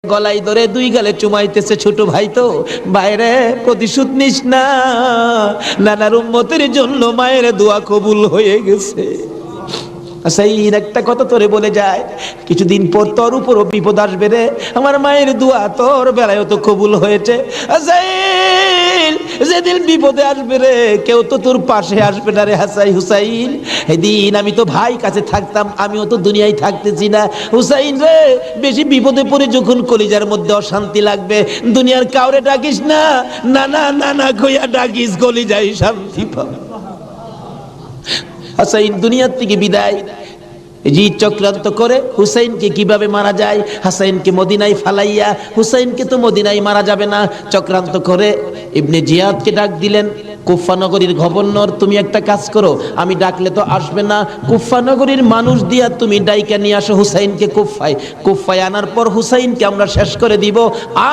গলায় ধরে দুই গালে চুমাইতেছে, ছোট ভাই তো, বাইরে প্রতিশোধ নিস না, নানার উম্মতের জন্য মায়ের দোয়া কবুল হয়ে গেছে। সেই একটা কথা তোরে বলে যায়, কিছুদিন পর তোর উপরও বিপদ আসবে রে, আমার মায়ের দোয়া তোর বেলায় তো কবুল হয়েছে। যেদিন বিপদে আসবে রে, কেউ তো তোর পাশে আসবে না রে হাসাই হুসাইন। এদিন আমি তো ভাই কাছে থাকতাম, আমিও তো দুনিয়ায় থাকতেছি না। হুসাইন রে, বেশি বিপদে পড়ে যখন কলিজার মধ্যে অশান্তি লাগবে, দুনিয়ার কাউরে ডাকিস না, নানা নানা কইয়া ডাকিস, কলিজায় শান্তি পাবে। হাসাইন দুনিয়ার থেকে বিদায়, জি চক্রান্ত করে হুসাইনকে কিভাবে মারা যায়, হাসাইনকে মদিনায় ফালাইয়া, হুসাইনকে তো মদিনায় মারা যাবে না, চক্রান্ত করে ইবনে জিয়াদকে ডাক দিলেন। কুফা নগরীর গভর্নর, তুমি একটা কাজ করো, আমি ডাকলে তো আসবে না, কুফা নগরীর মানুষ দিয়া তুমি ডাইকা নিয়ে আসো হুসাইনকে কুফায়। কুফায় আনার পর হুসাইনকে আমরা শেষ করে দিব,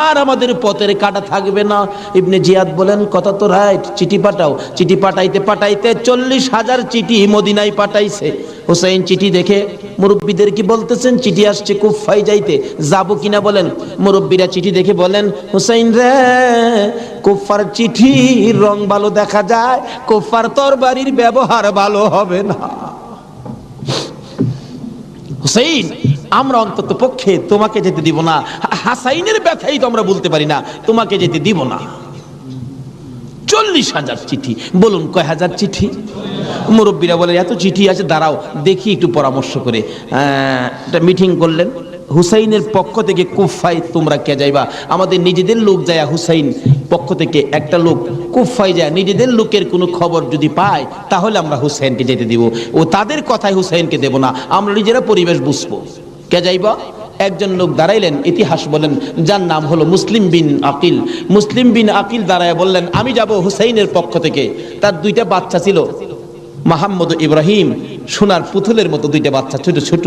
আর আমাদের পথের কাটা থাকবে না। ইবনে জিয়াদ বলেন, কথা তো রাইট, চিঠি পাঠাও। চিঠি পাঠাইতে পাঠাইতে 40,000 চিঠি মদিনায় পাঠাইছে। হুসাইন চিঠি দেখে মুরব্বীদের কি বলতেছেন, চিঠি আসছে কুফায় যাইতে, যাব কিনা বলেন। মুরব্বীরা চিঠি দেখে বলেন, হুসাইন রে, কুফার চিঠির রং ভালো দেখা যায়, কুফার তরবারির ব্যবহার ভালো হবে না। হুসাইন, আমরা অন্তত পক্ষে তোমাকে যেতে দিব না, হাসাইনের ব্যথাই তো আমরা বলতে পারি না, তোমাকে যেতে দিব না। 40,000 চিঠি, বলুন কয় হাজার চিঠি? মুরব্বীরা বলে, এত চিঠি আছে, দাঁড়াও দেখি একটু পরামর্শ করে। একটা মিটিং করলেন, হুসাইনের পক্ষ থেকে কুফায় তোমরা কে যাইবা? আমাদের নিজেদের লোক যায়, হুসাইন পক্ষ থেকে একটা লোক কুফায় যায়, নিজেদের লোকের কোনো খবর যদি পায় তাহলে আমরা হুসাইনকে যেতে দিব, ও তাদের কথায় হুসাইনকে দেব না, আমরা নিজেরা পরিবেশ বুঝবো। কে যাইবা? একজন লোক দাঁড়াইলেন, ইতিহাস বলেন, যার নাম হলো মুসলিম বিন আকিল। মুসলিম বিন আকিল দাঁড়ায় বললেন, আমি যাব হুসাইনের পক্ষ থেকে। তার 2টা বাচ্চা ছিল, মোহাম্মদ ইব্রাহিম, সোনার পুতুলের মতো 2টা বাচ্চা, ছোট ছোট।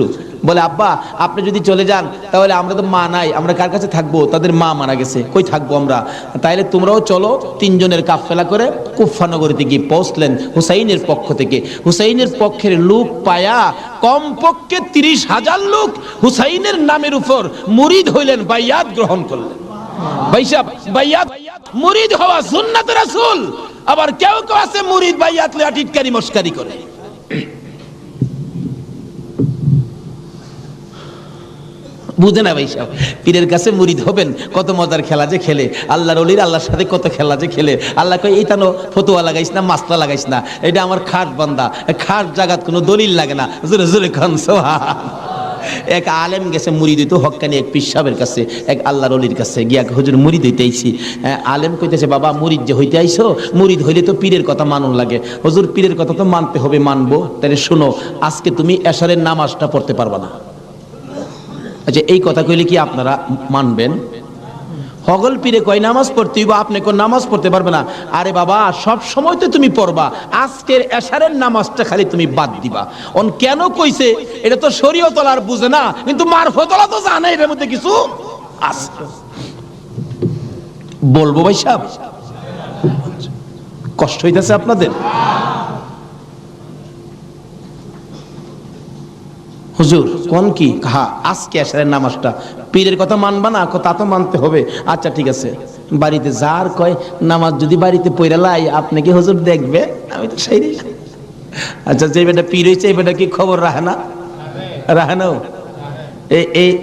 বলে, আব্বা আপনি যদি চলে যান তাহলে আমরা তো মা নাই, আমরা কার কাছে থাকবো? তাদের মা মারা গেছে, কই থাকবো আমরা? তাইলে তোমরাও চলো। 3 জনের কাফেলা করে কুফা নগরীতে গিয়ে পৌঁছলেন হুসাইনের পক্ষ থেকে। হুসাইনের পক্ষের লোক পায়া কমপক্ষে 30,000 লোক হুসাইনের নামের উপর মুরিদ হইলেন, বাইয়াত গ্রহণ করলেন। বাইয়াত মুরিদ হওয়া সুন্নাত রাসূল। আবার কেউ কেউ আছে মুরিদ বাইয়াত লইয়া টিটকারি মস্কারি করে। বুঝে না ভাই সাহেব, পীরের কাছে মুরিদ হবেন, কত মজার খেলা যে খেলে, আল্লাহর ওলির আল্লাহর সাথে কত খেলা যে খেলে। আল্লাহ কই, এইটা নো ফতুয়া লাগাইস না, মাসলা লাগাইস না, এটা আমার খাট বান্দা, খাট জাগাত কোনো দলিল লাগে না। জোরে জোরে খান সুবহান। এক আলেম গেছে মুরিদ হইতো, হক্কানি এক পীর সাহেবের কাছে, এক আল্লাহর ওলির কাছে গিয়া, হুজুর মুরিদ হইতে আইছি। আলেম কইতেছে, বাবা মুরিদ যে হইতে আইছো, মুরিদ হইলে তো পীরের কথা মানুন লাগে। হুজুর পীরের কথা তো মানতে হবে, মানবো। তাহলে শোনো, আজকে তুমি এশারের নামাজটা পড়তে পারবা না। আচ্ছা, এই কথা কইলে কি আপনারা মানবেন? হগল পীরে কয় নামাজ পড়তে হইব, আপনি কোন নামাজ পড়তে পারবে না। আরে বাবা, সব সময় তো তুমি পড়বা, আজকের এশারের নামাজটা খালি তুমি বাদ দিবা। অন কেন কইছে? এটা তো শরীয়ত আর বুঝে না, কিন্তু মারফতলা তো জানে এর মধ্যে কিছু আছে। বলবো ভাই সাহেব, কষ্ট হইতাছে আপনাদের? হুজুর কোন কি? হ্যাঁ, আজকে এশারের নামাজটা পীরের কথা মানবা না? তা তো মানতে হবে। আচ্ছা ঠিক আছে, বাড়িতে যার কয় নামাজ যদি বাড়িতে পড়া লাই, আপনি কি হুজুর দেখবে? আমি তো সেই। আচ্ছা, যে বেটা পীর হয়েছে, এই বেটা কি খবর রাখে না? রাখে না?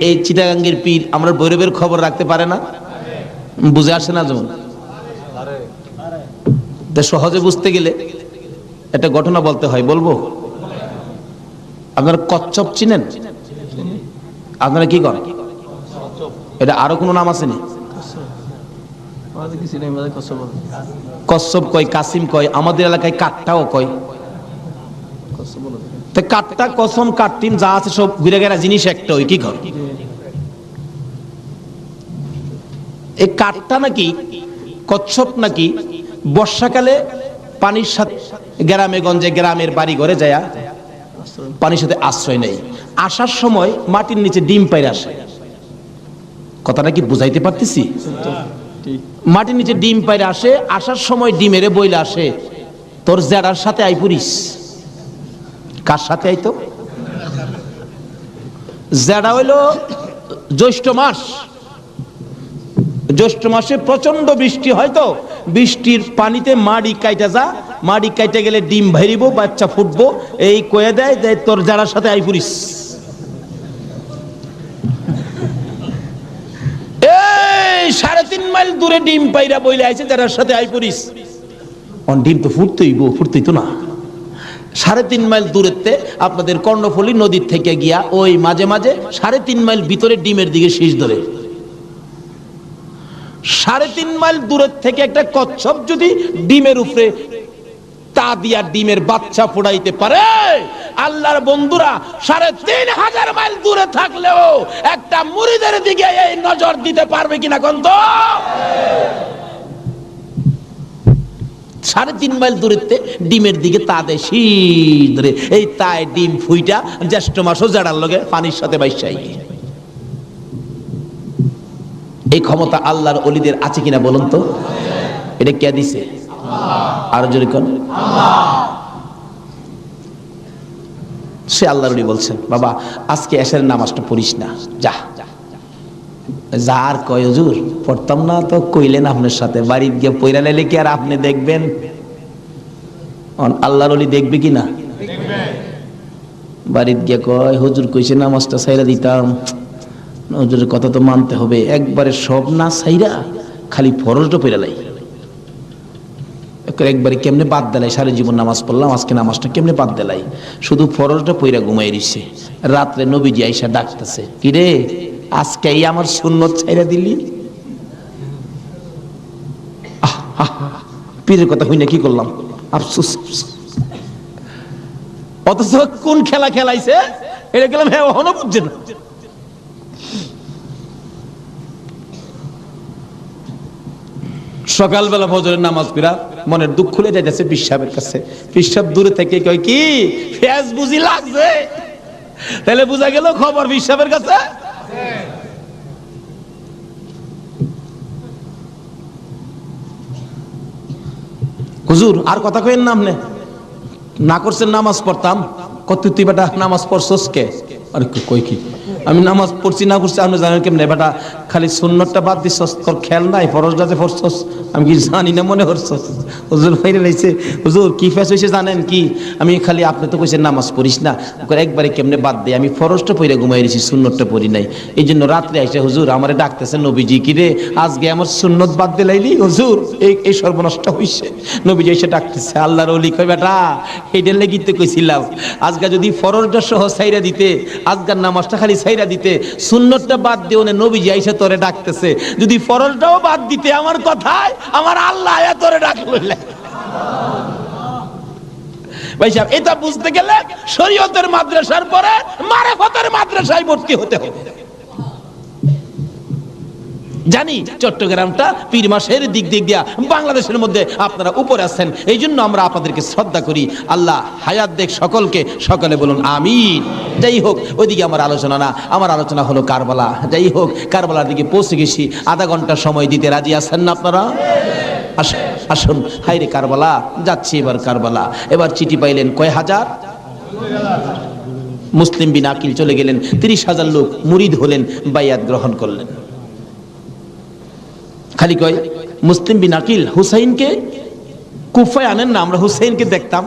এই চিটাগাঙ্গের পীর আমরা ভৈরবের খবর রাখতে পারে না? বুঝে আসে না? যেমন সহজে বুঝতে গেলে একটা ঘটনা বলতে হয়, বলবো? আপনারা কচ্ছপ চিনেন? আপনারা কি করেন? এটা আরো কোনো নাম আছে নি? কচ্ছপ কয়, কাসিম কয়, আমাদের এলাকায় কাটটাও কয়। কাটটা, কসম, কাটটিম যা আছে সব ঘুরে গেরা জিনিস একটা, ওই কি কর? এই কাটটা নাকি, কচ্ছপ নাকি বর্ষাকালে পানির সাথে গ্রামে গঞ্জে, গ্রামের বাড়ি ঘরে যায় পানির সাথে আশ্রয় নেই, আসার সময় মাটির নিচে ডিম পাইরে আসে। কথাটা কি বুঝাইতে পারতেছি? মাটির নিচে ডিম পাইরে আসে, আসার সময় ডিমেরে বইলে আসে, তোর জেডার সাথে আই পুরিস। কার সাথে আইতো? জেডা হইল জ্যৈষ্ঠ মাস, জ্যৈষ্ঠ মাসে প্রচন্ড বৃষ্টি হয়, তো বৃষ্টির পানিতে মাড়ি কাইটা যা, মাড়ি কাইটা গেলে ডিম ভাইরিব, বাচ্চা ফুটবো, এই কয়ে দেয় যে তোর যারার সাথে আই পুরিস। এই 3.5 মাইল দূরে ডিম পাইরা বইলে আইছে যারার সাথে আই পুরিস। ডিম তো ফুটতেই তো না। 3.5 মাইল দূরেতে আপনাদের কর্ণফুলী নদীর থেকে গিয়া ওই মাঝে মাঝে 3.5 মাইল ভিতরে ডিমের দিকে শীষ ধরে। 3.5 মাইল দূরের থেকে একটা কচ্ছপ যদি ডিমের উপরে তা দিয়া ডিমের বাচ্চা ফোড়াইতে পারে, আল্লাহর বন্ধুরা 3,500 মাইল দূরে থাকলেও একটা মুরিদের দিকে এই নজর দিতে পারবে কিনা কোন তো? 3.5 মাইল দূরেতে ডিমের দিকে তা দেয় শীষ ধরে, এই তাই ডিম ফুইটা জ্যৈষ্ঠ মাসও জাড়ার লগে পানির সাথে বাইসাই। এই ক্ষমতা আল্লাহর ওলিদের আছে কিনা বলুন তো? এটা কে দিছে? আর জোরে কোন? সে আল্লাহর ওলি বলছেন, বাবা আজকে এশারের নামাজটা পড়িস না, যা। যার কয় হুজুর পড়তাম না, তো কইলেন আপনার সাথে, বাড়িতে গিয়ে পয়রা লাইলে কি আর আপনি দেখবেন? আল্লাহর ওলি দেখবে কি না? বাড়িতে গিয়ে কয় হুজুর কইছে নামাজটা ছাইরা দিতাম, হুজুরের কথা তো মানতে হবে, একবারে সব না ছাইরা খালি ফরজটা পয়রা লাই, একবারে কেমনে বাদ দিলাই, সারা জীবন নামাজ পড়লাম, আজকে নামাজটা কেমনে বাদ দিলাই, শুধু ফরজটা পয়রা ঘুমাই রইছে। রাত্রে নবীজি আইসা ডাকতেছে, কি রে আজকে এই আমার সুন্নত ছাইরা দিলি? পীরের কথা হই না, কি করলাম, আফসোস। অথচ কোন খেলা খেলাইছে এটা গেলাম, হ্যাঁ ওহনো বুঝছে না। সকালবেলা ফজরের নামাজ পড়া মনের দুঃখ খুলে যাইতেছে পীর সাহেবের কাছে। পীর সাহেব দূরে থেকে কয়, কি ফেজ বুঝি লাগছে? তাহলে বুঝা গেল খবর পীর সাহেবের কাছে। হুজুর আর কথা কইেন না, আপনি না করছেন নামাজ পড়তাম, কত তুই বেটা নামাজ পড়ছস কে? আরে কই কি আমি নামাজ পড়ছি না করছি আপনি জানেন কেমনে? বেটা খালি সুন্নতটা বাদ দিছস, তোর খেয়াল নাই ফরজটা যে পড়ছস, আমি কি জানি না মনে করছস? হুজুর ফাইরে লাইছে। হুজুর কি ফেস হইছে জানেন কি? আমি খালি আপনি তো কইছেন নামাজ পড়িস না, একবারে কেমনে বাদ দেই, আমি ফরজটা পড়ে ঘুমাই রইছি, সুন্নতটা পড়ি নাই। এই জন্য রাত্রে আইসা হুজুর আমারে ডাকতেছে, নবীজি কি রে আজকে আমার সুন্নত বাদ দিলাইলি? হুজুর এই সর্বনষ্ট হইছে। নবীজি এসে ডাকতেছে, আল্লাহর ওলি কয়, বেটা এইটার লাগি তো কইছিলাম আজকে যদি ফরজটা সহ ছাইরা দিতে, আজকের নামাজটা খালি ছাইরা দিতে, সুন্নতটা বাদ দিও না, নবীজি আইসা তোরে ডাকতেছে, যদি ফরজটাও বাদ দিতে আমার কথায় আমার আল্লাহ আয়া তোরে ডাকলো। ভাই সাহেব এটা বুঝতে গেলে শরীয়তের মাদ্রাসার পরে মারিফতের মাদ্রাসায় ভর্তি হতে হবে। জানি চট্টগ্রামটা পীর মাসের দিক দিয়া বাংলাদেশের মধ্যে আপনারা উপরে আছেন, এই জন্য আমরা আপনাদেরকে শ্রদ্ধা করি। আল্লাহ হায়াত দেখ সকলকে, সকলে বলুন আমিন। যাই হোক ওইদিকে আমার আলোচনা না, আমার আলোচনা হলো কারবালা। যাই হোক কারবালার দিকে পৌঁছে গেছি, আধা ঘন্টা সময় দিতে রাজি আছেন না আপনারা? আসুন। হাইরে কারবালা, যাচ্ছি এবার কারবালা। এবার চিঠি পাইলেন কয় হাজার? মুসলিম বিন আকিল চলে গেলেন, 30,000 লোক মুরিদ হলেন, বাইয়াত গ্রহণ করলেন। খালি কয় মুসলিম বিন আকিল হুসাইনকে কুফায় আনেন না, আমরা হুসাইনকে দেখতাম।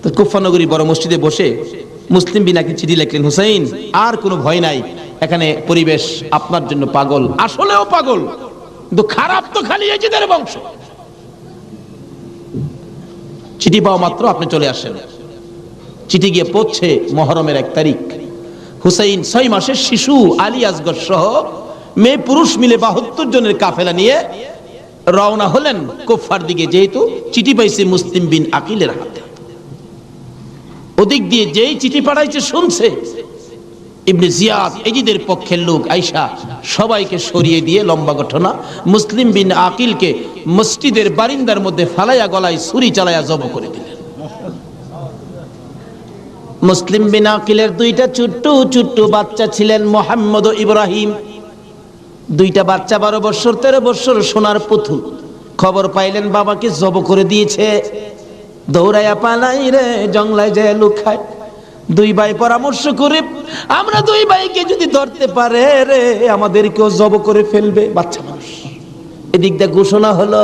তো কুফা নগরী বড় মসজিদে বসে মুসলিম বিন আকিল চিঠি লিখলেন, হুসাইন আর কোনো ভয় নাই, এখানে পরিবেশ আপনার জন্য পাগল, আসলেও পাগল, কিন্তু খারাপ তো খালি এজিদের বংশ। চিঠি পাওয়া মাত্র আপনি চলে আসেন। চিঠি গিয়ে পৌঁছে মহরমের 1 তারিখ। হুসাইন 6 মাসের শিশু আলী আসগর সহ মেয়ে পুরুষ মিলে 72 জনের কাফেলা নিয়ে রওনা হলেন কুফার দিকে, যেহেতু চিঠি পাইছে মুসলিম বিন আকিলের হাতে। ওদিক দিয়ে যেই চিঠি পাঠাইছে শুনছে ইবনে জিয়াদ এজিদের পক্ষের লোক আইসা সবাইকে সরিয়ে দিয়ে, লম্বা ঘটনা, মুসলিম বিন আকিলকে মসজিদের বারিন্দার মধ্যে ফালাইয়া গলায় ছুরি চালাইয়া জব করে দিলেন। মুসলিম বিন আকিলের 2টা ছোট্ট বাচ্চা ছিলেন, মোহাম্মদ ও ইব্রাহিম। 2টা বাচ্চা 12 বছর 13 বছর, সোনার পুতুল। খবর পাইলেন বাবাকে জব করে দিয়েছে, দৌড়াইয়া পালাই রে জঙ্গলায় যায় লুকায়। দুই ভাই পরামর্শ করে, আমরা দুই ভাইকে যদি ধরতে পারে রে আমাদেরকেও জব করে ফেলবে, বাচ্চা মানুষ। এদিক দিয়ে ঘোষণা হলো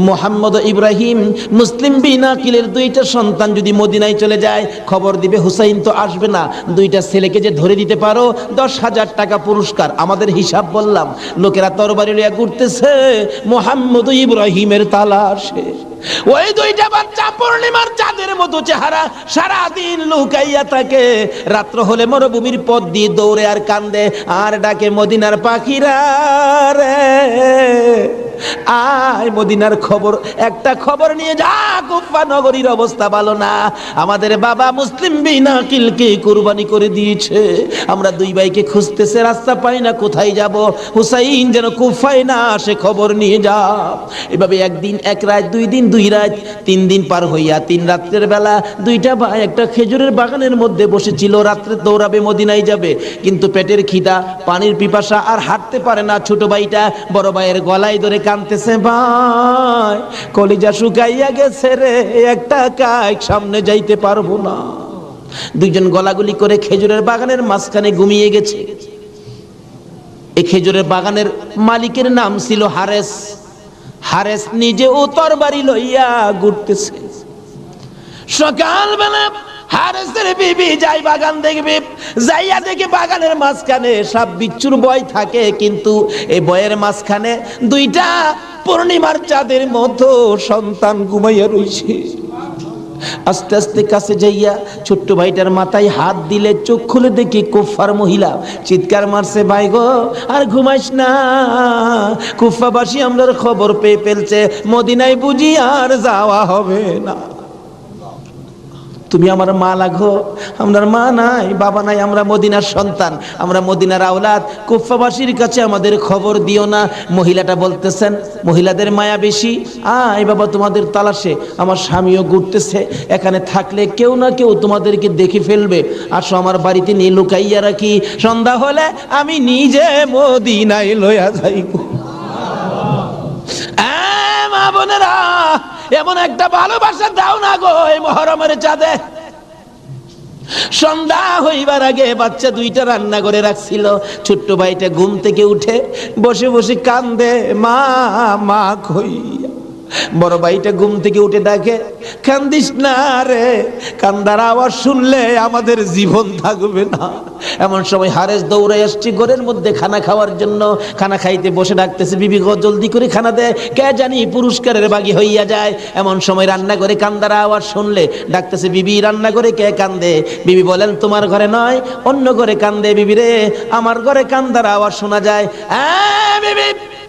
মোহাম্মদ ইব্রাহিম মুসলিম বিন আকিলের দুইটা সন্তান যদি মদিনায় চলে যায় খবর দিবে, হুসাইন তো আসবে না, দুইটা ছেলেকে যে ধরে দিতে পারো 10,000 টাকা পুরস্কার। আমাদের হিসাব বললাম, লোকেরা তরবারি লইয়া ঘুরতেছে মোহাম্মদ ইব্রাহিমের তালাশে। ওই দুইটা বাচ্চা পূর্ণিমার চাঁদের মতো চেহারা, সারাদিন লুকাইয়া থাকে, রাত্র হলে মরুভূমির পথ দিয়ে দৌড়ে আর কান্দে আর ডাকে মদিনার পাখিরা রে আয়, মদিনার খবর, একটা খবর নিয়ে যা, কুফা নগরীর অবস্থা ভালো না, আমাদের বাবা মুসলিম বিন আকিলকে কুরবানি করে দিয়েছে, আমরা দুই ভাইকে খুঁজতেছে, রাস্তা পাই না, কোথায় যাব, হুসাইন যেন কুফায় না আসে, খবর নিয়ে যাও। এভাবে একদিন এক রাত, 2 দিন 2 রাত, 3 দিন পার হইয়া 3 রাত্রের বেলা দুইটা ভাই একটা খেজুরের বাগানের মধ্যে বসেছিল, রাত্রে দৌড়াবে মদিনায় যাবে, কিন্তু পেটের খিদা, পানির পিপাসা, আর হাঁটতে পারে না। ছোট ভাইটা বড় ভাইয়ের গলায় ধরে কাঁদতেছে, ভাই কলিজা শুকাইয়া গেছে রে, একটা কাজ সামনে যাইতে পারবো না। দুইজন গলাগুলি করে খেজুরের বাগানের মাঝখানে ঘুমিয়ে গেছে। এই খেজুরের বাগানের মালিকের নাম ছিল হারেস। হারেস নিজে ও তরবারি লইয়া ঘুরতেছে। সকালবেলা হারেসের বিবি যাই বাগান দেখবে, যাইয়া দেখে বাগানের মাঝখানে সাপ বিচ্ছুর ভয় থাকে, কিন্তু এই ভয়ের মাঝখানে দুইটা পূর্ণিমার চাঁদের মতো সন্তান ঘুমাইয়া রইছে। আস্তে আস্তে কাছে যাইয়া ছোট্ট ভাইটার মাথায় হাত দিলে চোখ খুলে দেখি কুফার মহিলা, চিৎকার মারছে, ভাই গো আর ঘুমাইস না, কুফাবাসী আমরার খবর পেয়ে ফেলছে, মদিনায় বুঝি আর যাওয়া হবে না, তুমি আমার মা লাগো, আমার মা নাই, বাবা নাই, আমরা মদিনার সন্তান, আমরা মদিনার আওলাদ, কুফাবাসীর কাছে আমাদের খবর দিও না। মহিলাটা বলতেছেন, মহিলাদের মায়া বেশি, আয় বাবা তোমাদের তালাশে, আমার স্বামীও ঘুরতেছে, এখানে থাকলে কেউ না কেউ তোমাদেরকে দেখে ফেলবে, আসো আমার বাড়িতে নিয়ে লুকাইয়া রাখি, সন্ধ্যা হলে আমি নিজে মদিনায় লইয়া যাইব। মা বোনেরা, এমন একটা ভালোবাসা দাও না গো এই মুহররমের চাঁদে। সন্ধ্যা হইবার আগে বাচ্চা দুইটা রান্না করে রাখছিল, ছোট্ট ভাইটা ঘুম থেকে উঠে বসে বসে কান্দে, মা মা কইয়া। বড় ভাইটা ঘুম থেকে উঠে ডাকে, কান্দিস না রে, কান্দার আওয়াজ শুনলে আমাদের জীবন থাকবে না। এমন সময় হারেস দৌড়ে আসছে ঘরের মধ্যে খানা খাওয়ার জন্য, খানা খাইতে বসে ডাকতেছে, বিবি গো জলদি করে খানা দে, কে জানি পুরস্কারের বাগি হইয়া যায়। এমন সময় রান্না করে কান্দার আওয়াজ শুনলে ডাকতেছে, বিবি রান্না করে কে কান্দে? বিবি বলেন, তোমার ঘরে নয়, অন্য ঘরে কান্দে। বিবি রে, আমার ঘরে কান্দার আওয়াজ শোনা যায়। বিবি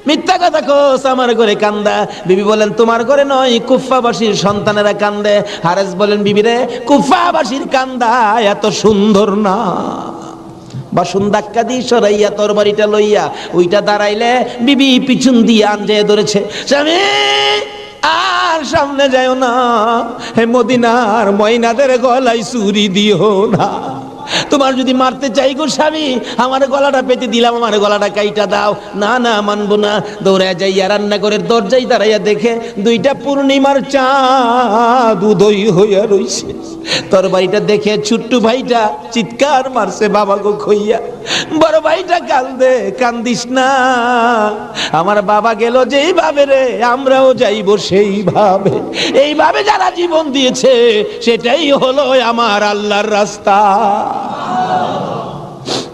মিথ্যা কথা কোস, আমার ঘরে কান্দা। বিবি বলেন, তোমার ঘরে নয়, কুফাবাসীর সন্তানেরা কান্দে। হারেস বলেন, বিবি রে, কুফাবাসীর কান্দা এত সুন্দর না। বাসন ধাক্কা দিয়ে সরাইয়া তরবারিটা লইয়া ওইটা দাঁড়াইলে বিবি পিছন দিয়ে আঞ্জে ধরেছে, স্বামী আর সামনে যাও না, হে মদিনার ময়নাদের গলায় চুরি দিও না। তোমার যদি মারতে চাই গো স্বামী, আমার গলাটা পেতে দিলাম, আমার গলাটা কাইটা দাও। না না, মানবো না। দৌড়ে যাইয়া রান্নাঘরের দরজায় দাঁড়াইয়া দেখে দুইটা পূর্ণিমার চাঁদ উদয় হইয়া রইছে। তরবারিটা দেখে ছোট্ট ভাইটা চিৎকার মারছে, বাবা গো খইয়া। বড় ভাইটা কান্দে, কান্দিস না, আমার বাবা গেল যেইভাবে রে, আমরাও যাইব সেইভাবে। এইভাবে যারা জীবন দিয়েছে সেটাই হলো আমার আল্লাহর রাস্তা।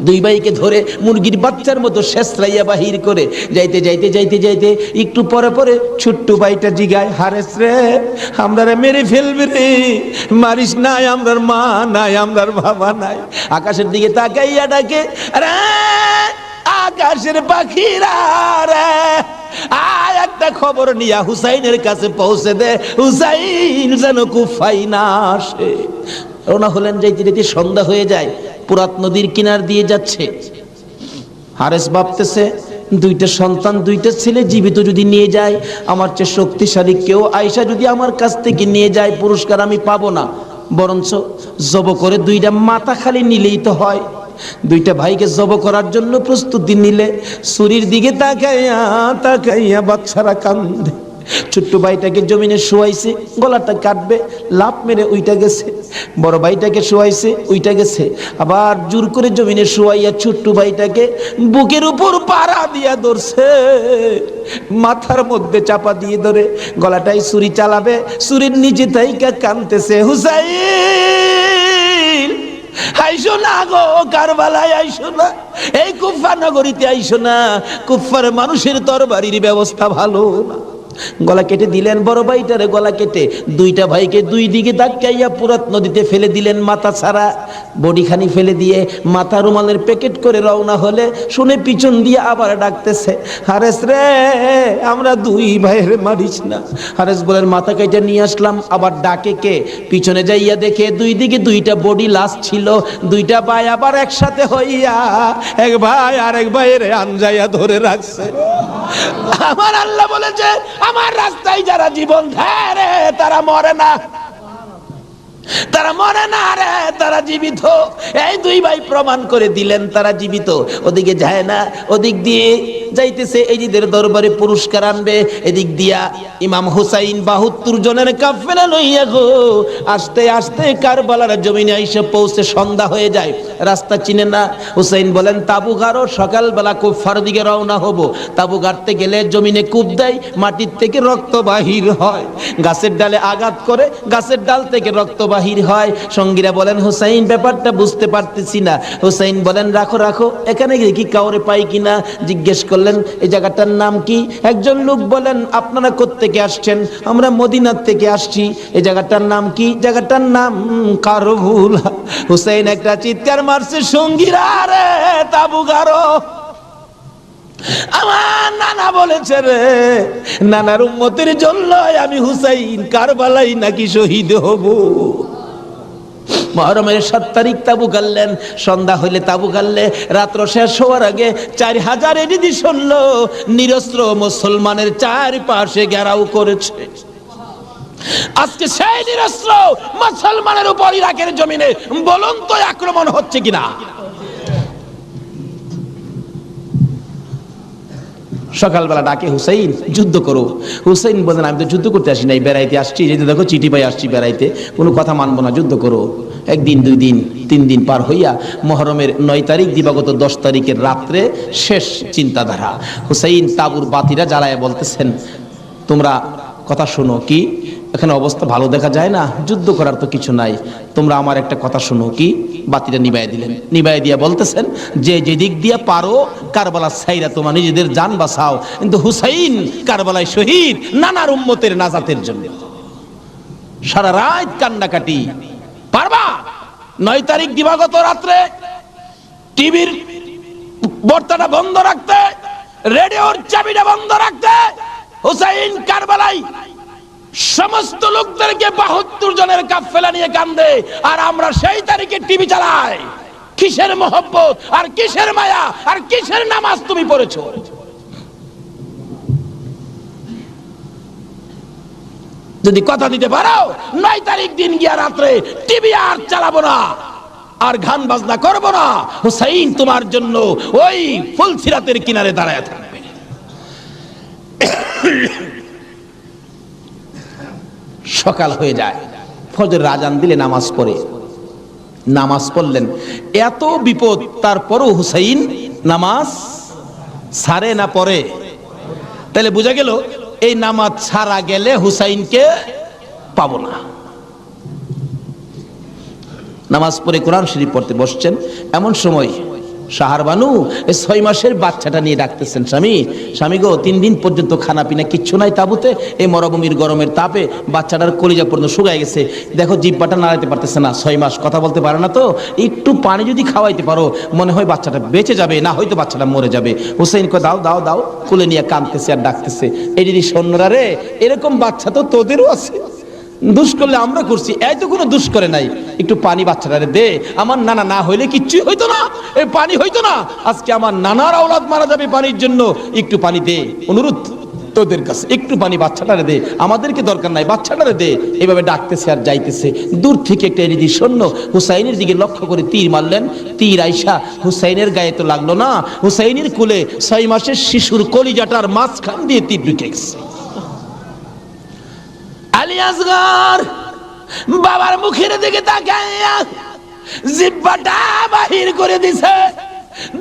দুই ভাইকে ধরে মুরগির বাচ্চার মতো শেষরাইয়া বাহির করে যাইতে যাইতে যাইতে যাইতে একটু পরে পরে ছোট্ট ভাইটা জিগায়, হারেস রে, আমরা মেরে ফেলবে রে, মারিস নাই, আমরার মা নাই, আমরার বাবা নাই। আকাশের দিকে তাকাইয়া ডাকে, আরে আকাশের পাখিরা রে, আয় একটা খবর নিয়া হুসাইনের কাছে পৌঁছে দে, হুসাইন যেন কুফায় না আসে। রওনা হলেন, যাইতে যাইতে সন্ধ্যা হয়ে যায়, পুরাত নদীর কিনার দিয়ে যাচ্ছে। হারেস ভাবতেছে, দুইটা সন্তান, দুইটা ছেলে জীবিত যদি নিয়ে যায়, আমার চেয়ে শক্তিশালী কেউ আয়সা যদি আমার কাছ থেকে নিয়ে যায়, পুরস্কার আমি পাবো না, বরঞ্চ জব করে দুইটা মাথা খালি নিলেই তো হয়। দুইটা ভাইকে জব করার জন্য প্রস্তুতি নিলে ছুরির দিকে তাকাইয়া তাকাইয়া বাচ্চারা কান্দে। ছোট্ট ভাইটাকে জমিনে শোয়াইছে, গলাটা কাটবে, লাফ মেরে উইটা গেছে। বড় ভাইটাকে শোয়াইছে, উইটা গেছে। আবার জোর করে জমিনে শোয়াইয়া ছোট্ট ভাইটাকে বুকের উপর পাড়া দিয়া ধরছে, মাথার মধ্যে চাপা দিয়ে ধরে গলাটায় ছুরি চালাবে, ছুরির নিচে তাইকা কাঁদতেছে, হুসাইন আইসো না গো, কারবালায় আইসো না, এই কুফা নগরীতে আইসো না, কুফার মানুষের তরবারির ব্যবস্থা ভালো না। গলা কেটে দিলেন বড় ভাইটারে, গলা কেটে দুইটা ভাইকে দুই দিকে ধাক্কাইয়া পুরাত নদীতে ফেলে দিলেন, মাথা ছাড়া বডিখানি ফেলে দিয়ে মাথা রুমালের প্যাকেট করে রওনা হলে শুনে পিছন দিয়ে আবার ডাকতেছে, হারেস রে আমরা দুই ভাইয়ের মারিস না। হারেস বলেন মাথা কেটে নিয়ে আসলাম। আবার ডাকে কে? পিছনে যাইয়া দেখে দুই দিকে দুইটা বডি লাশ ছিল, দুইটা ভাই আবার একসাথে হইয়া এক ভাই আর এক ভাইয়ের আনজাইয়া ধরে রাখছে। আমার আল্লাহ বলেছে আমার রাস্তায় যারা জীবন দেয় রে তারা মরে না, তারা মরে না রে, তারা জীবিত। এই দুই ভাই প্রমাণ করে দিলেন তারা জীবিত। ওদিকে যায় না, ওদিক দিয়ে যাইতেছে এজিদের দরবারে পুরস্কার আনবে, এদিক দিয়া ইমাম হুসাইন 72 জনের কাফেলা লইয়া গো আস্তে আস্তে কারবালার জমিনে এসে পৌঁছে সন্ধ্যা হয়ে যায়, রাস্তা চিনে না। হুসাইন বলেন তাবু গাড়ো, সকালবেলা কুফার দিকে রওনা হব। তাবু গাড়তে গেলে জমিনে কূপ দেয়, মাটির থেকে রক্ত বাহির হয়, গাছের ডালে আঘাত করে গাছের ডাল থেকে রক্ত বাহির হয়। সঙ্গীরা বলেন হুসাইন ব্যাপারটা বুঝতে পারতেছি না। হুসাইন বলেন রাখো রাখো, এখানে কি কাউরে পাই কিনা জিজ্ঞেস করলেন এই জায়গাটার নাম কি? একজন লোক বলেন আপনারা কোত্থেকে আসছেন? আমরা মদিনার থেকে আসছি। এই জায়গাটার নাম কি? জায়গাটার নাম কারবুলা। হুসাইন একটা চিৎকার মারছে, সঙ্গীরা রে তাবু গাড়ো। আমার নানা বলেছে রে, নানার উম্মতের জন্য আমি হুসাইন কারবালাই নাকি শহীদ হব। মুহররমের 7 তারিখ তাবু গাড়লেন, সন্ধ্যা হইলে তাবু গাড়লে রাত্র শেষ হওয়ার আগে 4000 এদিদি শুনল নিরস্ত্র মুসলমানের চারপাশে ঘেরাও করেছে। আজকে সেই নিরস্ত্র মুসলমানের উপর ইরাকের জমিনে বলুন তো আক্রমণ হচ্ছে কিনা? সকালবেলা ডাকে হুসাইন যুদ্ধ করো। হুসাইন বলেন আমি তো যুদ্ধ করতে আসি নাই, বেড়াইতে আসছি। যেতে দেখো চিঠি পাই আসছি বেড়াইতে, কোনো কথা মানবো না, যুদ্ধ করো। একদিন 2 দিন 3 দিন পার হইয়া মুহররমের 9 তারিখ দিবাগত 10 তারিখের রাত্রে শেষ চিন্তাধারা। হুসাইন তাবুর বাতিরা জ্বালায় বলতেছেন তোমরা কথা শোনো। কি এখানে অবস্থা ভালো দেখা যায় না, যুদ্ধ করার তো কিছু নাই, তোমরা আমার একটা কথা শোনো। কি? বাতিটা নিবাই দিলেন। নিবাই দিয়া বলতেছেন যে যেদিক দিয়া পারো কারবালা ছাইরা তোমার নিজেদের জান বাঁচাও, কিন্তু হুসাইন কারবালায় শহীদ নানার উম্মতের নাজাতের জন্য। সারা রাত কান্নাকাটি। পারবা 9 তারিখ দিবাগত রাত্রে টিভির বর্তাটা বন্ধ রাখতে, রেডিওর চাবিটা বন্ধ রাখতে। হুসাইন কারবালায় সমস্ত লোকদেরকে 72 জনের কাফেলা নিয়ে কান্দে, আর আমরা সেই তারিখে টিভি চালাই। কিসের মহব্বত আর কিসের মায়া আর কিসের নামাজ তুমি পড়েছো? যদি কথা দিতে পারো 9 তারিখ দিন গিয়া রাত্রে টিভি আর চালাবো না, আর গান বাজনা করবো না, হুসাইন তোমার জন্য ওই ফুলসিরাতের কিনারে দাঁড়ায় থাকবে। সকাল হয়ে যায়, ফজর আজান দিলে নামাজ পড়ে, নামাজ পড়লেন। এত বিপদ তারপরও হুসাইন নামাজ ছাড়ে না পড়ে। তাহলে বোঝা গেল এই নামাজ ছাড়া গেলে হুসাইনকে পাবো না। নামাজ পড়ে কোরআন শরীফ পড়তে বসছেন, এমন সময় শাহরবানু এই 6 মাসের বাচ্চাটা নিয়ে ডাকতেছেন, স্বামী স্বামী গো 3 দিন পর্যন্ত খানা পিনা কিচ্ছু নাই তাবুতে, এই মরুভূমির গরমের তাপে বাচ্চাটার কলিজা পর্যন্ত শুকায় গেছে, দেখো জিহ্বাটা নাড়াইতে পারতেছে না, 6 মাস কথা বলতে পারে না, তো একটু পানি যদি খাওয়াইতে পারো মনে হয় বাচ্চাটা বেঁচে যাবে, না হয়তো বাচ্চাটা মরে যাবে। হুসাইন কো দাও দাও দাও, কোলে নিয়ে কাঁদতেছে আর ডাকতেছে, এই দিদি সৈন্যরা রে এরকম বাচ্চা তো তোদেরও আছে, দুষ করলে আমরা করছি, এই তো কোনো দুষ করে নাই, একটু পানি বাচ্চাটারে দে, আমার নানা না হইলে কিচ্ছুই হইতো না, এই পানি হইতো না, আজকে আমার নানার আওলাদ মারা যাবে পানির জন্য, একটু পানি দে, অনুরোধ তোদের কাছে একটু পানি বাচ্চাটারে দে, আমাদেরকে দরকার নাই, বাচ্চাটারে দে। এভাবে ডাকতেছে আর যাইতেছে। দূর থেকে একটা এরিদি সৈন্য হুসাইনের দিকে লক্ষ্য করে তীর মারলেন, তীর আইসা হুসাইনের গায়ে তো লাগলো না, হুসাইনের কোলে 6 মাসের শিশুর কলিজাটার মাঝখান দিয়ে তীর ঢুকে গেছে। আলী আসগর বাবার মুখের দিকে তাকাইয়া জিহ্বাটা বাহির করে দিছে,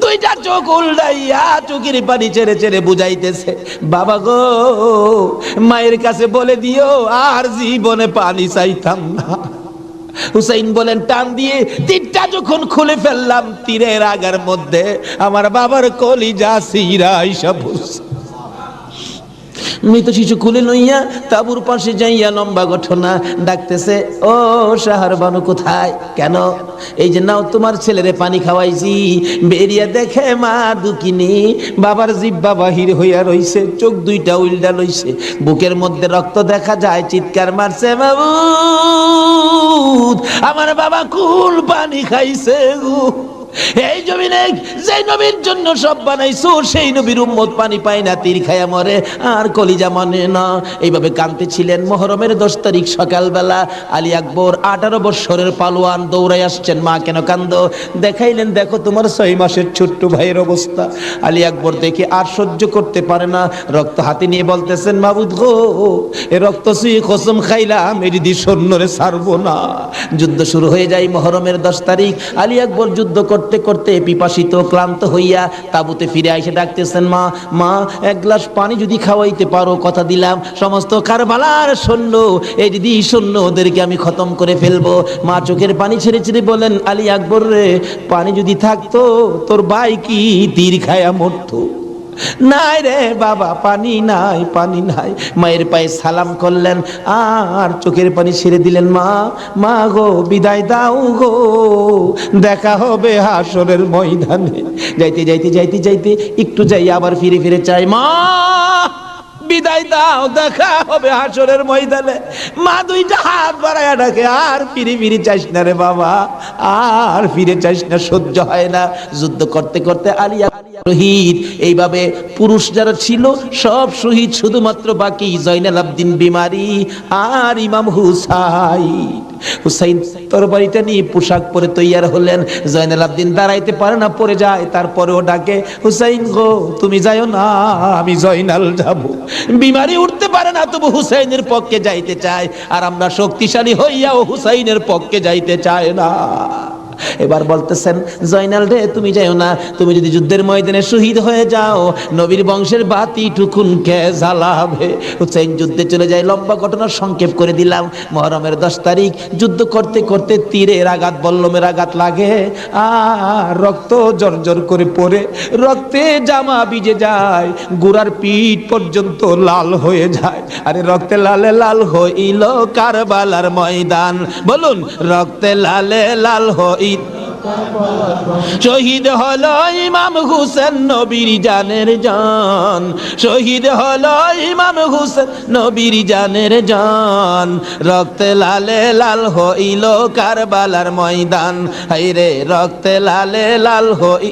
দুইটা চোখ উল্টাইয়া চোখের পানি ছেড়ে ছেড়ে বুঝাইতেছে, বাবা গো মায়ের কাছে বলে দিও আর জীবনে পানি চাইতাম না। হুসাইন বলেন, টান দিয়ে তীরটা যখন খুলে ফেললাম, তীরের আগার মধ্যে আমার বাবার কলিজা সিরা আইসা পড়ছে। মৃত শিশু খুলে লইয়া তাবুর পাশে যাইয়া লম্বা ঘটনা ডাকতেছে, ও শাহর বানু কোথায়? কেন? এই যে নাও তোমার ছেলেরে পানি খাওয়াইছি। বেরিয়ে দেখে মা দুকিনি বাবার জিহ্বা বাহির হইয়া রইছে, চোখ দুইটা উল্টা লইছে, বুকের মধ্যে রক্ত দেখা যায়, চিৎকার মারছে, মাবুদ আমার বাবা কুল পানি খাইছে গো। এই জমিনে যে নবীর জন্য সব বানাইছো সেই নবীর উম্মত পানি পায় না, তীর খায়া মরে আর কলিজা মানে না। এইভাবে কাঁদতেছিলেন। মুহররমের 10 তারিখ সকালবেলা আলী আকবর 18 বছরের পালোয়ান দৌড়াই আসছেন। মা কেন কান্দো? দেখাইলেন, দেখো তোমার 6 মাসের ছোট্ট ভাইয়ের অবস্থা। আলী আকবর দেখে আর সহ্য করতে পারে না, রক্ত হাতে নিয়ে বলতেছেন, মাবুদ গো এ রক্ত ছুঁয়ে কসম খাইলাম এদিদি সৈন্যরে ছাড়বো না। যুদ্ধ শুরু হয়ে যায় মুহররমের 10 তারিখ। আলী আকবর যুদ্ধ করতে করতে পিপাসিত ক্লান্ত হইয়া তাবুতে ফিরে এসে ডাকতেছেন, মা মা এক গ্লাস পানি যদি খাওয়াইতে পারো, কথা দিলাম সমস্ত কারবালার সৈন্য এই দিদি সৈন্য ওদেরকে আমি খতম করে ফেলবো। মা চোখের পানি ছেড়ে ছেড়ে বলেন, আলী আকবর রে, পানি যদি থাকতো তোর ভাই কি তীর খায়া মরতো? নাই রে বাবা, পানি নাই, পানি নাই। মায়ের পায়ে সালাম করলেন আর চোখের পানি ছেড়ে দিলেন। মা মা গো বিদায় দাও গো, দেখা হবে হাসরের ময়দানে। যাইতে যাইতে যাইতে যাইতে একটু যাই আবার ফিরে ফিরে চাই, মা বিদায় দাও, দেখা হবে হাসরের ময়দানে। মা দুইটা হাত বাড়ায়া ডাকে, আর ফিরে ফিরে চাইস না রে বাবা, আর ফিরে চাইস না, সহ্য হয় না। যুদ্ধ করতে করতে আলী শহীদ। এইভাবে পুরুষ যারা ছিল সব শহীদ, শুধুমাত্র বাকি জয়নাল আবদিন বিমারি আর ইমাম হুসাইন। হুসাইন তরবারিটা নিয়ে পোশাক পরে তৈয়ার হলেন। জয়নাল আবদিন দাঁড়াইতে পারে না, পড়ে যায়, তারপরেও ডাকে, হুসাইন গো তুমি যাইও না, আমি জয়নাল যাব। বিমারি উঠতে পারে না, তবু হুসাইনের পক্ষে যাইতে চায়, আর আমরা শক্তিশালী হইয়াও হুসাইনের পক্ষে যাইতে চায় না। এবার বলতেছেন, জয়নাল রে তুমি যাও না, তুমি যদি যুদ্ধের ময়দানে শহীদ হয়ে যাও নবীর বংশের বাতি টুকুন কে জ্বালাবে। হুসাইন যুদ্ধে চলে যায়। লম্বা ঘটনা সংক্ষেপ করে দিলাম। মুহররমের 10 তারিখ যুদ্ধ করতে করতে তীরের আঘাত বল্লমের আঘাত লাগে আর রক্ত জর্জর করে পড়ে, রক্তে জামা ভিজে যায়, গোড়ার পিঠ পর্যন্ত লাল হয়ে যায়। আরে রক্তে লালে লাল হইল কারবালার ময়দান, বলুন রক্তে লালে লাল হই শহীদ হলো ইমাম হুসেন নবীর জানের জান, শহীদ হলো ইমাম হুসেন নবীর জানের জান। রক্তে লালে লাল হইল কারবালার ময়দান, হায়রে রক্তে লালে লাল হই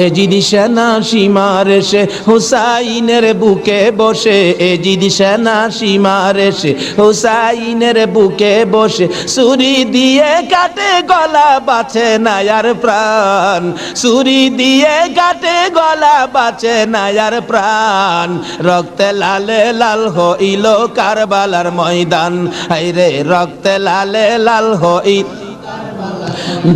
এজিদ সেনা সীমার এসে হুসাইনের বুকে বসে, এজিদ সেনা সীমার এসে হুসাইনের বুকে বসে, ছুরি দিয়ে কাটে গলা বাঁচে না আর প্রাণ, ছুরি দিয়ে কাটে গলা বাঁচে না আর প্রাণ। রক্তে লালে লাল হইল কারবালার ময়দান, হায়রে রক্তে লালে লাল হইল।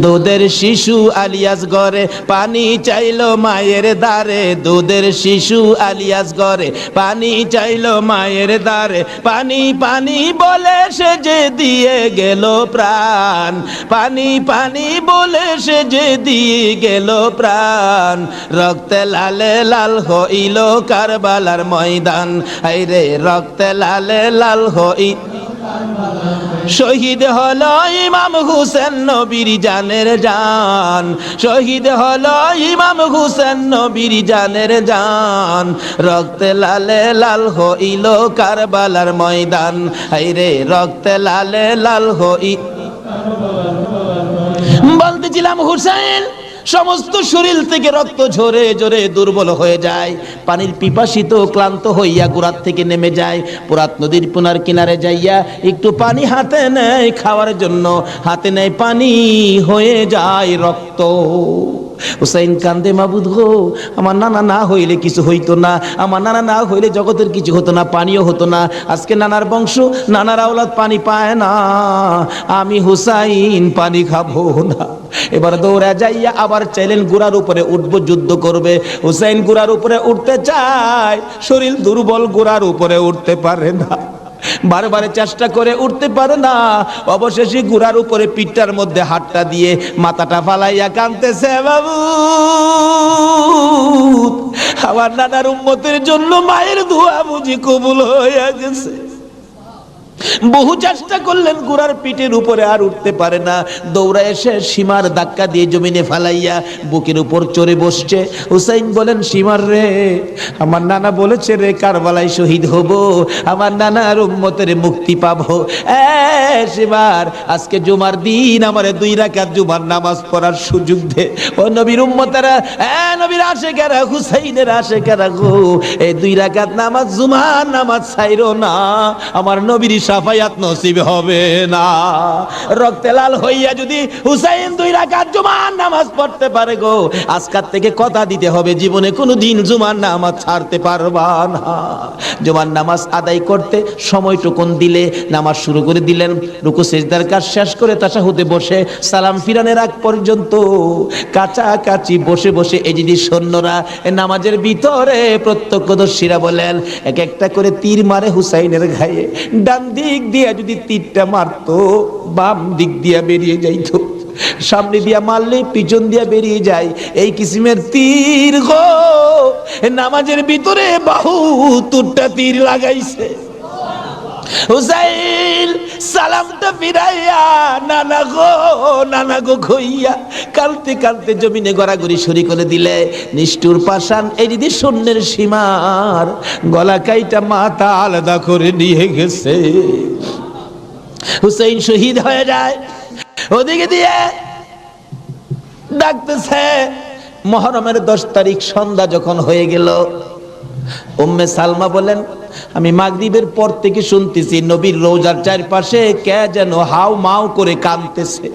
দুধের শিশু আলিয়াস ঘরে পানি চাইলো মায়ের দ্বারে, দুধের শিশু আলিয়াস ঘরে পানি চাইলো মায়ের দ্বারে, পানি পানি বলে সে যে দিয়ে গেল প্রাণ, পানি পানি বলে সে যে দিয়ে গেল প্রাণ। রক্তে লালে লাল হইল কারবালার ময়দান, হায়রে রক্তে লালে লাল হইল। শহীদ হলো ইমাম হুসেন নবীর জানের জান, শহীদ হলো ইমাম হুসেন নবীর জানের জান। রক্তে লালে লাল হইল কারবালার ময়দান, হায়রে রক্তে লালে লাল হইল। বলতেছিলাম হুসেন সমস্ত শরীর থেকে রক্ত ঝরে ঝরে দুর্বল হয়ে যায়, পানির পিপাসিত ক্লান্ত হইয়া গোড়ার থেকে নেমে যায়, পুরাত নদীর পুনার কিনারে যাইয়া একটু পানি হাতে নেয় খাওয়ার জন্য, হাতে নেয় পানি হয়ে যায় রক্ত। হুসাইন কান্দে, মাবুদ গো আমার নানা না হইলে কিছু হইতো না, আমার নানা না হইলে জগতের কিছু হতো না, পানিও হতো না। আজকে নানার বংশ, নানার আওলাদ পানি পায় না, আমি হুসাইন পানি খাবো না। এবার দৌড়া যাইয়া আবার চাইলেন ঘোড়ার উপরে উঠবো, যুদ্ধ করবে। হুসাইন ঘোড়ার উপরে উঠতে চায়, শরীর দুর্বল, ঘোড়ার উপরে উঠতে পারে না, বারবার চেষ্টা করে উঠতে পারে না। অবশেষে ঘোড়ার উপরে পিঠটার মধ্যে হাতটা দিয়ে মাথাটা ফালাইয়া কাঁদতেছে, বাবু আমার নানার উম্মতের জন্য মায়ের দোয়া বুঝি কবুল হয়ে গেছে। বহু চেষ্টা করলেন, ঘোড়ার পিঠের উপরে আর উঠতে পারে না। দৌড়া এসে সীমার ধাক্কা দিয়ে জমিনে ফালাইয়া বুকের উপর চড়ে বসছে। হুসাইন বলেন, সীমার রে, আমার নানা বলেছে রে কারবালায় শহীদ হব, আমার নানার উম্মতের মুক্তি পাবো। সীমার, আজকে জুমার দিন আমারে 2 রাকাত জুমার নামাজ পড়ার সুযোগ দে। ও নবীর উম্মতেরা, নবীর আশিকেরা, হুসাইনের আশিকেরা গো, এই 2 রাকাত নামাজ জুমার নামাজ ছাইরো না, আমার নবীর শাফায়াত নসিব হবে না। রক্তে লাল হইয়া যদি হুসাইন 2 রাকাত জুমার নামাজ পড়তে পারে গো, আজকাল থেকে কথা দিতে হবে, জীবনে কোনো দিন জুমার নামাজ ছাড়তে পারবা না। জুমার নামাজ আদায় করতে সময়টুকুন দিলে নামাজ শুরু করে দিলেন। রুকু সিজদার কাজ শেষ করে তাশাহুদে বসে সালাম ফিরানের আগ পর্যন্ত কাছাকাছি বসে বসে এই যদি সৈন্যরা নামাজের ভিতরে প্রত্যক্ষদর্শীরা বলেন, এক একটা করে তীর মারে হুসাইনের গায়ে। ডান দিক দিয়ে যদি তীরটা মারতো, বাম দিক দিয়ে বেরিয়ে যাইতো, সামনে দিয়া মারলে পিছন দিয়া বেরিয়ে যায়, এই কিসিমের তীর গো। নামাজের ভিতরে বাহুতুরটা তীর লাগাইছে। হুসাইন সালামটা ফিরাইয়া নানা গো কইয়া কালতে কালতে জমিনে গড়াগড়ি শুরু করে দিলে। নিষ্ঠুর পাষাণ এই দিদি সৈন্যের সীমার গলা কাইটা মাথা আলাদা করে নিয়ে গেছে। হুসাইন শহীদ হয়ে যায়। ওদিকে দিয়ে ডাকতেছে। মুহররমের 10 তারিখ সন্ধ্যা যখন হয়ে গেল, উম্মে সালমা বলেন, আমি মাগরিবের পর থেকে শুনতেছি নবীর রওজার চারপাশে কে যেন হাউ মাউ করে কাঁদতেছে।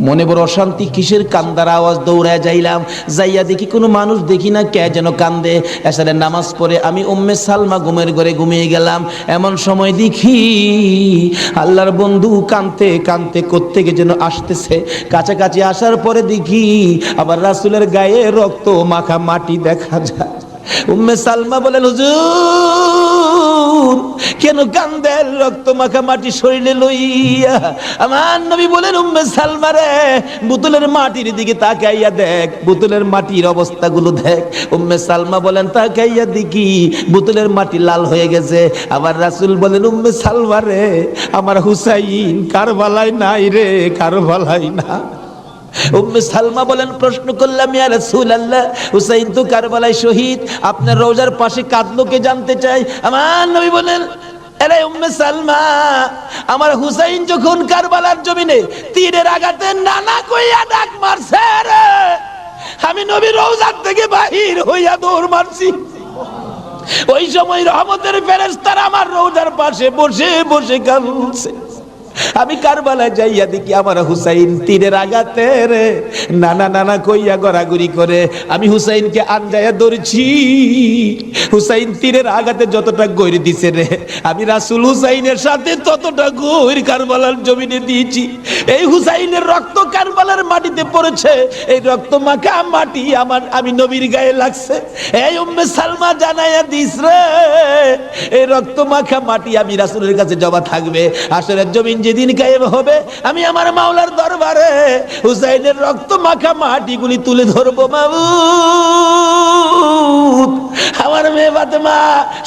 মনে বড় অশান্তি, কিসের কান্দার আওয়াজ। দৌড়ায় যাইলাম, যাইয়া দেখি কোনো মানুষ দেখি না, কে যেন কান্দে। এসারের নামাজ পড়ে আমি উম্মে সালমা ঘুমের ঘরে ঘুমিয়ে গেলাম। এমন সময় দেখি আল্লাহর বন্ধু কাঁদতে কাঁদতে কোত্থেকে যেন আসতেছে। কাছাকাছি আসার পরে দেখি আবার রাসূলের গায়ে রক্ত মাখা মাটি দেখা যায়। উম্মে সালমা বলেন, হুজুর কেন কান্দেন রক্ত মাখা মাটি শরীরে লইয়া? আমার নবী বলেন, উম্মে সালমা রে, বোতলের মাটির দিকে তাকাইয়া দেখ, বোতলের মাটির অবস্থাগুলো দেখ। উম্মে সালমা বলেন, তাকাইয়া দেখি বোতলের মাটি লাল হয়ে গেছে। আবার রাসূল বলেন, উম্মে সালমা রে, আমার হুসাইন কারবালায় নাই রে, কারবালায় না। উম্মে সালমা বলেন, প্রশ্ন করলাম, ইয়া রাসূলুল্লাহ, হুসাইন তো কারবালায় শহীদ, আপনার রওজার পাশে কাঁদলো কে জানতে চাই। আমার নবী বলেন, আরে উম্মে সালমা, আমার হুসাইন যখন কারবালার জমিনে তীরের আঘাতে নানা কইয়া ডাক মারছে রে, আমি নবী রওজার থেকে বাহির হইয়া দৌড় মারছি। ওই সময় রহমতের ফেরেশতারা আমার রওজার পাশে বসে বসে কাঁদছে। আমি কারবালায় যাইয়া দেখি আমার হুসাইন তীরের আঘাতে রে নানা নানা কইয়া গড়াগড়ি করে। আমি হুসাইনকে আনজায়া ধরছি। হুসাইন তীরের আঘাতে যতটা গইর দিছে রে, আমি রাসূল হুসাইনের সাথে ততটা গইর কারবালার জমিনে দিয়েছি। এই হুসাইনের রক্ত কারবালার মাটিতে পড়েছে, এই রক্ত মাখা মাটি আমি নবীর গায়ে লাগছে। এই উম্মে সালমা জানাইয়া দিস রে, এই রক্ত মাখা মাটি আমি রাসূলের কাছে জমা থাকবে। হাশরের জমিন যেদিন কায়েম হবে, আমি আমার মাওলার দরবারে হুসাইনের রক্ত মাখা মাটিগুলি তুলে ধরবো। মাবুদ, আমার মেয়ে ফাতেমা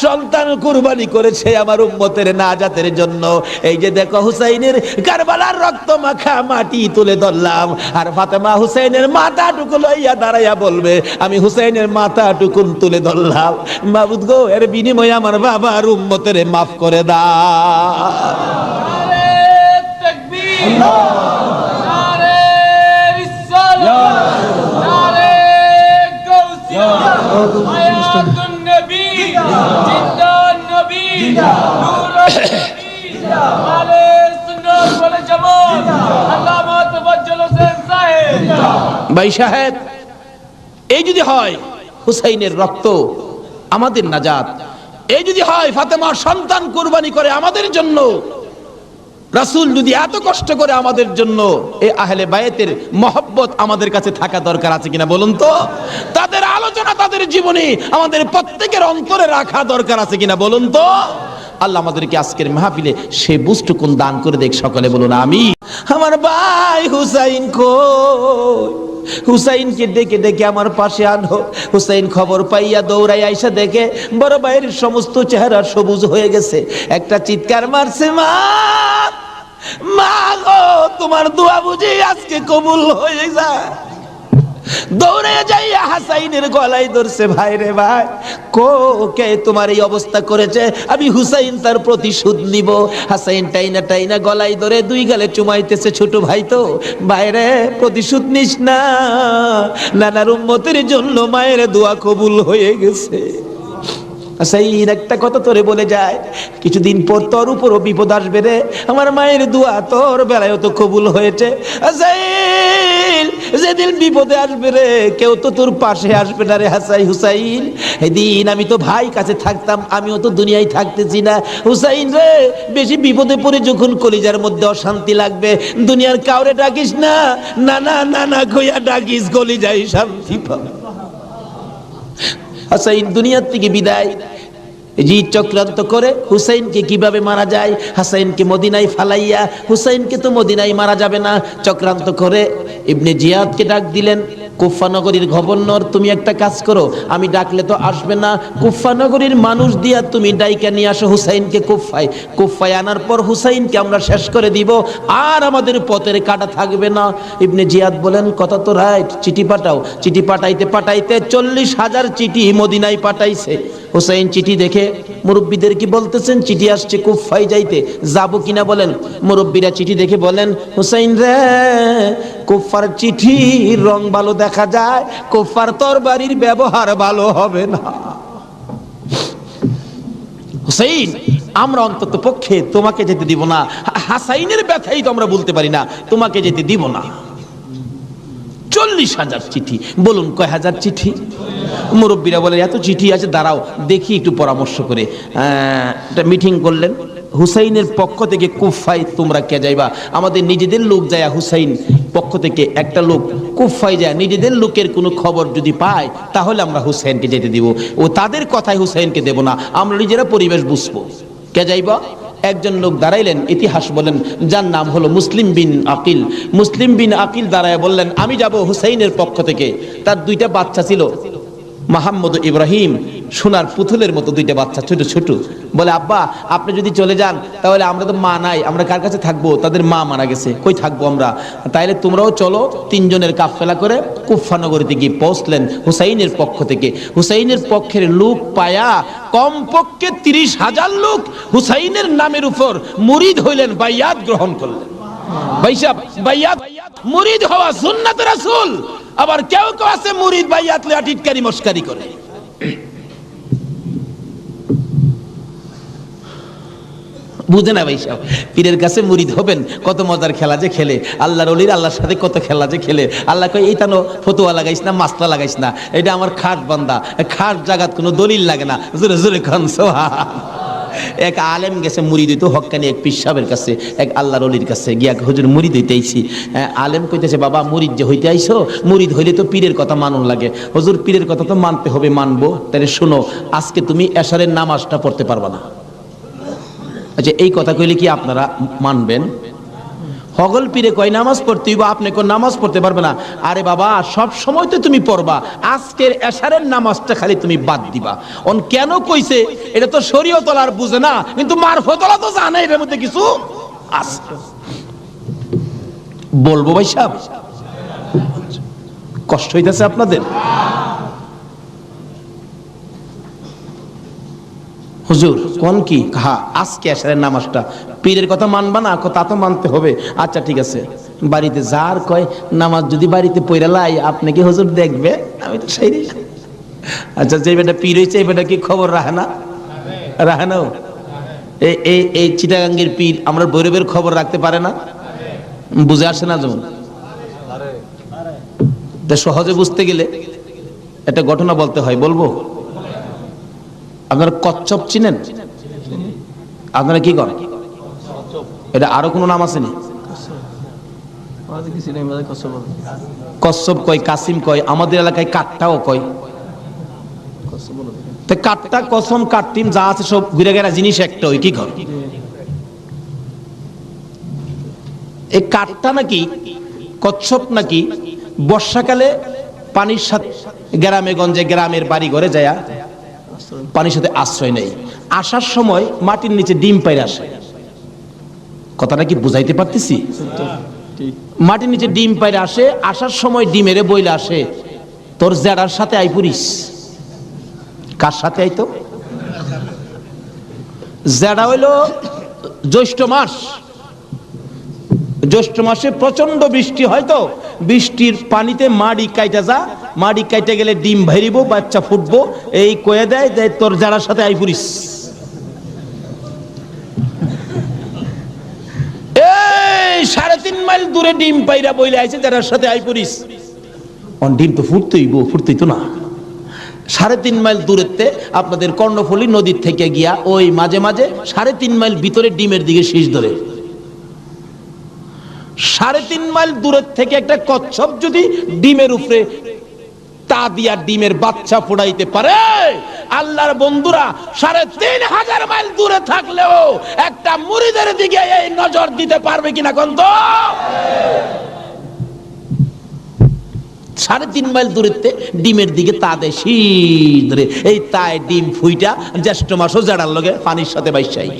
সন্তান কুরবানি করেছে আমার উম্মতের নাজাতের জন্য। এই যে দেখো হুসাইনের কারবালার রক্ত মাখা মাটি তুলে ধরলাম, আর ফাতেমা হুসাইনের মাথাটুকু লইয়া দাঁড়াইয়া বলবে, আমি হুসাইনের মাথাটুকু তুলে ধরলাম। মাবুদ গো, এর বিনিময়ে আমার বাবার উম্মতের মাফ করে দাও। নারে রিসালাত, নারে গাউসিয়াত, হায়াতুন নবী, জিন্দান নবী, নূরুন নবী, আলে সুন্নাত ওয়াল জামাত, আল্লামা তাফাজ্জল হোসেন সাহেব। ভাই সাহেব, এই যদি হয় হুসাইনের রক্ত আমাদের নাজাত, এই যদি হয় ফাতেমার সন্তান কুরবানি করে আমাদের জন্য, রাসূল যদি এত কষ্ট করে আমাদের জন্য, এই আহলে বায়েতের মহব্বত আমাদের কাছে থাকা দরকার আছে কিনা বলুন তো? তাদের আলোচনা, তাদের জীবনী আমাদের প্রত্যেকের অন্তরে রাখা দরকার আছে কিনা বলুন তো? আল্লাহ আমাদেরকে আজকের মাহফিলে সে বুঝটুকুন দান করে দেখ, সকলে বলুন আমিন। আমার ভাই হুসাইন কই? হুসাইনকে ডেকে ডেকে আমার পাশে আনো। হুসাইন খবর পাইয়া দৌড়াই আইসা দেখে বড় ভাইয়ের সমস্ত চেহারা সবুজ হয়ে গেছে। একটা চিৎকার মারছে, মা মা গো, তোমার দোয়া বুঝি আজকে কবুল হয়ে যায়। দৌড়ে যাইয়া হাসাইনের গলায় ধরছে, ভাই রে ভাই, কে তোমার এই অবস্থা করেছে? আমি হুসাইন তার প্রতিশোধ নিব। হাসাইন টাইনা টাইনা গলায় ধরে দুই গালে চুমাইতেছে, ছোট ভাই তো, বাইরে প্রতিশোধ নিস না, নানার উম্মতের জন্য মায়ের দোয়া কবুল হয়ে গেছে। হাসাইন একটা কথা তোরে বলে যায়, কিছুদিন পর তোর উপরও বিপদ আসবে রে, আমার মায়ের দোয়া তোর বেলায় তো কবুল হয়েছে। হাসাইন যেদিন বিপদে আসবে রে, কেউ তো তোর পাশে আসবে না রে হুসাইন। এদিন আমি তো ভাই কাছে থাকতাম, আমিও তো দুনিয়ায় থাকতেছি না। হুসাইন রে, বেশি বিপদে পড়ে যখন কলিজার মধ্যে অশান্তি লাগবে, দুনিয়ার কাউরে ডাকিস না, নানা নানা কইয়া ডাকিস, কলিজায় শান্তি পাবে। হাসাইন দুনিয়ার থেকে বিদায়, জি চক্রান্ত করে হুসাইনকে কিভাবে মারা যায়, হাসাইনকে মদিনায় ফালাইয়া, হুসাইনকে তো মদিনায় মারা যাবে না, চক্রান্ত করে ইবনে জিয়াদকে ডাক দিলেন। কুফা নগরীর গভর্নর, তুমি একটা কাজ করো, আমি ডাকলে তো আসবে না, কুফা নগরীর মানুষ দিয়া তুমি ডাইকা নিয়ে আসো হুসাইনকে কুফায় আনার পর হুসাইনকে আমরা শেষ করে দিব, আর আমাদের পথের কাটা থাকবে না। ইবনে জিয়াদ বলেন, কথা তো রাইট, চিঠি পাঠাও। চিঠি পাঠাইতে পাঠাইতে 40,000 চিঠি মদিনায় পাঠাইছে। হুসাইন চিঠি দেখে মুরব্বীদের কি বলতেছেন, চিঠি আসছে কুফায় যাইতে, যাব কিনা বলেন। মুরব্বীরা চিঠি দেখে বলেন, হুসাইন রে, কুফার চিঠির রং ভালো দেখা যায়, কুফার তরবারির ব্যবহার ভালো হবে না। হুসাইন, আমরা অন্তত পক্ষে তোমাকে যেতে দিব না, হাসাইনের ব্যথাই তো আমরা বলতে পারি না, তোমাকে যেতে দিব না। 40,000 চিঠি, বলুন কয় হাজার চিঠি? মুরব্বীরা বলে এত চিঠি আছে, দাঁড়াও দেখি একটু পরামর্শ করে। একটা মিটিং করলেন, হুসাইনের পক্ষ থেকে কুফায় তোমরা কে যাইবা? আমাদের নিজেদের লোক যায়, হুসাইন পক্ষ থেকে একটা লোক কুফায় যায়, নিজেদের লোকের কোনো খবর যদি পায় তাহলে আমরা হুসাইনকে যেতে দিব, ও তাদের কথায় হুসাইনকে দেব না, আমরা নিজেরা পরিবেশ বুঝবো। কে যাইবা? একজন লোক দাঁড়াইলেন, ইতিহাস বলেন, যার নাম হলো মুসলিম বিন আকিল। মুসলিম বিন আকিল দাঁড়ায় বললেন, আমি যাব হুসাইনের পক্ষ থেকে। তার 2টা বাচ্চা ছিল, মোহাম্মদ ইব্রাহিম, সোনার পুতুলের মতো 2টা বাচ্চা, ছোট ছোট। বলে, আব্বা আপনি যদি চলে যান তাহলে আমরা তো মা নাই, আমরা কার কাছে থাকবো? তাদের মা মারা গেছে, কই থাকবো আমরা? তাইলে তোমরাও চলো। 3 জনের কাফেলা করে কুফা নগরীতে গিয়ে পৌঁছলেন হুসাইনের পক্ষ থেকে। হুসাইনের পক্ষের লোক পায়া কমপক্ষে 30,000 লোক হুসাইনের নামের উপর মুরিদ হইলেন, বাইয়াত গ্রহণ করলেন। বাইয়াত মুরিদ হওয়া সুন্নাত রাসূল। আবার কেউ কেউ আছে মুরিদ বাইয়াত লিয়া টিটকারি মস্কারি করে। বুঝে না ভাই সাহেব, পীরের কাছে মুরিদ হবেন, কত মজার খেলা যে খেলে, আল্লাহর ওলির আল্লাহর সাথে কত খেলা যে খেলে। আল্লাহ কয়, এই তানো ফতুয়া লাগাইস না, মাসলা লাগাইস না, এটা আমার খাট বান্দা, খাট জাগাত কোনো দলিল লাগে না, জোরে জোরে খান সোহা। এক আলেম গেছে মুরিদ হইতো, হক্কানি এক পীর সাহেবের কাছে, এক আল্লাহর ওলির কাছে গিয়া, হুজুর মুরিদ হইতে আইছি। আলেম কইতেছে, বাবা মুরিদ যে হইতে আইছো, মুরিদ হইলে তো পীরের কথা মানুন লাগে। হুজুর পীরের কথা তো মানতে হবে, মানবো, তাহলে শোনো, আজকে তুমি এশারের নামাজটা পড়তে পারবা না। আচ্ছা, এই কথা কইলে কি আপনারা মানবেন? হগল পীরে কয় নামাজ পড়তে হইব, আপনি কোন নামাজ পড়তে পারবে না। আরে বাবা, সব সময় তো তুমি পড়বা, আজকের এশারের নামাজটা খালি তুমি বাদ দিবা। অন কেন কইছে এটা তো শরীয়ত আর বুঝে না, কিন্তু মারফতলা তো জানে এর মধ্যে কিছু আছে। বলবো ভাই সাহেব, কষ্ট হইতাছে আপনাদের? হুজুর কোন কি? হ্যাঁ, আজকে এশারের নামাজটা পীরের কথা মানবা না? তা তো মানতে হবে। আচ্ছা ঠিক আছে, বাড়িতে যার কয় নামাজ যদি বাড়িতে পড়া লাই, আপনি কি হুজুর দেখবে? আমি তো সেই। আচ্ছা, যে বেটা পীর হয়েছে এই বেটা কি খবর রাখে না? রাখে না? এই চিটাগাঙ্গের পীর আমরা ভৈরবের খবর রাখতে পারে না? বুঝে আসে না? যেমন সহজে বুঝতে গেলে একটা ঘটনা বলতে হয়, বলবো? আপনারা কচ্ছপ চিনেন? আপনারা কি করেন? এটা আরো কোনো নাম আছে নি? কচ্ছপ কয়, কাসিম কয়, আমাদের এলাকায় কাঠটাও কয়। তো কাঠটা, কসম, কাঠটিম যা আছে সব ঘুরে গেরা জিনিস একটা, ওই কি কর? এই কাঠটা নাকি, কচ্ছপ নাকি বর্ষাকালে পানির সাথে গ্রামে গঞ্জে, গ্রামের বাড়ি ঘরে যায় পানির সাথে আশ্রয় নেই, আসার সময় মাটির নিচে ডিম পাইরে আসে। কথাটা কি বুঝাইতে পারতেছি? মাটির নিচে ডিম পাইরে আসে, আসার সময় ডিমেরে বইলে আসে, তোর জেডার সাথে আইপুরিস। কার সাথে আইতো? জেডা হইল জ্যৈষ্ঠ মাস। জ্যৈষ্ঠ মাসে প্রচন্ড বৃষ্টি হয়, তো বৃষ্টির পানিতে মাড়ি কাইটা যা, মাড়ি কাইটা গেলে ডিম ভাইরিব, বাচ্চা ফুটবো, এই কয়ে দেয় যে তোর যারার সাথে আইপুরিস। এই 3.5 মাইল দূরে ডিম পাইরা বইলে আইছে যারার সাথে আইপুরিস। ডিম তো ফুটতেই তো না। 3.5 মাইল দূরেতে আপনাদের কর্ণফুলী নদীর থেকে গিয়া ওই মাঝে মাঝে 3.5 মাইল ভিতরে ডিমের দিকে শীষ ধরে। 3.5 মাইল দূরের থেকে একটা কচ্ছপ যদি ডিমের উপরে তা দিয়া ডিমের বাচ্চা ফোড়াইতে পারে, আল্লাহর বন্ধুরা 3,500 মাইল দূরে থাকলেও একটা মুরিদের দিকে এই নজর দিতে পারবে কিনা কোন? তো 3.5 মাইল দূরেতে ডিমের দিকে তা দেয় শীষ ধরে, এই তাই ডিম ফুইটা জ্যৈষ্ঠ মাসও জাড়ার লগে পানির সাথে বাইশাই।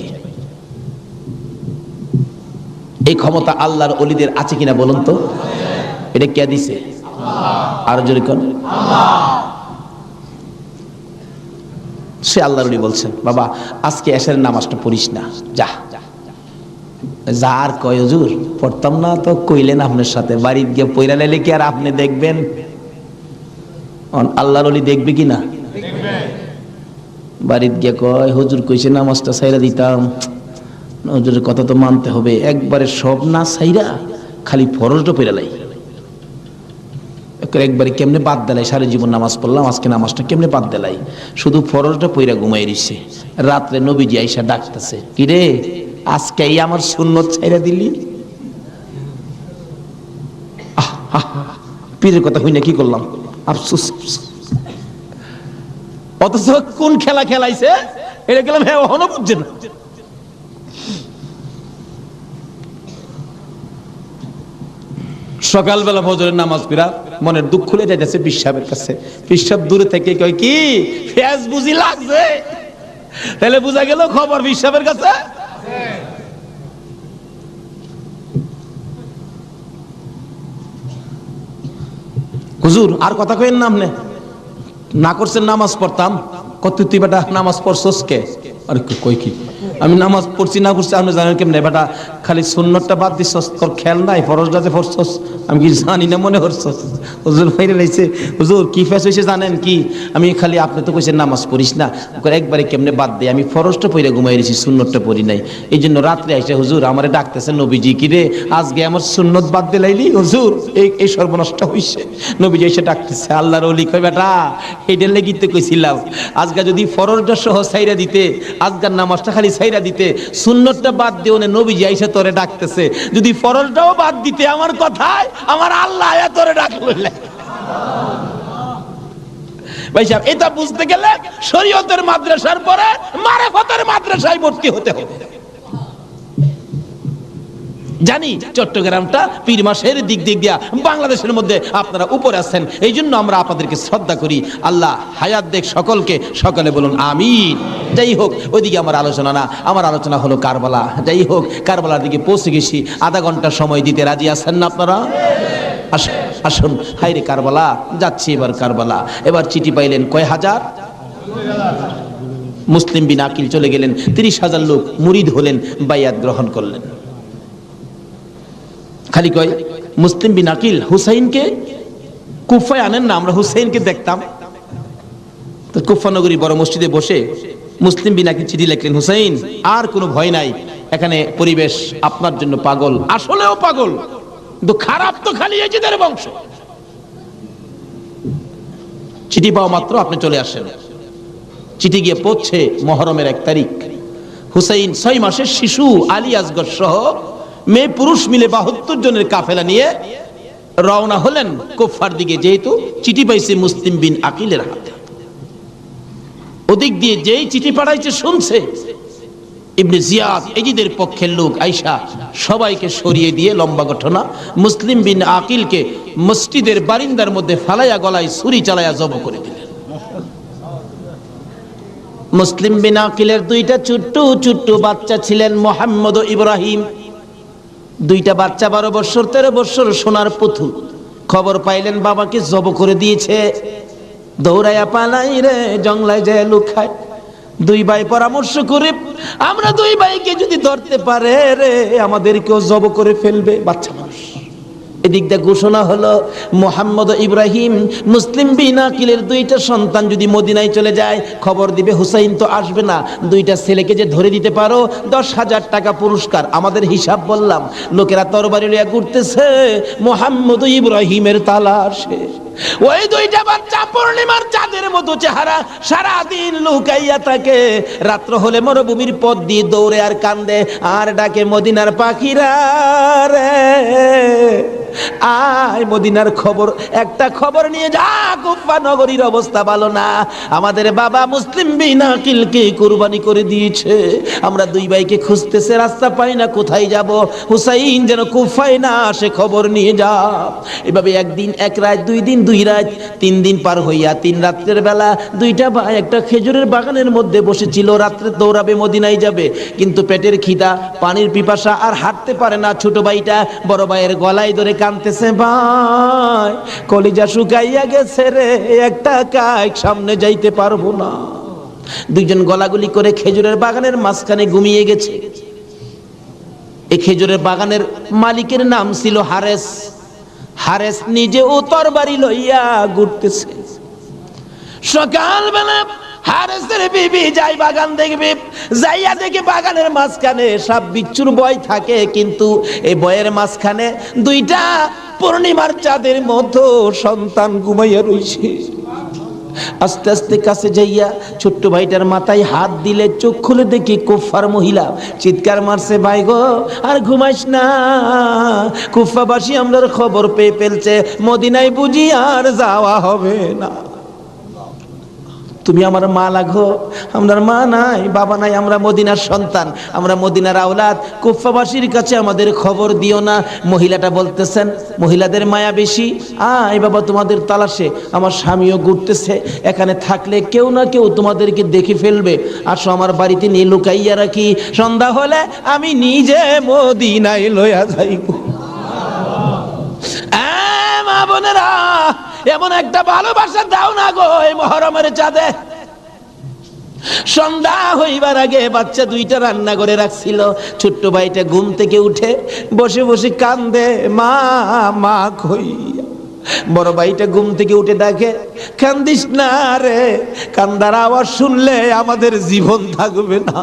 এই ক্ষমতা আল্লাহর ওলিদের আছে কিনা বলুন তো? এটা কে দিছে? আরো জোরে কোন? সে আল্লাহর ওলি বলছেন, বাবা আজকে এশারের নামাজটা পড়িস না, যা। যার কয় হুজুর পড়তাম না, তো কইলেন আপনার সাথে, বাড়িতে গিয়ে পয়রা লাইলে কি আর আপনি দেখবেন? আল্লাহর ওলি দেখবে কি না? বাড়িতে গিয়ে কয় হুজুর কইছে নামাজটা ছাইরা দিতাম, হুজুরের কথা তো মানতে হবে, একবারে সব না ছাইরা খালি ফরজটা পয়রা লাই, একবারে কেমনে বাদ দেলাই, সারা জীবন নামাজ পড়লাম, আজকে নামাজটা কেমনে বাদ দেলাই, শুধু ফরজটা পয়রা ঘুমাই রইছে। রাত্রে নবীজি আইসা ডাকতেছে, কি রে আজকে এই আমার সুন্নত ছাইরা দিলি? পীরের কথা হই না, কি করলাম, আফসোস। অথচ কোন খেলা খেলাইছে এটা গেলাম, হ্যাঁ ওহনো বুঝছে না। সকালবেলা ফজরের নামাজ পড়া মনের দুঃখ খুলে যাইতেছে পিসাবের কাছে। পিসাব দূরে থেকে কয়, কি ফেস বুঝি লাগছে? তাহলে বুঝা গেল খবর পিসাবের কাছে। হুজুর আর কথা কইেন না, আপনি না করছেন নামাজ পড়তাম, কত তুই বেটা নামাজ পড়ছস কে? আরে কই কি আমি নামাজ পড়ছি না পড়ছি আপনি জানেন কেমনে? বেটা খালি সুন্নতটা বাদ দিছস, তোর খেয়াল নাই ফরজটা যে পড়ছস? আমি কি জানি না মনে করছস? হুজুর বাইরে লাইছে, হুজুর কি ফেস হইছে জানেন কি? আমি খালি আপনি তো কইছেন নামাজ পড়িস না, একবারে কেমনে বাদ দেই, আমি ফরজটা পড়ে ঘুমাই রইছি, সুন্নতটা পড়ি নাই। এই জন্য রাত্রে আইসা হুজুর আমারে ডাকতেছেন, নবীজি কি রে আজকে আমার সুন্নত বাদ দিলাইলি? হুজুর এই সর্বনষ্ট হইছে। নবীজি এসে ডাকতেছে, আল্লাহর ওলি কয়, বেটা এইটার লেগি তো কইছিলাম আজকে যদি ফরজটা সহ ছাইরা দিতে, আজকের নামাজটা খালি ছাইরা দিতে, সুন্নতটা বাদ দিও না, নবীজি আইসা তোরে ডাকতেছে, যদি ফরজটাও বাদ দিতে আমার কথায় আমার আল্লাহ আয়া তোরে ডাকলো। ভাই সাহেব এটা বুঝতে গেলে শরীয়তের মাদ্রাসার পরে মারিফতের মাদ্রাসায় ভর্তি হতে হবে। জানি চট্টগ্রামটা পীর মাসের দিক দিয়া বাংলাদেশের মধ্যে আপনারা উপরে আছেন, এই জন্য আমরা আপনাদেরকে শ্রদ্ধা করি। আল্লাহ হায়াত দেখ সকলকে, সকলে বলুন আমিন। যাই হোক ওইদিকে আমার আলোচনা না, আমার আলোচনা হলো কারবালা। যাই হোক কারবালার দিকে পৌঁছে গেছি, আধা ঘন্টা সময় দিতে রাজি আছেন না আপনারা? আসুন হাইরে কারবালা, যাচ্ছি এবার কারবালা। এবার চিঠি পাইলেন কয় হাজার? মুসলিম বিন আকিল চলে গেলেন, 30,000 লোক মুরিদ হলেন, বাইয়াত গ্রহণ করলেন। খালি কয় মুসলিম বিন আকিল হুসাইনকে কুফায় আনেন না, আমরা হুসাইনকে দেখতাম। তো কুফা নগরী বড় মসজিদে বসে মুসলিম বিন আকিল চিঠি লিখলেন, হুসাইন আর কোনো ভয় নাই, এখানে পরিবেশ আপনার জন্য পাগল, আসলেও পাগল, কিন্তু খারাপ তো খালি এজিদের বংশ। চিঠি পাওয়া মাত্র আপনি চলে আসেন। চিঠি গিয়ে পৌঁছে মুহররমের 1 তারিখ। হুসাইন 6 মাসের শিশু আলী আসগর সহ মেয়ে পুরুষ মিলে 72 জনের কাফেলা নিয়ে রওনা হলেন কুফার দিকে, যেহেতু চিঠি পাইছে মুসলিম বিন আকিলের হাতে। ওদিক দিয়ে যেই চিঠি পাঠাইছে শুনছে ইবনে জিয়াদ এজিদের পক্ষের লোক আইসা সবাইকে সরিয়ে দিয়ে, লম্বা ঘটনা, মুসলিম বিন আকিলকে মসজিদের বারিন্দার মধ্যে ফালাইয়া গলায় ছুরি চালাইয়া জব করে দিলেন। মুসলিম বিন আকিলের 2টা ছোট্ট ছোট্ট বাচ্চা ছিলেন, মোহাম্মদ ও ইব্রাহিম। 2টা বাচ্চা 12 বছর 13 বছর, সোনার পুতুল। খবর পাইলেন বাবাকে জব করে দিয়েছে, দৌড়াইয়া পালাই রে জঙ্গলায় যায় লুকায়। 2 ভাই পরামর্শ করে, আমরা 2 ভাইকে যদি ধরতে পারে রে আমাদেরকেও জব করে ফেলবে, বাচ্চা মানুষ। এদিক দিয়ে ঘোষণা হলো মোহাম্মদ ইব্রাহিম মুসলিম বিন আকিলের 2টা সন্তান যদি মদিনায় চলে যায়, খবর দিবে হুসাইন তো আসবে না, 2টা ছেলেকে যে ধরে দিতে পারো 10,000 টাকা পুরস্কার। আমাদের হিসাব বললাম, লোকেরা তরবারি লইয়া ঘুরতেছে মোহাম্মদ ইব্রাহিমের তালাশে। ওই 2টা বাচ্চা পূর্ণিমার চাঁদের মতো চেহারা, সারাদিন লুকাইয়া থাকে। রাত্র হলে মরুভূমির পথ দিয়ে দৌড়ে আর কান্দে আর ডাকে, মদিনার পাখিরা রে আয়, মদিনার খবর, একটা খবর নিয়ে যা, কুফা নগরীর অবস্থা ভালো না, আমাদের বাবা মুসলিম বিন আকিলকে কুরবানি করে দিয়েছে। আমরা 2 ভাইকে খুঁজতেছে, রাস্তা পাই না, কোথায় যাব? হুসাইন যেন কুফায় না আসে, খবর নিয়ে যা। এভাবে 1 দিন 1 রাত, 2 দিন 2 রাত, 3 দিন পার হইয়া 3 রাত্রের বেলা 2টা ভাই একটা খেজুরের বাগানের মধ্যে বসেছিল। রাত্রে দৌড়াবে, মদিনায় যাবে, কিন্তু পেটের খিদা, পানির পিপাসা, আর হাঁটতে পারে না। ছোট ভাইটা বড় ভাইয়ের গলায় ধরে কাঁদতেছে, ভাই কলিজা শুকাইয়া গেছে রে, একটা কাজ সামনে যাইতে পারবো না। 2 জন গলাগুলি করে খেজুরের বাগানের মাঝখানে ঘুমিয়ে গেছে। এই খেজুরের বাগানের মালিকের নাম ছিল হারেস। হারেস নিজে ও তরবারি লইয়া ঘুরতেছে। সকালবেলা হারেসের বিবি যাই বাগান দেখবে, যাইয়া দেখে বাগানের মাঝখানে সাপ বিচ্ছুর ভয় থাকে, কিন্তু এই ভয়ের মাঝখানে 2টা পূর্ণিমার চাঁদের মতো সন্তান ঘুমাইয়া রইছে। আস্তে আস্তে কাছে যাইয়া ছোট্ট ভাইটার মাথায় হাত দিলে চোখ খুলে দেখি কুফার মহিলা। চিৎকার মারছে, ভাই গো আর ঘুমাইস না, কুফাবাসী আমরার খবর পেয়ে ফেলছে, মদিনায় বুঝি আর যাওয়া হবে না। তুমি আমার মা লাগো, আমরার মা নাই, বাবা নাই, আমরা মদিনার সন্তান, আমরা মদিনার আওলাদ, কুফাবাসীর কাছে আমাদের খবর দিও না। মহিলাটা বলতেছেন, মহিলাদের মায়া বেশি, আয় বাবা তোমাদের তালাশে, আমার স্বামীও ঘুরতেছে, এখানে থাকলে কেউ না কেউ তোমাদেরকে দেখে ফেলবে, আসো আমার বাড়িতে নিয়ে লুকাইয়া রাখি, সন্ধ্যা হলে আমি নিজে মদিনায় লইয়া যাইব। মা বোনেরা, এমন একটা ভালোবাসা দাও না গো এই মুহররমের চাঁদে। সন্ধ্যা হইবার আগে বাচ্চা 2টা রান্না করে রাখছিল। ছোট্ট ভাইটা ঘুম থেকে উঠে বসে বসে কান্দে, মা মা কই। বড় ভাইটা ঘুম থেকে উঠে দেখে, কান্দিস না রে, কান্দার আওয়াজ শুনলে আমাদের জীবন থাকবে না।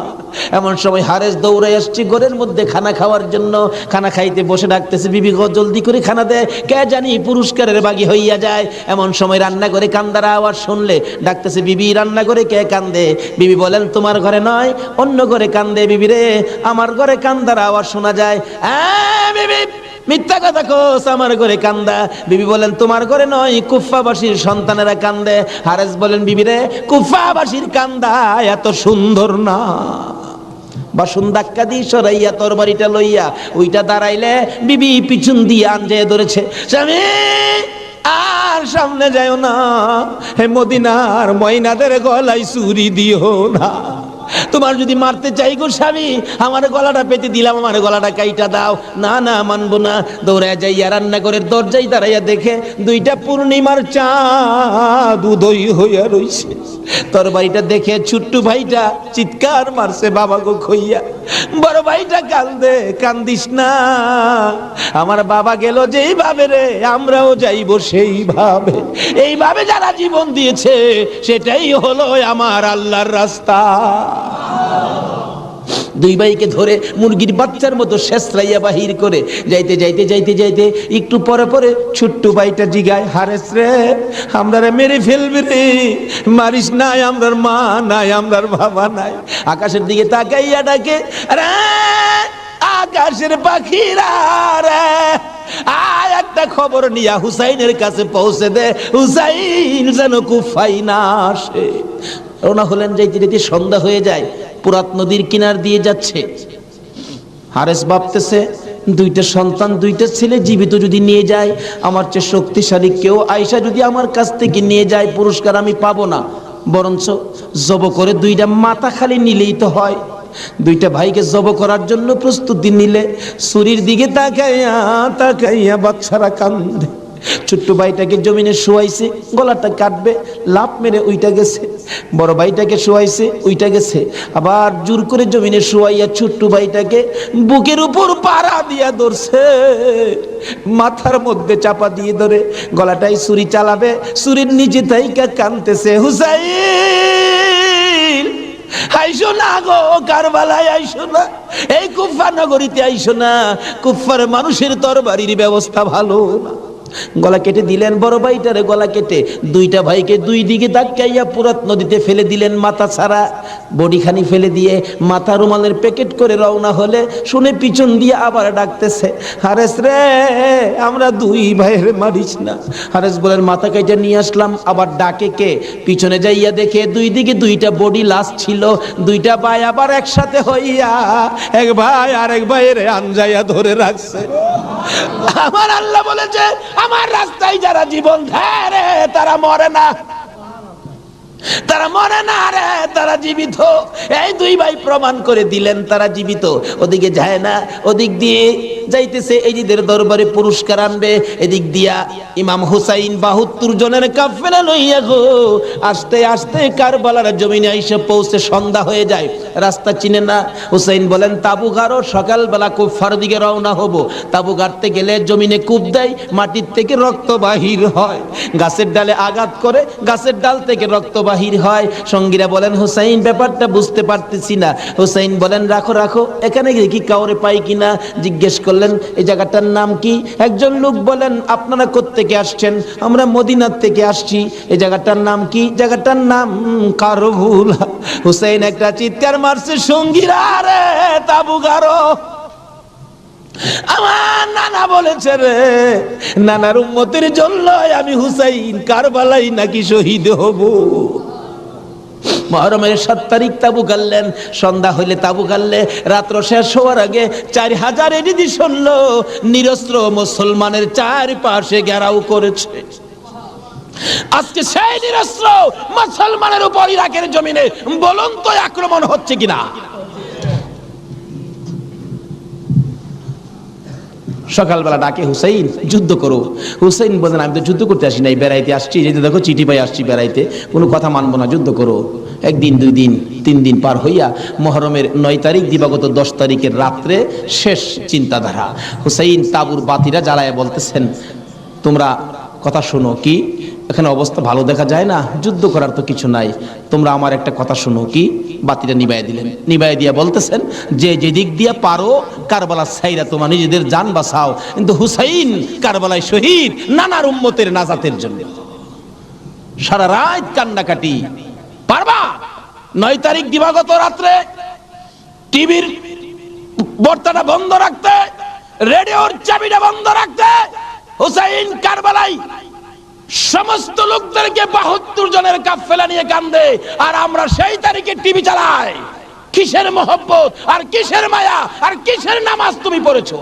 এমন সময় হারেস দৌড়ে আসছে ঘরের মধ্যে খানা খাওয়ার জন্য। খানা খাইতে বসে ডাকতেছে, বিবি গো জলদি করে খানা দে, কে জানি পুরস্কারের বাগি হইয়া যায়। এমন সময় রান্না করে কান্দার আওয়াজ শুনলে ডাকতেছে, বিবি রান্না করে কে কান্দে? বিবি বলেন, তোমার ঘরে নয়, অন্য ঘরে কান্দে। বিবি রে, আমার ঘরে কান্দার আওয়াজ শোনা যায়। বিবি মিথ্যা কথা কোস, আমার ঘরে কান্দা। বিবি বলেন, তোমার ঘরে নয়, কুফাবাসীর সন্তানেরা কান্দে। হারেস বলেন, বিবি রে, কুফাবাসীর কান্দা এত সুন্দর না। বাসন ধাক্কা দিয়ে সরাইয়া তরবারিটা লইয়া ওইটা দাঁড়াইলে বিবি পিছন দিয়ে আঞ্জায় ধরেছে, স্বামী আর সামনে যাও না, হে মদিনার ময়নাদের গলায় ছুরি দিও না। তোমার যদি মারতে চাই গো স্বামী, আমার গলাটা পেতে দিলাম, আমার গলাটা কাইটা দাও। না না, মানবো না। দৌড়ে যাইয়া রান্নাঘরের দরজায় দাঁড়াইয়া দেখে 2টা পূর্ণিমার চাঁদ উদয় হইয়া রইছে। তরবারিটা দেখে ছোট্ট ভাইটা চিৎকার মারছে, বাবা গো খইয়া। বড় ভাইটা কান্দে, কান্দিস না, আমার বাবা গেল যেইভাবে রে, আমরাও যাইব সেইভাবে। এইভাবে যারা জীবন দিয়েছে সেটাই হলো আমার আল্লাহর রাস্তা। দুই ভাইকে ধরে মুরগির বাচ্চার মতো শেষরাইয়া বাহির করে যাইতে যাইতে যাইতে যাইতে একটু পরে পরে ছোট্ট ভাইটা জিগায়, হারেস রে আমরা মেরে ফেলবে রে, মারিস নাই, আমরার মা নাই, আমরার বাবা নাই। আকাশের দিকে তাকাইয়া ডাকে, আরে আকাশের পাখিরা রে, আয় একটা খবর নিয়া হুসাইনের কাছে পৌঁছে দে, হুসাইন যেন কুফায় না আসে। রওনা হলেন, যাইতে যাইতে সন্ধ্যা হয়ে যায়, পুরাত নদীর কিনার দিয়ে যাচ্ছে। হারেস ভাবতেছে, দুইটা সন্তান, দুইটা ছেলে জীবিত যদি নিয়ে যায়, আমার চেয়ে শক্তিশালী কেউ আয়েশা যদি আমার কাছ থেকে নিয়ে যায়, পুরস্কার আমি পাবো না, বরঞ্চ জব করে দুইটা মাথা খালি নিলেই তো হয়। দুইটা ভাইকে জব করার জন্য প্রস্তুতি নিলে ছুরির দিকে তাকাইয়া তাকাইয়া বাচ্চারা কান্দে। ছোট্ট ভাইটাকে জমিনে শোয়াইছে, গলাটা কাটবে, লাফ মেরে উইটা গেছে। বড় ভাইটাকে শোয়াইছে, উইটা গেছে। আবার জোর করে জমিনে শোয়াইয়া ছোট্ট ভাইটাকে বুকের উপর পাড়া দিয়া ধরছে, মাথার মধ্যে চাপা দিয়ে ধরে গলাটাই ছুরি চালাবে, ছুরির নিচে তাইকা কাঁদতেছে, হুসাইন আইসো না গো, কারবালায় আইসো না, এই কুফা নগরীতে আইসো না, কুফার মানুষের তরবারির ব্যবস্থা ভালো না। গলা কেটে দিলেন বড় ভাইটারে, গলা কেটে দুইটা ভাইকে দুই দিকে ধাক্কাইয়া পুরাত নদীতে ফেলে দিলেন, মাথা ছাড়া বডিখানি ফেলে দিয়ে মাথা রুমালের প্যাকেট করে রওনা হলে শুনে পিছন দিয়ে আবার ডাকতেছে, হারেস রে আমরা দুই ভাইয়ের মারিস না। হারেস বলেন, মাথা কেটে নিয়ে আসলাম। আবার ডাকে কে? পিছনে যাইয়া দেখে দুই দিকে দুইটা বডি লাশ ছিল। দুইটা ভাই আবার একসাথে হইয়া এক ভাই আরেক ভাইয়ের আনজাইয়া ধরে রাখছে। আমার আল্লাহ বলেছে, আমার রাস্তায় যারা জীবন দেয় রে তারা মরে না, তারা মরে না রে, তারা জীবিত। এই দুই ভাই প্রমাণ করে দিলেন তারা জীবিত। ওদিকে যায় না, ওদিক দিয়ে যাইতেছে এজিদের দরবারে পুরস্কার আনবে। এদিক দিয়া ইমাম হুসাইন 72 জনের কাফেলা লইয়া গো আস্তে আস্তে কারবালার জমিনে এসে পৌঁছে সন্ধ্যা হয়ে যায়। রাস্তা চিনে না। হুসাইন বলেন, তাবু গাড়ো, সকালবেলা কুফার দিকে রওনা হব। তাবু গাড়তে গেলে জমিনে কূপ দেয়, মাটির থেকে রক্ত বাহির হয়, গাছের ডালে আঘাত করে গাছের ডাল থেকে রক্ত বাহির হয়। সঙ্গীরা বলেন, হুসাইন ব্যাপারটা বুঝতে পারতেছি না। হুসাইন বলেন, রাখো রাখো, এখানে কি কাউরে পাই কিনা জিজ্ঞেস করলেন, এই জায়গাটার নাম কি? একজন লোক বলেন, আপনারা কোত্থেকে আসছেন? আমরা মদিনার থেকে আসছি। এই জায়গাটার নাম কি? জায়গাটার নাম কারবুলা। হুসাইন একটা চিৎকার মারছে, সঙ্গীরা রে তাবু গাড়ো। আমার নানা বলেছে রে, নানার উম্মতের জন্য আমি হুসাইন কারবালাই নাকি শহীদ হব। মুহররমের 7 তারিখ তাবু গাড়লেন। সন্ধ্যা হইলে তাবু গাড়লে রাত্র শেষ হওয়ার আগে 4000 এডিদি শুনলো নিরস্ত্র মুসলমানের চারপাশে ঘেরাও করেছে। আজকে সেই নিরস্ত্র মুসলমানের উপর ইরাকের জমিনে বলুন তো আক্রমণ হচ্ছে কিনা? সকালবেলা ডাকে, হুসাইন যুদ্ধ করো। হুসাইন বলেন, আমি তো যুদ্ধ করতে আসি নাই, বেড়াইতে আসছি। এই যে দেখো চিঠি পাই আসছি বেড়াইতে, কোনো কথা মানবো না, যুদ্ধ করো। একদিন, 2 দিন, 3 দিন পার হইয়া মুহররমের 9 তারিখ দিবাগত 10 তারিখের রাত্রে শেষ চিন্তাধারা। হুসাইন তাবুর বাতিরা জ্বালায় বলতেছেন, তোমরা কথা শোনো। কি? এখানে অবস্থা ভালো দেখা যায় না, যুদ্ধ করার তো কিছু নাই, তোমরা আমার একটা কথা শোনো। কি? বাতিটা নিবাই দিলেন। নিবাই দিয়া বলতেছেন, যে যেদিক দিয়া পারো কারবালা ছাইরা তোমার নিজেদের জান বাঁচাও, কিন্তু হুসাইন কারবালায় শহীদ নানার উম্মতের নাজাতের জন্য। সারা রাত কান্নাকাটি। পারবা? 9 তারিখ দিবাগত রাত্রে টিভির বর্তাটা বন্ধ রাখতে, রেডিওর চাবিটা বন্ধ রাখতে, হুসাইন কারবালায় সমস্ত লোকদেরকে 72 জনের কাফেলা নিয়ে কান্দে, আর আমরা সেই তারিখে টিভি চালাই। কিসের মহব্বত আর কিসের মায়া আর কিসের নামাজ তুমি পড়েছো?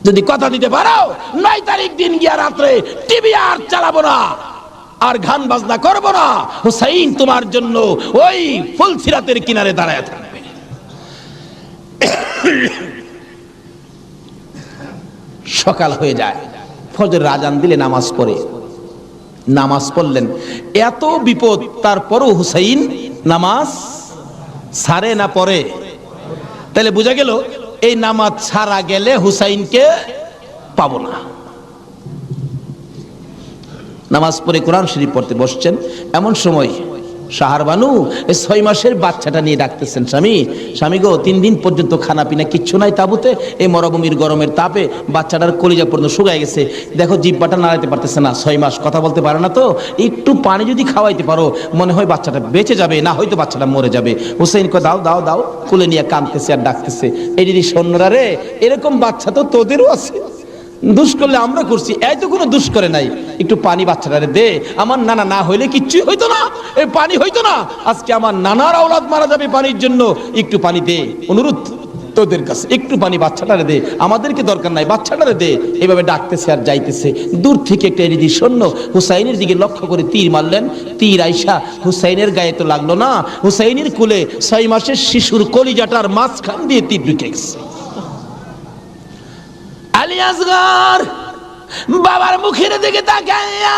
যদি কথা দিতে পারো 9 তারিখ দিন গিয়া রাত্রে টিভি আর চালাবো না, আর গান বাজনা করবো না, হুসাইন তোমার জন্য ওই ফুলসিরাতের কিনারে দাঁড়ায় থাকবে। সকাল হয়ে যায়, ফজরের আজান দিলে নামাজ পড়ে। নামাজ পড়লেন, এত বিপদ তারপরও হুসাইন নামাজ ছাড়ে না পড়ে। তাহলে বোঝা গেল এই নামাজ ছাড়া গেলে হুসাইনকে পাবো না। নামাজ পড়ে কোরআন শরীফ পড়তে বসছেন, এমন সময় শাহরবানু এই 6 মাসের বাচ্চাটা নিয়ে ডাকতেছেন, স্বামী স্বামী গো 3 দিন পর্যন্ত খানা পিনা কিচ্ছু নাই তাবুতে, এই মরুভূমির গরমের তাপে বাচ্চাটার কলিজা পর্যন্ত শুকায় গেছে, দেখো জিহ্বাটা নাড়াইতে পারতেছে না, 6 মাস কথা বলতে পারে না, তো একটু পানি যদি খাওয়াইতে পারো মনে হয় বাচ্চাটা বেঁচে যাবে, না হয়তো বাচ্চাটা মরে যাবে। হুসাইন কয় দাও দাও দাও, কোলে নিয়ে কাঁদতেছে আর ডাকতেছে। এই যদি সৈন্যরা রে, এরকম বাচ্চা তো তোদেরও আছে, দুষ করলে আমরা করছি, এই তো কোনো দুষ করে নাই, একটু পানি বাচ্চাটারে দে, আমার নানা না হইলে কিচ্ছুই হইতো না, এই পানি হইতো না, আজকে আমার নানার আওলাদ মারা যাবে পানির জন্য, একটু পানি দে, অনুরোধ তোদের কাছে একটু পানি বাচ্চাটারে দে, আমাদেরকে দরকার নাই, বাচ্চাটারে দে। এভাবে ডাকতেছে আর যাইতেছে। দূর থেকে একটা এরিদি সৈন্য হুসাইনের দিকে লক্ষ্য করে তীর মারলেন, তীর আইসা হুসাইনের গায়ে তো লাগলো না, হুসাইনের কুলে 6 মাসের শিশুর কলিজাটার মাঝখান দিয়ে তীর ঢুকে গেছে। আলী আসগর বাবার মুখের দিকে তাকাইয়া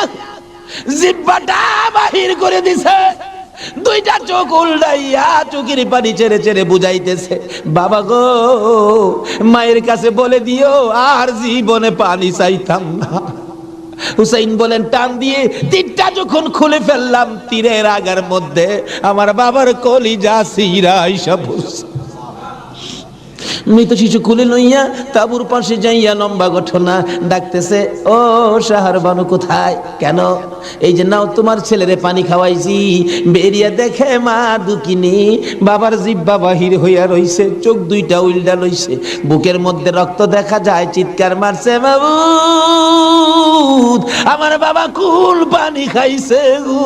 জিহ্বাটা বাহির করে দিছে, 2টা চোখ উল্টাইয়া চোখের পানি ছেড়ে ছেড়ে বুঝাইতেছে, বাবা গো মায়ের কাছে বলে দিও আর জীবনে পানি চাইতাম না। হুসাইন বলেন টান দিয়ে তীরটা যখন খুলে ফেললাম, তীরের আগার মধ্যে আমার বাবার কলিজা সিরা আইসা পড়ছে। মৃত শিশু কুলে লইয়া তাবুর পাশে যাইয়া লম্বা ঘটনা ডাকতেছে, ও শাহরবানু কোথায়? কেন? এই যে নাও তোমার ছেলেরে পানি খাওয়াইছি, বেরিয়ে দেখে মা দুকিনি বাবার জিহ্বা বাহির হইয়া রইছে, চোখ 2টা উল্টা লইছে, বুকের মধ্যে রক্ত দেখা যায়, চিৎকার মারছে, মাবুদ আমার বাবা কুল পানি খাইছে গো।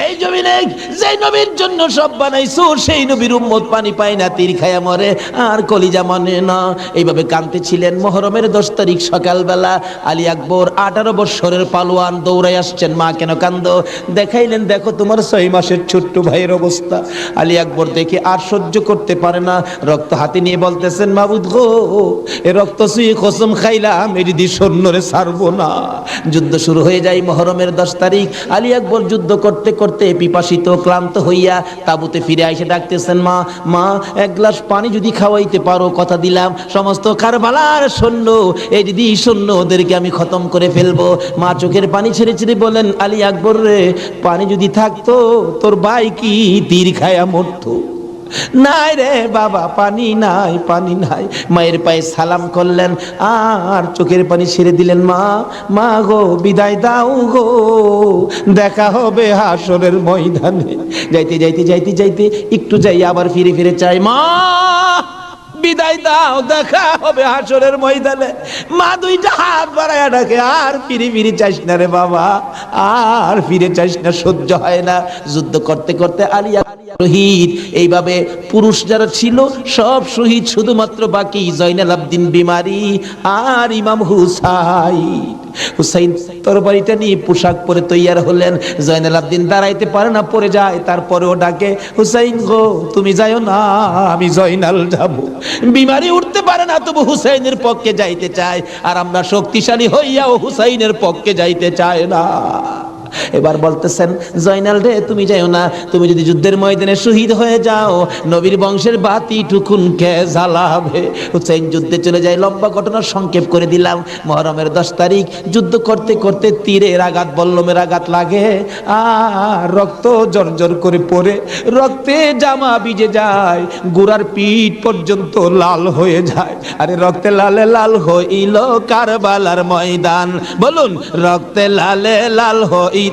এই জমিনে যে নবীর জন্য সব বানাইছো, সেই নবীর উম্মত পানি পায় না, তীর খায়া মরে আর কলিজা মানে না। এইভাবে কাঁদতেছিলেন। মুহররমের 10 তারিখ সকালবেলা আলী আকবর 18 বছরের পালোয়ান দৌড়াই আসছেন। মা কেন কান্দো? দেখাইলেন দেখো তোমার 6 মাসের ছোট্ট ভাইয়ের অবস্থা। আলী আকবর দেখে আর সহ্য করতে পারে না, রক্ত হাতে নিয়ে বলতেছেন, মাবুদ গো এ রক্ত ছুঁয়ে কসম খাইলাম এর দি সৈন্যরে ছাড়বো না। যুদ্ধ শুরু হয়ে যায় মুহররমের 10 তারিখ। আলী আকবর যুদ্ধ করতে করতে পিপাসিত ক্লান্ত হইয়া তাবুতে ফিরে এসে ডাকতেছেন, মা মা 1 গ্লাস পানি যদি খাওয়াইতে পারো, কথা দিলাম সমস্ত কারবালার সৈন্য এই দিদি সৈন্য ওদেরকে আমি খতম করে ফেলবো। মা চোখের পানি ছেড়ে ছেড়ে বলেন, আলী আকবর রে পানি যদি থাকতো তোর ভাই কি তীর খায়া মরতো? নাই রে বাবা, পানি নাই, পানি নাই। মায়ের পায়ে সালাম করলেন আর চোখের পানি ছেড়ে দিলেন। মা মা গো বিদায় দাও গো, দেখা হবে হাসরের ময়দানে। যাইতে যাইতে যাইতে যাইতে একটু যাই আবার ফিরে ফিরে চাই, মা বিদায় দাও, দেখা হবে হাসরের ময়দানে। মা 2টা হাত বাড়ায়া ডাকে, আর ফিরে ফিরে চাইস না রে বাবা, আর ফিরে চাইস না, সহ্য হয় না। যুদ্ধ করতে করতে আলী শহীদ। এইভাবে পুরুষ যারা ছিল সব শহীদ, শুধুমাত্র বাকি জয়নাল আবদিন বিমারি আর ইমাম হুসাইন। হুসাইন তরবারিটা নিয়ে পোশাক পরে তৈয়ার হলেন। জয়নাল আবদিন দাঁড়াইতে পারে না, পড়ে যায়, তারপরেও ডাকে, হুসাইন গো তুমি যাইও না, আমি জয়নাল যাব। বিমারি উঠতে পারে না, তবু হুসাইনের পক্ষে যাইতে চায়, আর আমরা শক্তিশালী হইয়াও হুসাইনের পক্ষে যাইতে চায় না। এবার বলতেছেন, জয়নাল রে তুমি যাইও না, তুমি যদি যুদ্ধের ময়দানে শহীদ হয়ে যাও নবীর বংশের বাতি টুকুন কে জ্বালাবে। হুসাইন যুদ্ধে চলে যায়। লম্বা ঘটনা সংক্ষেপ করে দিলাম। মুহররমের 10 তারিখ যুদ্ধ করতে করতে তীরের আঘাত বল্লমের আঘাত লাগে আর রক্ত জর্জর করে পড়ে, রক্তে জামা ভিজে যায়, গোড়ার পিঠ পর্যন্ত লাল হয়ে যায়। আরে রক্তে লালে লাল হইল কারবালার ময়দান, বলুন রক্তে লালে লাল হই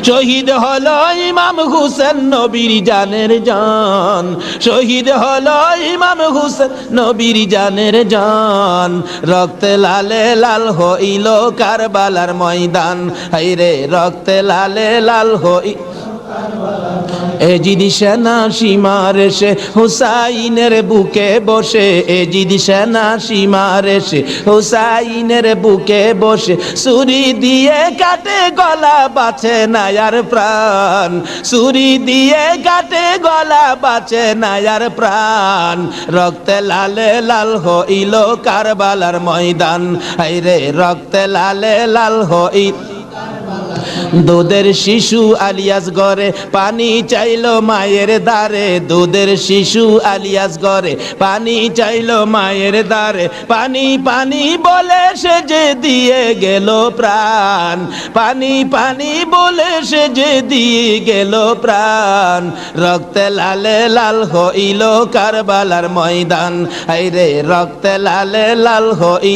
শহীদ হলো ইমাম হুসেন নবীর জানের জান, শহীদ হলো ইমাম হুসেন নবীর জানের জান। রক্তে লালে লাল হইল কারবালার ময়দান, হায়রে রক্তে লালে লাল হই এজিদি সেনা সীমার এসে হুসাইনের বুকে বসে, এজিদি সেনা সীমার এসে হুসাইনের বুকে বসে, ছুরি দিয়ে কাটে গলা বাঁচে না আর প্রাণ, ছুরি দিয়ে কাটে গলা বাঁচে না আর প্রাণ। রক্তে লালে লাল হইল কারবালার ময়দান, হায়রে রক্তে লালে লাল হই দুধের শিশু আলিয়াস ঘরে পানি চাইলো মায়ের দ্বারে, দুধের শিশু আলিয়াস ঘরে পানি চাইলো মায়ের দ্বারে, পানি পানি বলে সে যে দিয়ে গেল প্রাণ, পানি পানি বলে সে যে দিয়ে গেল প্রাণ, রক্তে লালে লাল হইল কারবালার ময়দান, আইরে রক্তে লালে লাল হই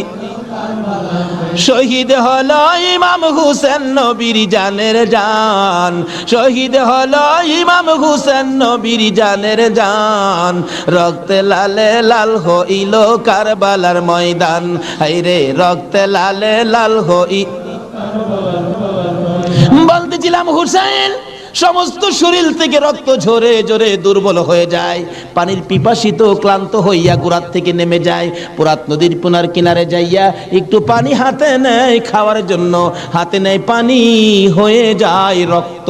শহীদ হলো ইমাম হুসেন নবীর জানের জান, শহীদ হলো ইমাম হুসেন নবীর জানের জান, রক্তে লালে লাল হইল কারবালার ময়দান, হায়রে রক্তে লালে লাল হই। বলতেছিলাম হুসেন সমস্ত শরীর থেকে রক্ত ঝরে ঝরে দুর্বল হয়ে যায়, পানির পিপাসিত ক্লান্ত হইয়া গোড়ার থেকে নেমে যায়, পুরাত নদীর পুনার কিনারে যাইয়া একটু পানি হাতে নেয় খাওয়ার জন্য, হাতে নেয় পানি হয়ে যায় রক্ত।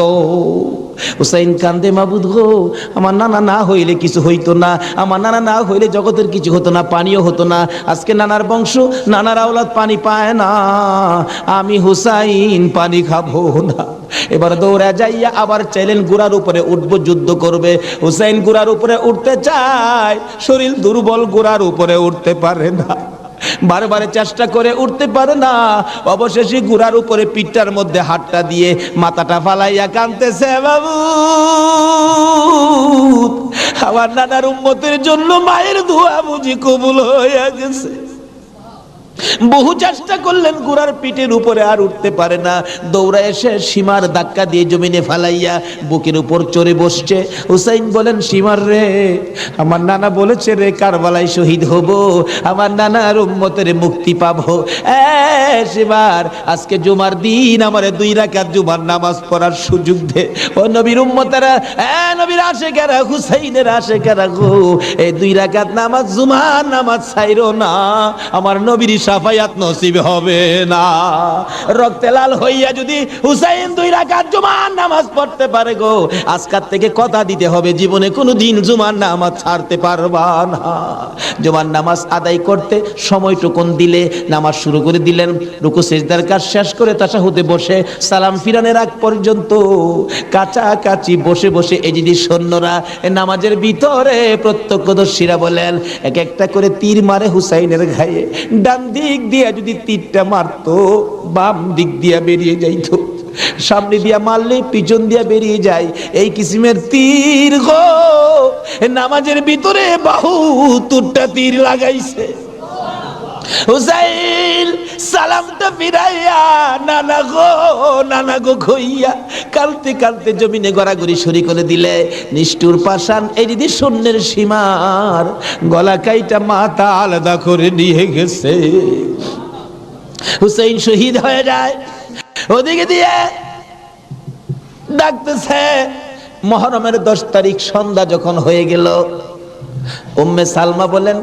হুসাইন কান্দে, মাবুদ গো আমার নানা না হইলে কিছু হইতো না, আমার নানা না হইলে জগতের কিছু হতো না, পানিও হতো না, আজকে নানার বংশ নানার আওলাদ পানি পায় না, আমি হুসাইন পানি খাবো না। এবার দৌড়া যাইয়া আবার চাইলেন গুড়ার উপরে উঠবো, যুদ্ধ করবে। হুসাইন গুড়ার উপরে উঠতে চায়, শরীর দুর্বল, গুড়ার উপরে উঠতে পারে না, বারবার চেষ্টা করে উঠতে পারে না, অবশেষে গুড়ার উপরে পিঠটার মধ্যে হাতটা দিয়ে মাথাটা ফালাইয়া কাঁদতেছে, বাবু আমার নানার উম্মতের জন্য মায়ের দোয়া বুঝি কবুল হয়ে গেছে। বহু চেষ্টা করলেন, গুড়ার পিঠের উপরে আর উঠতে পারে না, দৌড়া এসে সীমার ধাক্কা দিয়ে জমিনে ফালাইয়া বুকের উপর চড়ে বসছে। হুসাইন বলেন, সীমার রে আমার নানা বলেছে রে কারবালায় শহীদ হব, আমার নানার উম্মতের মুক্তি পাবো, সীমার আজকে জুমার দিন আমারে 2 রাকাত জুমার নামাজ পড়ার সুযোগ দে। ও নবীর উম্মতেরা, নবীর আশেকেরা, হুসাইনের আশেকেরা গো, এই 2 রাকাত নামাজ জুমার নামাজ ছাইরো না, আমার নবীর শাফায়াত নসিব হবে না। রক্তে লাল হইয়া যদি হুসাইন 2 রাকাত জুমার নামাজ পড়তে পারে গো, আজকাল থেকে কথা দিতে হবে জীবনে কোনোদিন জুমার নামাজ ছাড়তে পারবা না। জুমার নামাজ আদায় করতে সময়টুকুন দিলে নামাজ শুরু করে দিলেন, রুকু সিজদার কাজ শেষ করে তাশাহুদে বসে সালাম ফিরানের আগ পর্যন্ত কাছাকাছি বসে বসে এই যদি সৈন্যরা নামাজের ভিতরে প্রত্যক্ষদর্শীরা বলেন এক একটা করে তীর মারে হুসাইনের গায়ে, ডান দিক দিয়ে যদি তীরটা মারতো বাম দিক দিয়ে বেরিয়ে যাইতো, সামনে দিয়া মারলে পিছন দিয়া বেরিয়ে যায়, এই কিসিমের তীর গো নামাজের ভিতরে বাহুতুরটা তীর লাগাইছে। হুসাইন সালামটা ফিরাইয়া নানা গো কইয়া কালতে কালতে জমিনে গড়াগড়ি সরি করে দিলে, নিষ্ঠুর পাষাণ এই দিদি শূন্যের সীমার গলা কাইটা মাথা আলাদা করে নিয়ে গেছে। হুসাইন শহীদ হয়ে যায়, ওদিকে দিয়ে ডাকতেছে। মুহররমের 10 তারিখ সন্ধ্যা যখন হয়ে গেল, উম্মে সালমা বলেন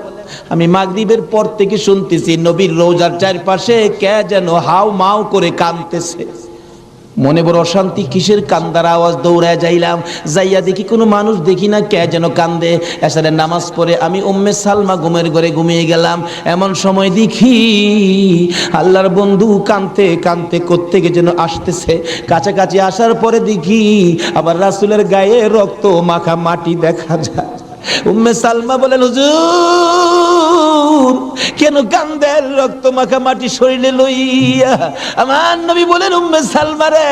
আমি মাগরিবের পর থেকে শুনতেছি নবীর রওজার চারপাশে কে যেন হাউ মাউ করে কাঁদতেছে, মনে বড় অশান্তি, কিসের কান্দার আওয়াজ? দৌড়ায় যাইলাম, যাইয়া দেখি কোনো মানুষ দেখি না, কে যেন কান্দে। এশারের নামাজ পড়ে আমি উম্মে সালমা ঘুমের ঘরে ঘুমিয়ে গেলাম, এমন সময় দেখি আল্লাহর বন্ধু কাঁদতে কাঁদতে কোত্থেকে যেন আসতেছে, কাছাকাছি আসার পরে দেখি আবার রাসূলের গায়ে রক্ত মাখা মাটি দেখা যায়। উম্মে সালমা বলেন হুজুর কেন কান্দেন রক্ত মাখা মাটি শরীরে লইয়া? আমার নবী বলেন উম্মে সালমা রে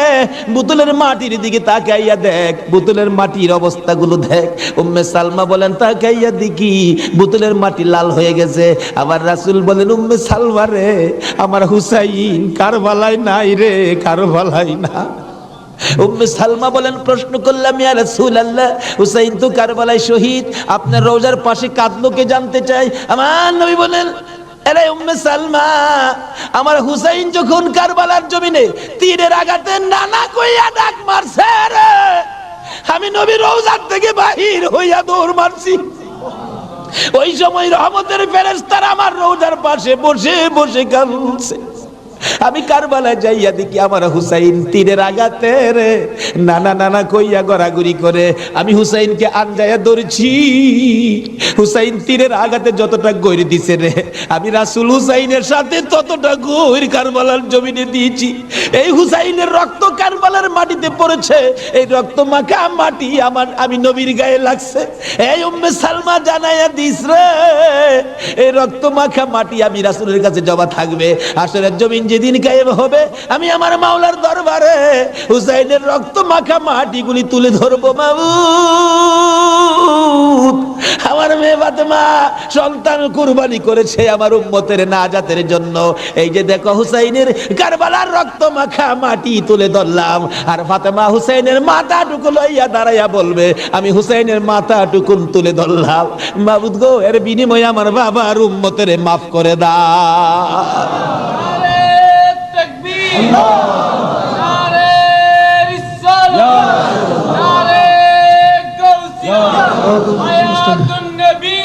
বোতলের মাটির দিকে তাকাইয়া দেখ, বোতলের মাটির অবস্থাগুলো দেখ। উম্মে সালমা বলেন তাকাইয়া দেখি বোতলের মাটি লাল হয়ে গেছে। আবার রাসূল বলেন উম্মে সালমা রে আমার হুসাইন কারবালায় নাই রে, কারবালায় না। উম্মে সালমা বলেন প্রশ্ন করলাম ইয়া রাসূলুল্লাহ হুসাইন তো কারবালায় শহীদ, আপনার রওজার পাশে কাঁদলো কে জানতে চাই। আমার নবী বলেন আরে উম্মে সালমা আমার হুসাইন যখন কারবালার জমিনে তীরের আঘাতে নানা কইয়া ডাক মারছে রে, আমি নবী রওজার থেকে বাহির হইয়া দৌড় মারছি। ওই সময় রহমতের ফেরেশতারা আমার রওজার পাশে বসে বসে কাঁদছে। আমি কারবালায় যাইয়া দেখি আমার হুসাইন তীরের আঘাতে রে নানা নানা কইয়া গড়াগড়ি করে। আমি হুসাইনকে আনজায়া ধরছি, হুসাইন তীরের আঘাতে যতটা গইরে দিছে রে, আমি রাসূল হুসাইনের সাথে ততটা গইর কারবালার জমিনে দিয়েছি। এই হুসাইনের রক্ত কারবালার মাটিতে পড়েছে, এই রক্ত মাখা মাটি আমি নবীর গায়ে লাগছে। এই উম্মে সালমা জানাইয়া দিস রে, এই রক্ত মাখা মাটি আমি রাসূলের কাছে জমা থাকবে। আসরের জমিন যেদিন গায়েব হবে, আমি আমার মাওলার দরবারে হুসাইনের রক্ত মাখা মাটিগুলি তুলে ধরবো। মাবুদ, আমার মেয়ে ফাতেমা সন্তান কুরবানি করেছে আমার উম্মতের নাজাতের জন্য। এই যে দেখো হুসাইনের কারবালার রক্ত মাখা মাটি তুলে ধরলাম, আর ফাতেমা হুসাইনের মাথাটুকু লইয়া দাঁড়াইয়া বলবে আমি হুসাইনের মাথাটুকু তুলে ধরলাম। মাবুদ গো, এর বিনিময়ে আমার বাবার উম্মতের মাফ করে দাও। নারে তাকবীর, নারে রিসালাত, নারে গাউসিয়া, হায়াতুন নবী,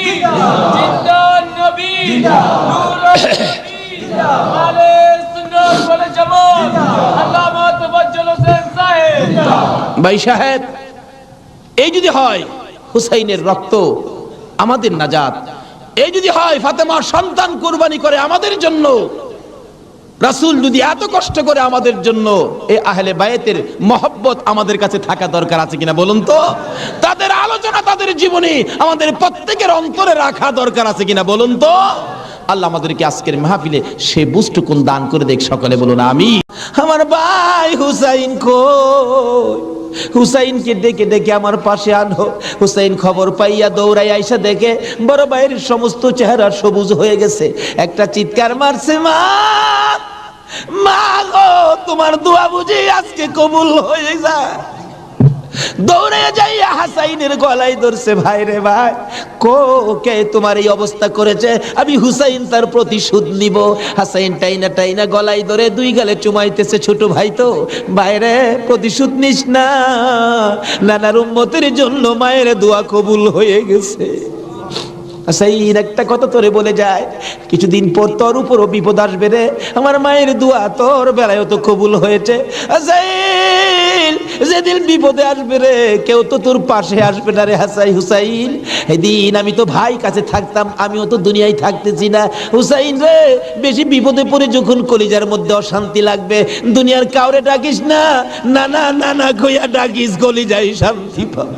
জিন্দান নবী, নূরুন নবী, আলে সুন্নাত ওয়াল জামাত, আল্লামা তাওয়াজ্জুল হোসেন সাহেব। ভাই সাহেব, এই যদি হয় হুসাইনের রক্ত আমাদের নাজাত, এই যদি হয় ফাতেমার সন্তান কুরবানি করে আমাদের জন্য, রাসূল যদি এত কষ্ট করে আমাদের জন্য, এই আহলে বায়েতের মহব্বত আমাদের কাছে থাকা দরকার আছে কিনা বলুন তো? তাদের আলোচনা, তাদের জীবনী আমাদের প্রত্যেকের অন্তরে রাখা দরকার আছে কিনা বলুন তো? আল্লাহ আমাদেরকে আজকের মাহফিলে সে বুঝটুকুন দান করে দেখ, সকলে বলুন আমিন। আমার ভাই হুসাইন কই? হুসাইনকে ডেকে ডেকে আমার পাশে আনো। হুসাইন খবর পাইয়া দৌড়াই আইসা দেখে বড় ভাইয়ের সমস্ত চেহারা সবুজ হয়ে গেছে। একটা চিৎকার মারছে, মা মা গো, তোমার দোয়া বুঝি আজকে কবুল হয়ে যায়। দৌড়ে যাইয়া হাসাইনের গলায় ধরছে, ভাই রে ভাই, কে তোমার এই অবস্থা করেছে? আমি হুসাইন তার প্রতিশোধ নিব। হাসাইন টাইনা টাইনা গলায় ধরে দুই গালে চুমাইতেছে, ছোট ভাই তো, বাইরে প্রতিশোধ নিস না, নানার উম্মতের জন্য মায়ের দোয়া কবুল হয়ে গেছে। হাসাইন একটা কথা তোরে বলে যায়, কিছুদিন পর তোর উপরও বিপদ আসবে রে, আমার মায়ের দোয়া তোর বেলায় তো কবুল হয়েছে। হাসাইন, যেদিন বিপদে আসবে রে, কেউ তো তোর পাশে আসবে না রে হুসাইন। এদিন আমি তো ভাই কাছে থাকতাম, আমিও তো দুনিয়ায় থাকতেছি না। হুসাইন রে, বেশি বিপদে পড়ে যখন কলিজার মধ্যে অশান্তি লাগবে, দুনিয়ার কাউরে ডাকিস না, নানা নানা কইয়া ডাকিস, কলিজায় শান্তি পাবে।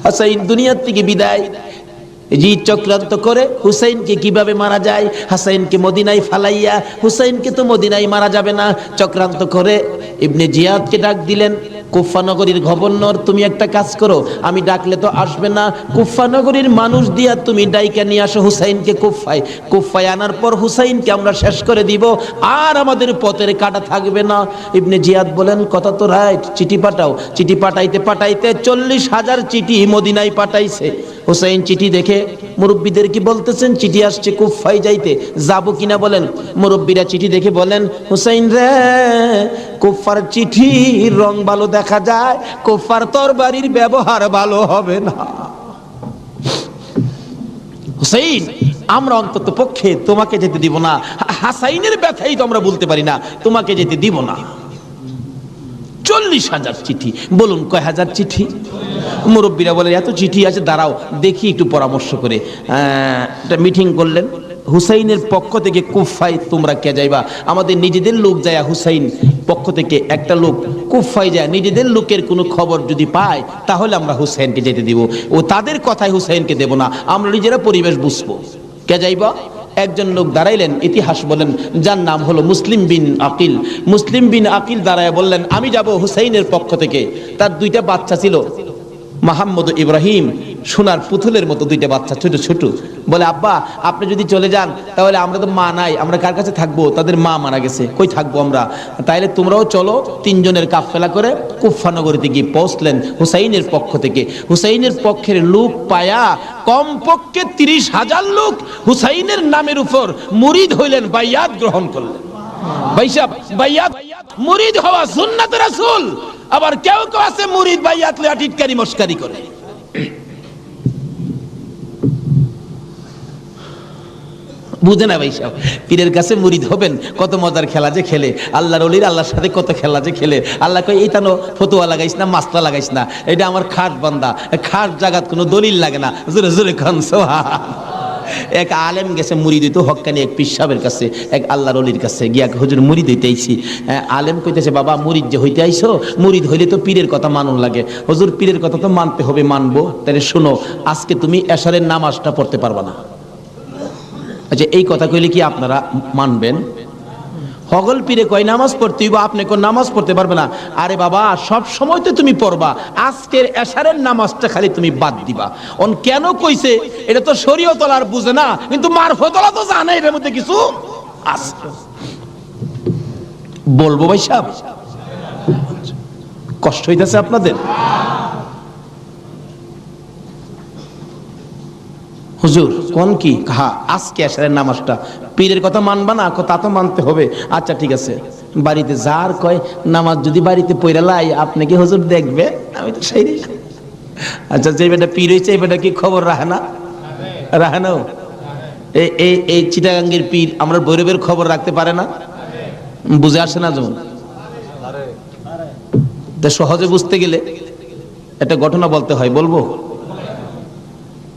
হাসাইন দুনিয়ার থেকে বিদায়, জি চক্রান্ত করে হুসাইনকে কিভাবে মারা যায়, হাসাইনকে মদিনায় ফালাইয়া, হুসাইনকে তো মদিনায় মারা যাবে না, চক্রান্ত করে ইবনে জিয়াদকে ডাক দিলেন। কুফা নগরীর গভর্নর, তুমি একটা কাজ করো, আমি ডাকলে তো আসবে না, কুফা নগরীর মানুষ দিয়া তুমি ডাইকা নিয়ে আসো হুসাইনকে কুফায় আনার পর হুসাইনকে আমরা শেষ করে দিব, আর আমাদের পথের কাটা থাকবে না। ইবনে জিয়াদ বলেন, কথা তো রাইট, চিঠি পাঠাও। চিঠি পাঠাইতে পাঠাইতে 40,000 চিঠি মদিনায় পাঠাইছে। হুসাইন চিঠি দেখে মুরব্বীদের কি বলতেছেন, চিঠি আসছে কুফায় যাইতে, যাবো কিনা বলেন। মুরব্বীরা চিঠি দেখে বলেন, হুসাইন রে, কুফার চিঠির রং ভালো দেখা যায়, কুফার তরবারির ব্যবহার ভালো হবে না। হুসাইন, আমরা অন্তত পক্ষে তোমাকে যেতে দিব না, হাসাইনের ব্যথাই তো আমরা বলতে পারি না, তোমাকে যেতে দিব না। 40,000 চিঠি, বলুন কয় হাজার চিঠি? মুরব্বীরা বলে এত চিঠি আছে, দাঁড়াও দেখি একটু পরামর্শ করে। একটা মিটিং করলেন, হুসাইনের পক্ষ থেকে কুফায় তোমরা কে যাইবা? আমাদের নিজেদের লোক যায়, হুসাইন পক্ষ থেকে একটা লোক কুফায় যায়, নিজেদের লোকের কোনো খবর যদি পায় তাহলে আমরা হুসাইনকে যেতে দিব, ও তাদের কথায় হুসাইনকে দেব না, আমরা নিজেরা পরিবেশ বুঝবো। কে যাইবা? একজন লোক দাঁড়াইলেন, ইতিহাস বলেন, যার নাম হলো মুসলিম বিন আকিল। মুসলিম বিন আকিল দাঁড়ায় বললেন, আমি যাব হুসাইনের পক্ষ থেকে। তার দুইটা বাচ্চা ছিল, মোহাম্মদ ইব্রাহিম, সোনার পুতুলের মতো দুইটা বাচ্চা, ছোট ছোট। বলে, আব্বা আপনি যদি চলে যান তাহলে আমরা তো মা নাই, আমরা কার কাছে থাকবো? তাদের মা মারা গেছে, কই থাকবো আমরা? তাইলে তোমরাও চলো। তিনজনের কাফেলা করে কুফা নগরীতে গিয়ে পৌঁছলেন হুসাইনের পক্ষ থেকে। হুসাইনের পক্ষের লোক পায়া কমপক্ষে 30,000 লোক হুসাইনের নামের উপর মুরিদ হইলেন, বাইয়াত গ্রহণ করলেন। ভাইসাব, বাইয়াত মুরিদ হওয়া সুন্নাত রাসূল। আবার কেউ কেউ আছে মুরিদ বাইয়াত লয়া টিটকারি মস্কারি করে। বুঝে না ভাই সাহেব, পীরের কাছে মুরিদ হবেন, কত মজার খেলা যে খেলে, আল্লাহর ওলির আল্লাহর সাথে কত খেলা যে খেলে। আল্লাহ কয় এইটা নো ফতুয়া লাগাইস না, মাসলা লাগাইস না, এটা আমার খাট বান্দা, খাট জাগাত কোনো দলিল লাগে না। জোরে জোরে খান সুবহান। এক আলেম গেছে মুরিদ হইতো হক্কানি এক পীর সাহেবের কাছে, এক আল্লাহর ওলির কাছে গিয়া, হুজুর মুরিদ হইতে আইছি। আলেম কইতেছে, বাবা মুরিদ যে হইতে আইছো, মুরিদ হইলে তো পীরের কথা মানুন লাগে। হুজুর পীরের কথা তো মানতে হবে, মানবো, তাহলে শোনো, আজকে তুমি এশারের নামাজটা পড়তে পারবা না। আচ্ছা, এই কথা কইলে কি আপনারা মানবেন? হগল পীরে কয় নামাজ পড়তে হইব, আপনি কোন নামাজ পড়তে পারবে না। আরে বাবা, সব সময় তো তুমি পড়বা, আজকের এশারের নামাজটা খালি তুমি বাদ দিবা। অন কেন কইছে এটা তো শরীয়ত আর বুঝে না, কিন্তু মারফতলা তো জানে এর মধ্যে কিছু আছে। বলবো ভাই সাহেব, কষ্ট হইতেছে আপনাদের? হুজুর কোন কি হ্যাঁ, আজকে এশারের নামাজটা পীরের কথা মানবা না? তা তো মানতে হবে। আচ্ছা ঠিক আছে, বাড়িতে যার কয় নামাজ যদি বাড়িতে পড়া লাই, আপনি কি হুজুর দেখবে? আমি তো সেই। আচ্ছা, যে বেটা পীর হয়েছে এই বেটা কি খবর রাখে না? রাখে না? এই চিটাগাঙ্গের পীর আমরা ভৈরবের খবর রাখতে পারে না? বুঝে আসে না যেমন। সহজে বুঝতে গেলে একটা ঘটনা বলতে হয়, বলবো?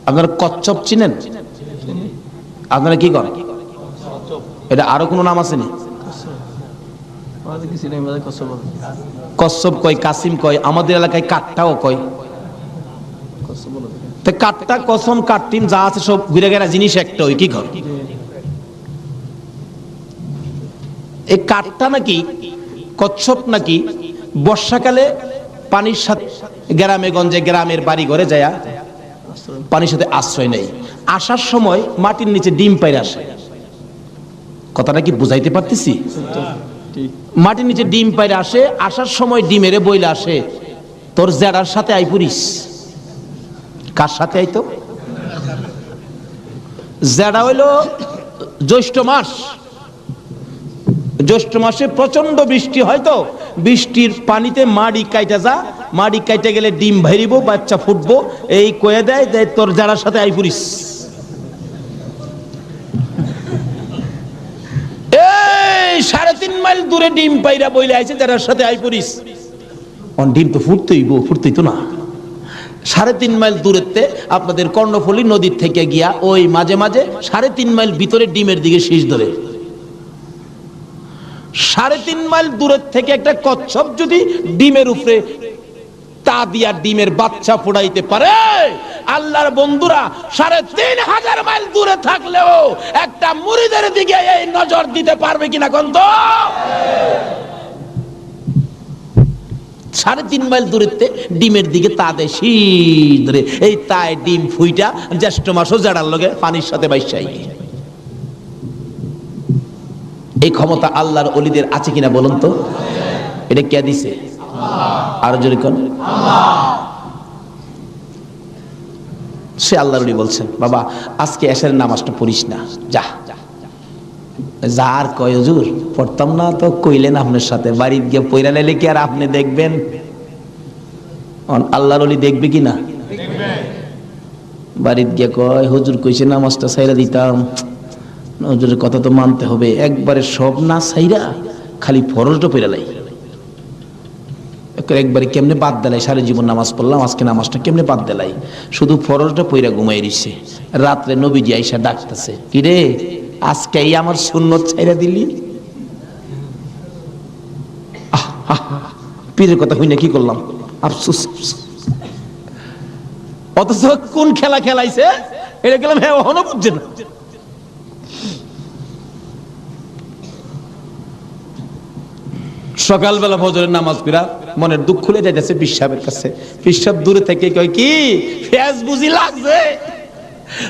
আপনারা কচ্ছপ চিনেন? আপনারা কি করেন? এটা আরো কোনো নাম আছে নি? কচ্ছপ কয়, কাসিম কয়, আমাদের এলাকায় কাটটাও কয়। কাটটা, কসম, কাটটিম যা আছে সব ঘুরে গেরা জিনিস একটা, ওই কি করে? এই কাটটা নাকি, কচ্ছপ নাকি বর্ষাকালে পানির সাথে গ্রামে গঞ্জে, গ্রামের বাড়ি ঘরে যায় পানির সাথে আশ্রয় নেই, আসার সময় মাটির নিচে ডিম পাইরে আসে। কথাটা কি বুঝাইতে পারতেছি? মাটির নিচে ডিম পাইরে আসে, আসার সময় ডিমেরে বইলে আসে, তোর জেডার সাথে আইপুরিস। কার সাথে আইতো? জেডা হইল জ্যৈষ্ঠ মাস। জ্যৈষ্ঠ মাসে প্রচন্ড বৃষ্টি হয়, তো বৃষ্টির পানিতে মাড়ি কাইটা যা, মাড়ি কাইটা গেলে ডিম ভাইরিব, বাচ্চা ফুটবো, এই কয়ে দেয় যে তোর যারার সাথে আইপুরিস। এই 3.5 মাইল দূরে ডিম পাইরা বইলে আইছে, যারার সাথে আইপুরিস। ডিম তো ফুটতেই তো না। 3.5 মাইল দূরেতে আপনাদের কর্ণফুলী নদীর থেকে গিয়া ওই মাঝে মাঝে 3.5 মাইল ভিতরে ডিমের দিকে শীষ ধরে। 3.5 মাইল দূরের থেকে একটা কচ্ছপ যদি ডিমের উপরে তা দিয়া ডিমের বাচ্চা ফোড়াইতে পারে, আল্লাহর বন্ধুরা 3,500 মাইল দূরে থাকলেও একটা মুরিদের দিকে এই নজর দিতে পারবে কিনা কোন? তো 3.5 মাইল দূরেতে ডিমের দিকে তা দেয় শীত ধরে, এই তাই ডিম ফুইটা জ্যৈষ্ঠ মাসও জাড়ার লগে পানির সাথে বাইসাই। এই ক্ষমতা আল্লাহর ওলিদের আছে কিনা বলুন তো? এটা কে দিছে? আর জোরে কোন? সে আল্লাহর ওলি বলছেন, বাবা আজকে এশারের নামাজটা পড়িস না, যা। যার কয় হুজুর পড়তাম না, তো কইলেন আপনার সাথে, বাড়িতে গিয়ে পয়রা নাইলে কি আর আপনি দেখবেন? আল্লাহর ওলি দেখবে কি না? বাড়িতে গিয়ে কয় হুজুর কইছে নামাজটা ছাইরা দিতাম, হুজুরের কথা তো মানতে হবে, একবারে সব না ছাইরা খালি ফরজটা পড়া লাই। একবারে কেমনে বাদ দেলাই, সারা জীবন নামাজ পড়লাম, আজকে নামাজটা কেমনে বাদ দেলাই, শুধু ফরজটা পইরা ঘুমাই রইছে। রাত্রে নবীজি আইসা ডাকতেছে, কি রে আজকে এই আমার সুন্নত ছাইরা দিলি? পীরের কথা হই না, কি করলাম, আফসোস। অথচ কোন খেলা খেলাইছে এটা গেলাম, হ্যাঁ ওহনো বুঝছে না। সকালবেলা ফজরের নামাজ পড়া মনের দুঃখ খুলে যাইতেছে পীর সাহেবের কাছে। পীর সাহেব দূরে থেকে কয়, কি ফেজ বুঝি লাগছে?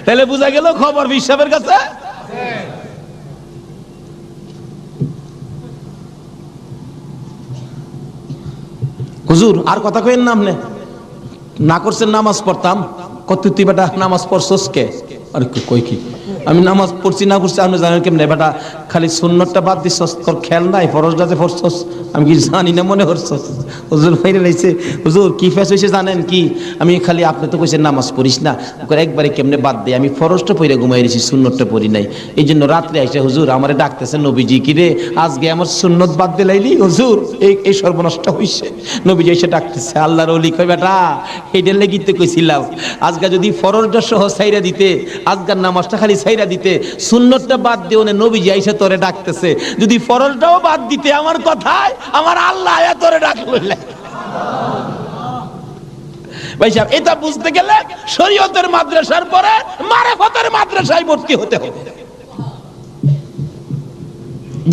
তাহলে বুঝা গেল খবর পীর সাহেবের কাছে। হুজুর আর কথা কইেন না, আপনি না করছেন নামাজ পড়তাম, কত তুই বেটা নামাজ পড়ছস কে? আরে কই কি আমি নামাজ পড়ছি না পড়ছি আপনি জানেন কেমনে? বেটা খালি সুন্নতটা বাদ দিছস, তোর খেয়াল নাই ফরজটা যে পড়ছস? আমি কি জানি না মনে করছস? হুজুর বাইরে লাইছে, হুজুর কি ফেস হইছে জানেন কি? আমি খালি, আপনি তো কইছেন নামাজ পড়িস না, একবারে কেমনে বাদ দেই? আমি ফরজটা পড়ে ঘুমাই রইছি, সুন্নতটা পড়ি নাই। এই জন্য রাত্রে আইসা হুজুর আমারে ডাকতেছে, নবীজি কি রে আজকে আমার সুন্নত বাদ দিলাইলি হুজুর, এই সর্বনষ্ট হইছে। নবীজি এসে ডাকতেছে, আল্লাহর ওলি কই বেটা এইটার লেগিতে কইছিলাম আজকে যদি ফরজটা সহ ছাইরা দিতে, আজকের নামাজটা খালি ছাইরা দিতে, সুন্নতটা বাদ দিও না, নবীজি আইসা তোরে ডাকতেছে। যদি ফরজটাও বাদ দিতে আমার কথায়, আমার আল্লাহ আয়া তোরে ডাকলো। ভাই সাহেব, এটা বুঝতে গেলে শরীয়তের মাদ্রাসার পরে মারেফতের মাদ্রাসায় ভর্তি হতে হবে।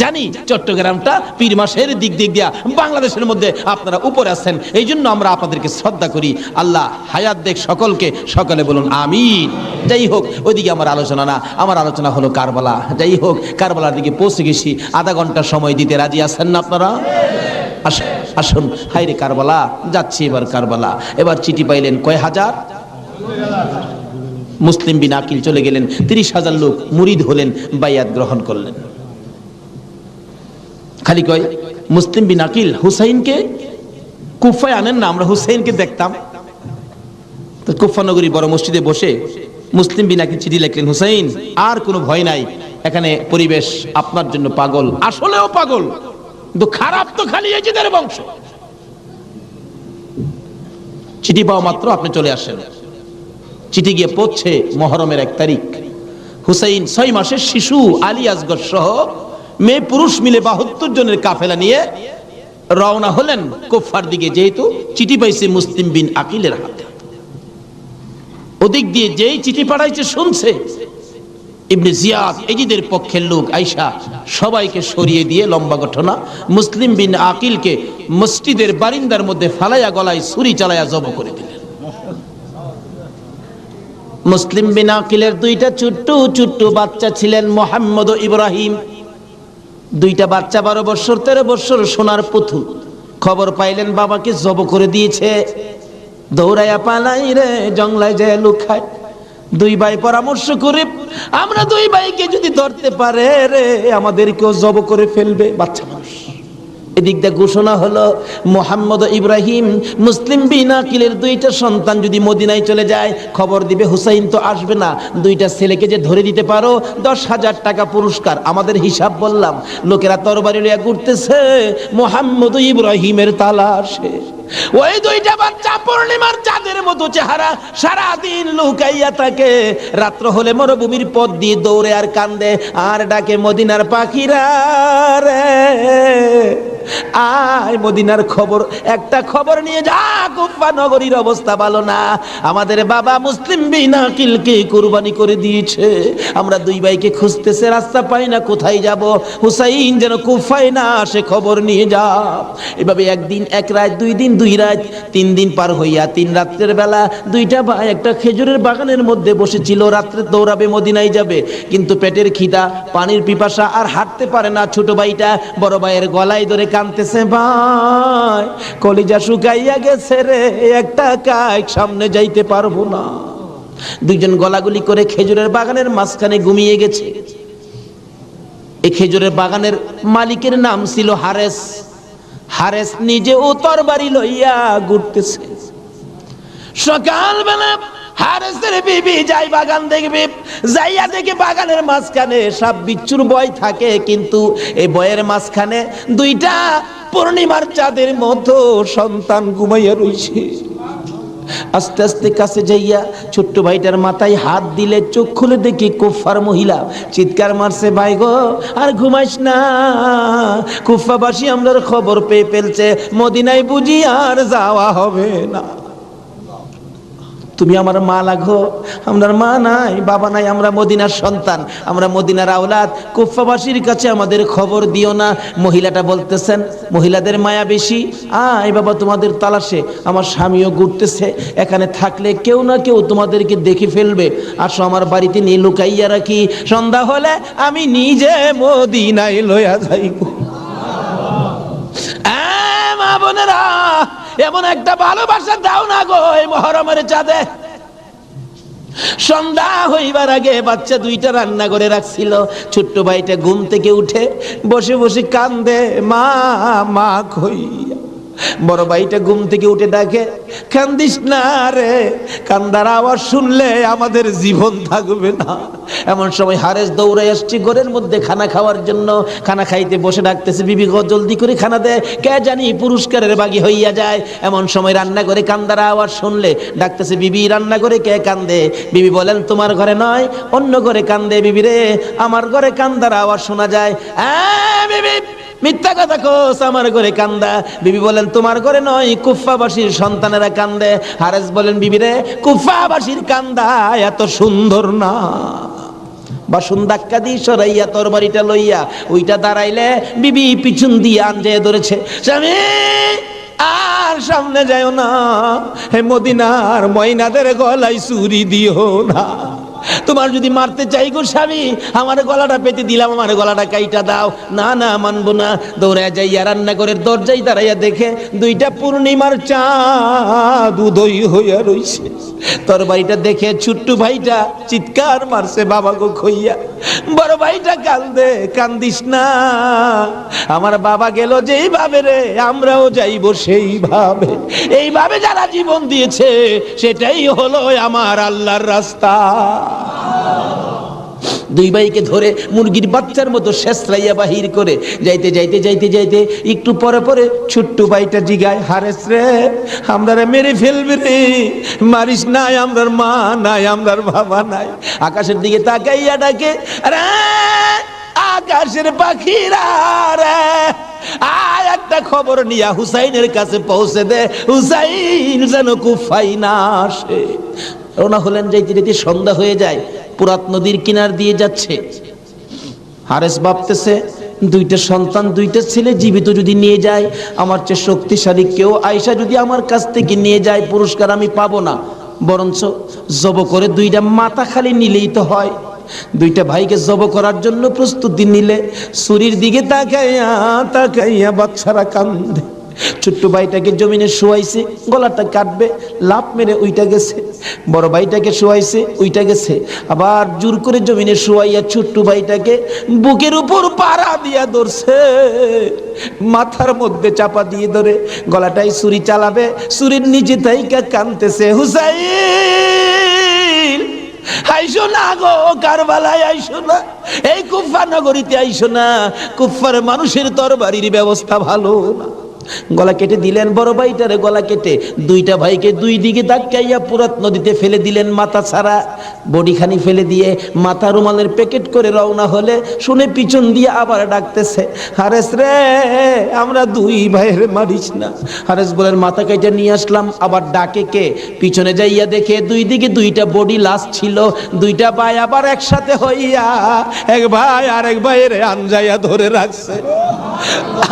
জানি চট্টগ্রামটা পীর মাসের দিক দিয়া বাংলাদেশের মধ্যে আপনারা উপরে আছেন, এই জন্য আমরা আপনাদেরকে শ্রদ্ধা করি। আল্লাহ হায়াত দেখ সকলকে, সকলে বলুন আমিন। যাই হোক, ওইদিকে আমার আলোচনা না, আমার আলোচনা হলো কারবালা। যাই হোক, কারবালার দিকে পৌঁছে গেছি। আধা ঘন্টা সময় দিতে রাজি আছেন না আপনারা? আসুন। হাইরে কারবালা, যাচ্ছি এবার কারবালা। এবার চিঠি পাইলেন কয় হাজার? মুসলিম বিন আকিল চলে গেলেন, 30,000 লোক মুরিদ হলেন, বাইয়াত গ্রহণ করলেন। খালি কয় মুসলিম বিন আকিল হুসাইনকে কুফায় আনেন না, আমরা হুসাইনকে দেখতাম। তো কুফা নগরী বড় মসজিদে বসে মুসলিম বিন আকিল চিঠি লিখলেন, হুসাইন আর কোনো ভয় নাই, এখানে পরিবেশ আপনার জন্য পাগল, আসলেও পাগল, কিন্তু খারাপ তো খালি এজিদের বংশ। চিঠি পাওয়া মাত্র আপনি চলে আসেন। চিঠি গিয়ে পৌঁছে মুহররমের 1 তারিখ। হুসাইন 6 মাসের শিশু আলী আসগর সহ মেয়ে পুরুষ মিলে 72 জনের কাফেলা নিয়ে রওনা হলেন কুফার দিকে, যেহেতু চিঠি পাইছে মুসলিম বিন আকিলের হাতে। ওদিক দিয়ে যেই চিঠি পাঠাইছে শুনছে, ইবনে জিয়াদ এজিদের পক্ষের লোক আইসা সবাইকে সরিয়ে দিয়ে, লম্বা ঘটনা, মুসলিম বিন আকিলকে মসজিদের বারিন্দার মধ্যে ফালাইয়া গলায় ছুরি চালাইয়া জব করে দিলেন। মুসলিম বিন আকিলের 2টা ছোট্ট ছোট্ট বাচ্চা ছিলেন, মোহাম্মদ ও ইব্রাহিম। 2টা বাচ্চা 12 বছর 13 বছর, সোনার পুতুল। খবর পাইলেন বাবাকে জব করে দিয়েছে, দৌড়াইয়া পালাই রে জঙ্গলায় যায় লুকায়। 2 ভাই পরামর্শ করে, আমরা 2 ভাইকে যদি ধরতে পারে রে আমাদেরকেও জব করে ফেলবে, বাচ্চা মানুষ। এদিক দিয়ে ঘোষণা হলো, মোহাম্মদ ইব্রাহিম মুসলিম বিন আকিলের 2টা সন্তান যদি মদিনায় চলে যায়, খবর দিবে হুসাইন তো আসবে না, 2টা ছেলেকে যে ধরে দিতে পারো 10,000 টাকা পুরস্কার। আমাদের হিসাব বললাম, লোকেরা তরবারি লইয়া ঘুরতেছে মোহাম্মদ ইব্রাহিমের তালাশে। ওই 2টা বাচ্চা পূর্ণিমার চাঁদের মতো চেহারা, সারাদিন লুকাইয়া থাকে, রাত্র হলে মরুভূমির পথ দিয়ে দৌড়ে আর কান্দে আর ডাকে, মদিনার পাখিরা রে আয়, মদিনার খবর, একটা খবর নিয়ে যা, কুফা নগরীর অবস্থা ভালো না, আমাদের বাবা মুসলিম বিন আকিলকে কুরবানি করে দিয়েছে, আমরা 2 ভাইকে খুঁজতেছে, রাস্তা পাই না, কোথায় যাব, হুসাইন যেন কুফায় না আসে, খবর নিয়ে যা। এভাবে 1 দিন 1 রাত, 2 দিন 2 রাত, 3 দিন পার হইয়া 3 রাত্রের বেলা 2টা ভাই একটা খেজুরের বাগানের মধ্যে বসেছিল, রাত্রে দৌড়াবে মদিনায় যাবে, কিন্তু পেটের খিদা, পানির পিপাসা, আর হাঁটতে পারে না। ছোট ভাইটা বড় ভাইয়ের গলায় ধরে কাঁদতেছে, ভাই কলিজা শুকাইয়া গেছে রে, একটা কাজ সামনে যাইতে পারবো না। 2 জন গলাগুলি করে খেজুরের বাগানের মাঝখানে ঘুমিয়ে গেছে। এই খেজুরের বাগানের মালিকের নাম ছিল হারেস। হারেস নিজে ও তরবারি লইয়া ঘুরতেছে। সকালবেলা হারেসের বিবি যাই বাগান দেখবে, যাইয়া দেখে বাগানের মাঝখানে সাপ বিচ্ছুর ভয় থাকে, কিন্তু এই ভয়ের মাঝখানে 2টা পূর্ণিমার চাঁদের মতো সন্তান ঘুমাইয়া রইছে। আস্তে আস্তে কাছে যাইয়া ছোট্ট ভাইটার মাথায় হাত দিলে, চোখ খুলে দেখি কুফার মহিলা, চিৎকার মারছে, ভাই গো আর ঘুমাইস না, কুফাবাসী আমরার খবর পেয়ে ফেলছে, মদিনায় বুঝি আর যাওয়া হবে না। তুমি আমার মা লাগো, আমার মা নাই, বাবা নাই, আমরা মদিনার সন্তান, আমরা মদিনার আওলাদ, কুফাবাসীর কাছে আমাদের খবর দিও না। মহিলাটা বলতেছেন, মহিলাদের মায়া বেশি, আয় বাবা তোমাদের তালাশে, আমার স্বামীও ঘুরতেছে, এখানে থাকলে কেউ না কেউ তোমাদেরকে দেখে ফেলবে, আসো আমার বাড়িতে নিয়ে লুকাইয়া রাখি, সন্ধ্যা হলে আমি নিজে মদিনায় লইয়া যাইব। মা বোনেরা, এমন একটা ভালোবাসা দাও না গো এই মুহররমের চাঁদে। সন্ধ্যা হইবার আগে বাচ্চা দুইটা রান্না করে রাখছিল। ছোট্ট ভাইটা ঘুম থেকে উঠে বসে বসে কান্দে, মা মা কইয়া। বড় ভাইটা ঘুম থেকে উঠে ডাকে, কান্দিস না রে, কান্দার আওয়াজ শুনলে আমাদের জীবন থাকবে না। এমন সময় হারেস দৌড়ে আসছে ঘরের মধ্যে খানা খাওয়ার জন্য। খানা খাইতে বসে ডাকতেছে, বিবি গো জলদি করে খানা দে, কে জানি পুরস্কারের বাগি হইয়া যায়। এমন সময় রান্না করে কান্দার আওয়াজ শুনলে ডাকতেছে, বিবি রান্না করে কে কান্দে? বিবি বলেন, তোমার ঘরে নয়, অন্য ঘরে কান্দে। বিবি রে, আমার ঘরে কান্দার আওয়াজ শোনা যায়। বিবি মিথ্যা কথা কোস, আমার ঘরে কান্দা। বিবি বলেন, তোমার ঘরে নয়, কুফাবাসীর সন্তানেরা কান্দে। হারেস বলেন, বিবি রে, কুফাবাসীর কান্দা এত সুন্দর না। বাসন ধাক্কা দিয়ে সরাইয়া তরবারিটা লইয়া ওইটা দাঁড়াইলে বিবি পিছন দিয়ে আঞ্জায় ধরেছে, স্বামী আর সামনে যাও না, হে মদিনার ময়নাদের গলায় চুরি দিও না। তোমার যদি মারতে চাই গো স্বামী, আমার গলাটা পেতে দিলাম, আমার গলাটা কাইটা দাও। না না, মানবো না। দৌড়ে যাইয়া রান্নাঘরের দরজায় দাঁড়াইয়া দেখে দুইটা পূর্ণিমার চাঁদ উদয় হইয়া রইছে। তরবারিটা দেখে ছোট্ট ভাইটা চিৎকার মারছে, বাবা গো খইয়া। বড় ভাইটা কান্দে, কান্দিস না, আমার বাবা গেল যেইভাবে রে, আমরাও যাইব সেইভাবে। এইভাবে যারা জীবন দিয়েছে সেটাই হলো আমার আল্লাহর রাস্তা। দুই ভাইকে ধরে মুরগির বাচ্চার মতো শেষরাইয়া বাহির করে যাইতে যাইতে যাইতে যাইতে একটু পরে পরে ছোট্ট ভাইটা জিগায়, হারেস রে, আমরা মেরে ফেলবে রে, মারিস নাই, আমরার মা নাই, আমরার বাবা নাই। আকাশের দিকে তাকাইয়া ডাকে, আরে আকাশের পাখিরা রে, আয় একটা খবর নিয়া হুসাইনের কাছে পৌঁছে দে, হুসাইন যেন কুফায় না আসে। রওনা হলেন। যাইতে যাইতে সন্ধ্যা হয়ে যায়, পুরাত নদীর কিনার দিয়ে যাচ্ছে। হারেস ভাবতেছে, দুইটা সন্তান, দুইটা ছেলে জীবিত যদি নিয়ে যায়, আমার চেয়ে শক্তিশালী কেউ আয়েশা যদি আমার কাছ থেকে নিয়ে যায়, পুরস্কার আমি পাবো না, বরঞ্চ জব করে দুইটা মাথা খালি নিলেই তো হয়। দুইটা ভাইকে জব করার জন্য প্রস্তুতি নিলে ছুরির দিকে তাকাইয়া তাকাইয়া বাচ্চারা কান্দে। ছোট্ট ভাইটাকে জমিনে শোয়াইছে, গলাটা কাটবে, লাফ মেরে উইটা গেছে। বড় ভাইটাকে শোয়াইছে, উইটা গেছে। আবার জোর করে জমিনে শোয়াইয়া ছোট্ট ভাইটাকে বুকের উপর পাড়া দিয়া ধরছে, মাথার মধ্যে চাপা দিয়ে ধরে গলাটাই ছুরি চালাবে, ছুরির নিচে তাইকা কাঁদতেছে, হুসাইন আইসো না গো, কারবালায় আইসো না, এই কুফা নগরীতে আইসো না, কুফার মানুষের তরবারির ব্যবস্থা ভালো না। গলা কেটে দিলেন বড় ভাইটারে, গলা কেটে দুইটা ভাইকে দুই দিকে ধাক্কাইয়া পুরাত নদীতে ফেলে দিলেন, মাথা ছাড়া বডিখানি ফেলে দিয়ে মাথা রুমালের প্যাকেট করে রওনা হলে শুনে পিছন দিয়ে আবার ডাকতেছে, হারেস রে, আমরা দুই ভাইয়ের মারিস না। হারেস বলেন, মাথা কেটে নিয়ে আসলাম। আবার ডাকে কে? পিছনে যাইয়া দেখে দুই দিকে দুইটা বডি লাশ ছিল। দুইটা ভাই আবার একসাথে হইয়া এক ভাই আর এক ভাইয়ের আনজাইয়া ধরে রাখছে।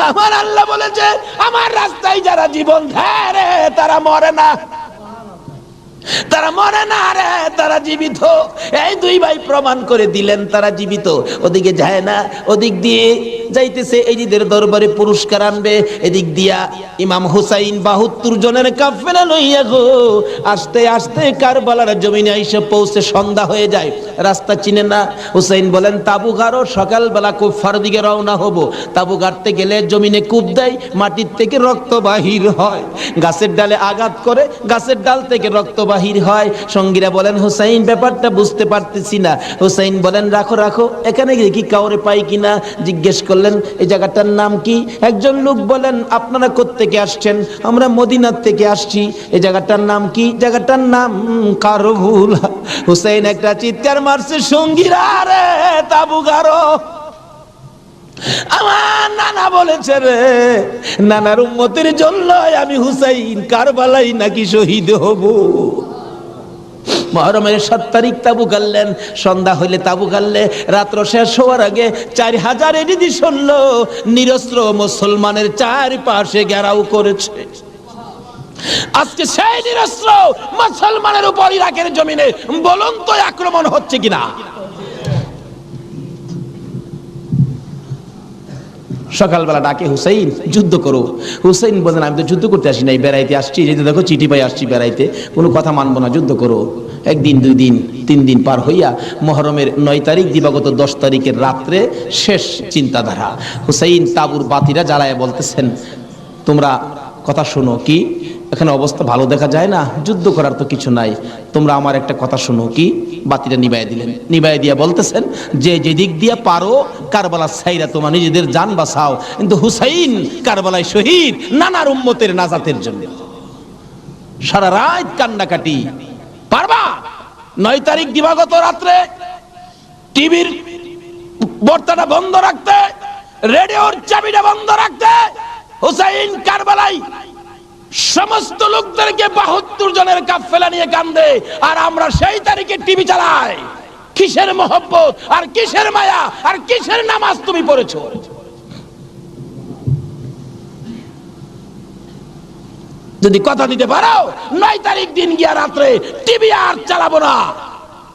আমার আল্লাহ বলেছে, আমার রাস্তায় যারা জীবন দেয় রে, তারা মরে না, তারা মরে না রে, তারা জীবিত। এই দুই ভাই প্রমাণ করে দিলেন তারা জীবিত। ওদিকে যায় না, ওদিক দিয়ে যাইতেছে এজিদের দরবারে পুরস্কার আনবে। এদিক দিয়া ইমাম হুসাইন 72 জনের কাফেলা লইয়া গো আস্তে আস্তে কারবালার জমিনে এসে পৌঁছে সন্ধ্যা হয়ে যায়। রাস্তা চিনে না। হুসাইন বলেন, তাবু গাড়ো, সকালবেলা কুফার দিকে রওনা হব। তাবু গাড়তে গেলে জমিনে কূপ দেয়, মাটির থেকে রক্ত বাহির হয়। গাছের ডালে আঘাত করে, গাছের ডাল থেকে রক্ত বাহির হয়। সঙ্গীরা বলেন, হুসাইন ব্যাপারটা বুঝতে পারতেছি না। হুসাইন বলেন, রাখো রাখো, এখানে কি কাউরে পাই কিনা জিজ্ঞেস করলেন, এই জায়গাটার নাম কি? একজন লোক বলেন, আপনারা কোত্থেকে আসছেন? আমরা মদিনার থেকে আসছি। এই জায়গাটার নাম কি? জায়গাটার নাম কারবুলা। হুসাইন একটা চিৎকার মারছে, সঙ্গীরা রে, তাবু গাড়ো। আমার নানা বলেছে রে, নানার উম্মতের জন্য আমি হুসাইন কারবালাই নাকি শহীদ হব। মুহররমের 7 তারিখ তাবু গাড়লেন। সন্ধ্যা হইলে তাবু গাড়লে রাত্র শেষ হওয়ার আগে 4000 এডিশন নিরস্ত্র মুসলমানের চারপাশে ঘেরাও করেছে। আজকে সেই নিরস্ত্র মুসলমানের উপর ইরাকের জমিনে বলুন তো আক্রমণ হচ্ছে কিনা? সকালবেলা ডাকে, হুসাইন যুদ্ধ করো। হুসাইন বলেন, আমি তো যুদ্ধ করতে আসি নাই, বেড়াইতে আসছি। যেতে দেখো চিঠি পাই আসছি বেড়াইতে, কোনো কথা মানবো না, যুদ্ধ করো। একদিন, 2 দিন, 3 দিন পার হইয়া মুহররমের 9 তারিখ দিবাগত 10 তারিখের রাত্রে শেষ চিন্তাধারা। হুসাইন তাবুর বাতিরা জ্বালায় বলতেছেন, তোমরা কথা শোনো। কি এখানে অবস্থা ভালো দেখা যায় না, যুদ্ধ করার তো কিছু নাই, তোমরা আমার একটা কথা শোনো। কি? বাতিটা নিবাই দিলেন। নিবাই দিয়া বলতেছেন, যে যেদিক দিয়া পারো কারবালা ছাইরা তোমার নিজেদের জান বাঁচাও, কিন্তু হুসাইন কারবালায় শহীদ নানার উম্মতের নাজাতের জন্য। সারা রাত কান্নাকাটি। পারবা 9 তারিখ দিবাগত রাত্রে টিভির বর্তাটা বন্ধ রাখতে, রেডিওর চাবিটা বন্ধ রাখতে? হুসাইন কারবালায় সমস্ত লোকদেরকে 72 জনের কাফেলা নিয়ে কান্দে, আর আমরা সেই তারিখে টিভি চালাই। কিসের মহব্বত আর কিসের মায়া আর কিসের নামাজ তুমি পড়েছো? যদি কথা দিতে পারো 9 তারিখ দিন গিয়া রাত্রে টিভি আর চালাবো না,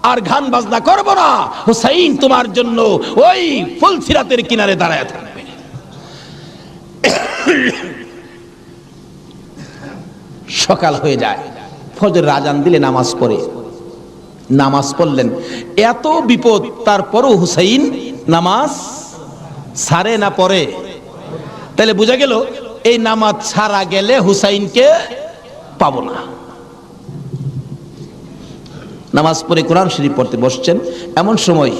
আর গান বাজনা করবো না, হুসাইন তোমার জন্য ওই ফুলসিরাতের কিনারে দাঁড়ায় থাকবে। সকাল হয়ে যায়, ফজরের আজান দিলে নামাজ পড়ে। নামাজ পড়লেন, এত বিপদ তারপরও হুসাইন নামাজ ছাড়ে না পড়ে। তাহলে বোঝা গেল এই নামাজ ছাড়া গেলে হুসাইনকে পাবো না। নামাজ পড়ে কোরআন শরীফ পড়তে বসছেন, এমন সময়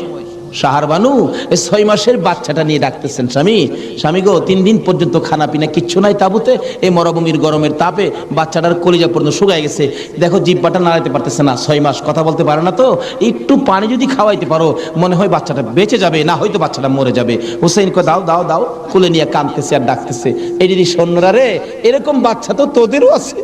শাহার বানু এই 6 মাসের বাচ্চাটা নিয়ে ডাকতেছেন, স্বামী, স্বামী গো, 3 দিন পর্যন্ত খানা পিনা কিচ্ছু নাই তাবুতে, এই মরুভূমির গরমের তাপে বাচ্চাটার কলিজা পর্যন্ত শুকায় গেছে, দেখো জিহ্বাটা নাড়াইতে পারতেছে না, 6 মাস কথা বলতে পারে না, তো একটু পানি যদি খাওয়াইতে পারো মনে হয় বাচ্চাটা বেঁচে যাবে, না হয়তো বাচ্চাটা মরে যাবে। হুসাইন কয়, দাও দাও দাও, কোলে নিয়ে কাঁদতেছে আর ডাকতেছে, এই দিদি সৈন্যরা রে, এরকম বাচ্চা তো তোদেরও আছে,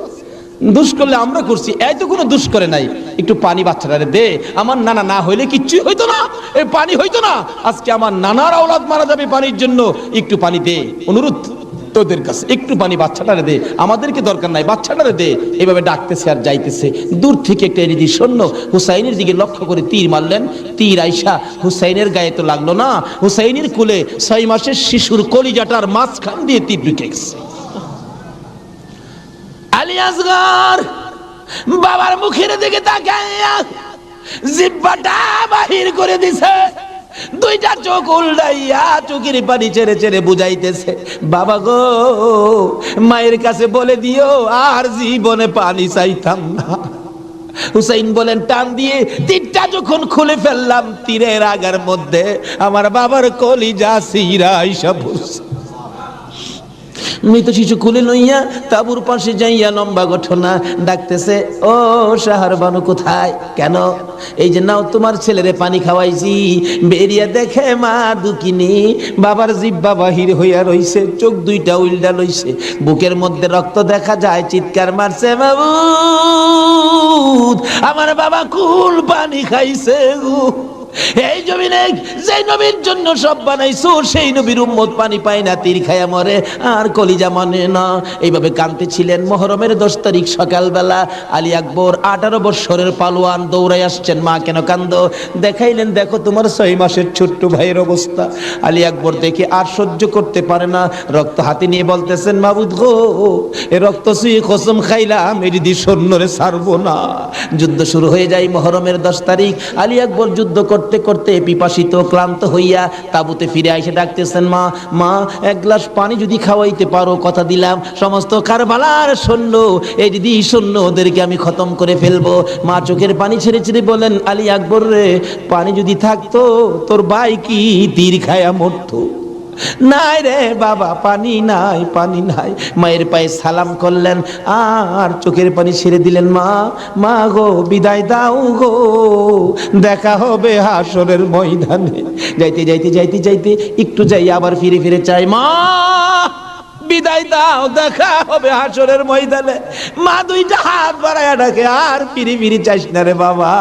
দুষ করলে আমরা করছি, এই তো কোনো দুষ করে নাই, একটু পানি বাচ্চাটারে দে, আমার নানা না হইলে কিচ্ছুই হইতো না, এই পানি হইতো না, আজকে আমার নানার আওলাদ মারা যাবে পানির জন্য, একটু পানি দে, অনুরোধ তোদের কাছে, একটু পানি বাচ্চাটারে দে, আমাদেরকে দরকার নাই, বাচ্চাটারে দে। এভাবে ডাকতেছে আর যাইতেছে। দূর থেকে একটা এরিদি সৈন্য হুসাইনের দিকে লক্ষ্য করে তীর মারলেন। তীর আইসা হুসাইনের গায়ে তো লাগলো না, হুসাইনের কোলে 6 মাসের শিশুর কলিজাটার মাঝখান দিয়ে তীর ঢুকে গেছে। আলী আসগর বাবার মুখের দিকে তাকাইয়া জিহ্বাটা বাহির করে দিছে, 2টা চোখ উল্টাইয়া চোখের পানি ছেড়ে ছেড়ে বুঝাইতেছে, বাবা গো, মায়ের কাছে বলে দিও আর জীবনে পানি চাইতাম না। হুসাইন বলেন, টান দিয়ে তীরটা যখন খুলে ফেললাম, তীরের আগার মধ্যে আমার বাবার কলিজা সিরা আইসা বসে। মৃত শিশু খুলে লইয়া তাবুর পাশে যাইয়া লম্বা ঘটনা ডাকতেছে, ও শাহার বানু কোথায়? কেন? এই যে নাও তোমার ছেলেরে পানি খাওয়াইছি, বেরিয়ে দেখে মা দুকিনি বাবার জিহ্বা বাহির হইয়া রইছে, চোখ 2টা উল্টা লইছে, বুকের মধ্যে রক্ত দেখা যায়, চিৎকার মারছে, মাবুদ আমার বাবা কুল পানি খাইছে গো। এই জমিনে যে নবীর জন্য সব বানাইছো, সেই নবীর উম্মত পানি পায় না, তীর খায়া মরে আর কলিজা মানে না। এইভাবে কাঁদতেছিলেন। মুহররমের 10 তারিখ সকালবেলা আলী আকবর 18 বছরের পালোয়ান দৌড়াই আসছেন। মা কেন কান্দো? দেখাইলেন, দেখো তোমার 6 মাসের ছোট্ট ভাইয়ের অবস্থা। আলী আকবর দেখে আর সহ্য করতে পারে না, রক্ত হাতে নিয়ে বলতেছেন, মাবুদ গো, এ রক্ত ছুঁয়ে কসম খাইলাম এর দি সৈন্যরে ছাড়বো না। যুদ্ধ শুরু হয়ে যায় মুহররমের 10 তারিখ। আলী আকবর যুদ্ধ করতে করতে পিপাসিত ক্লান্ত হইয়া তাবুতে ফিরে এসে ডাকতেছেন, মা, মা, 1 গ্লাস পানি যদি খাওয়াইতে পারো, কথা দিলাম সমস্ত কারবালার সৈন্য, এই দিদি সৈন্য ওদেরকে আমি খতম করে ফেলবো। মা চোখের পানি ছেড়ে ছেড়ে বলেন, আলী আকবর রে, পানি যদি থাকতো তোর ভাই কি তীর খায়া মরতো? নাই রে বাবা, পানি নাই, পানি নাই। মায়ের পায়ে সালাম করলেন আর চোখের পানি ছেড়ে দিলেন। মা, মা গো, বিদায় দাও গো, দেখা হবে হাসরের ময়দানে। যাইতে যাইতে যাইতে যাইতে একটু যাই আবার ফিরে ফিরে চাই, মা বিদায় দাও, দেখা হবে হাসরের ময়দানে। মা 2টা হাত বাড়ায়া ডাকে, আর ফিরে ফিরে চাইস না রে বাবা,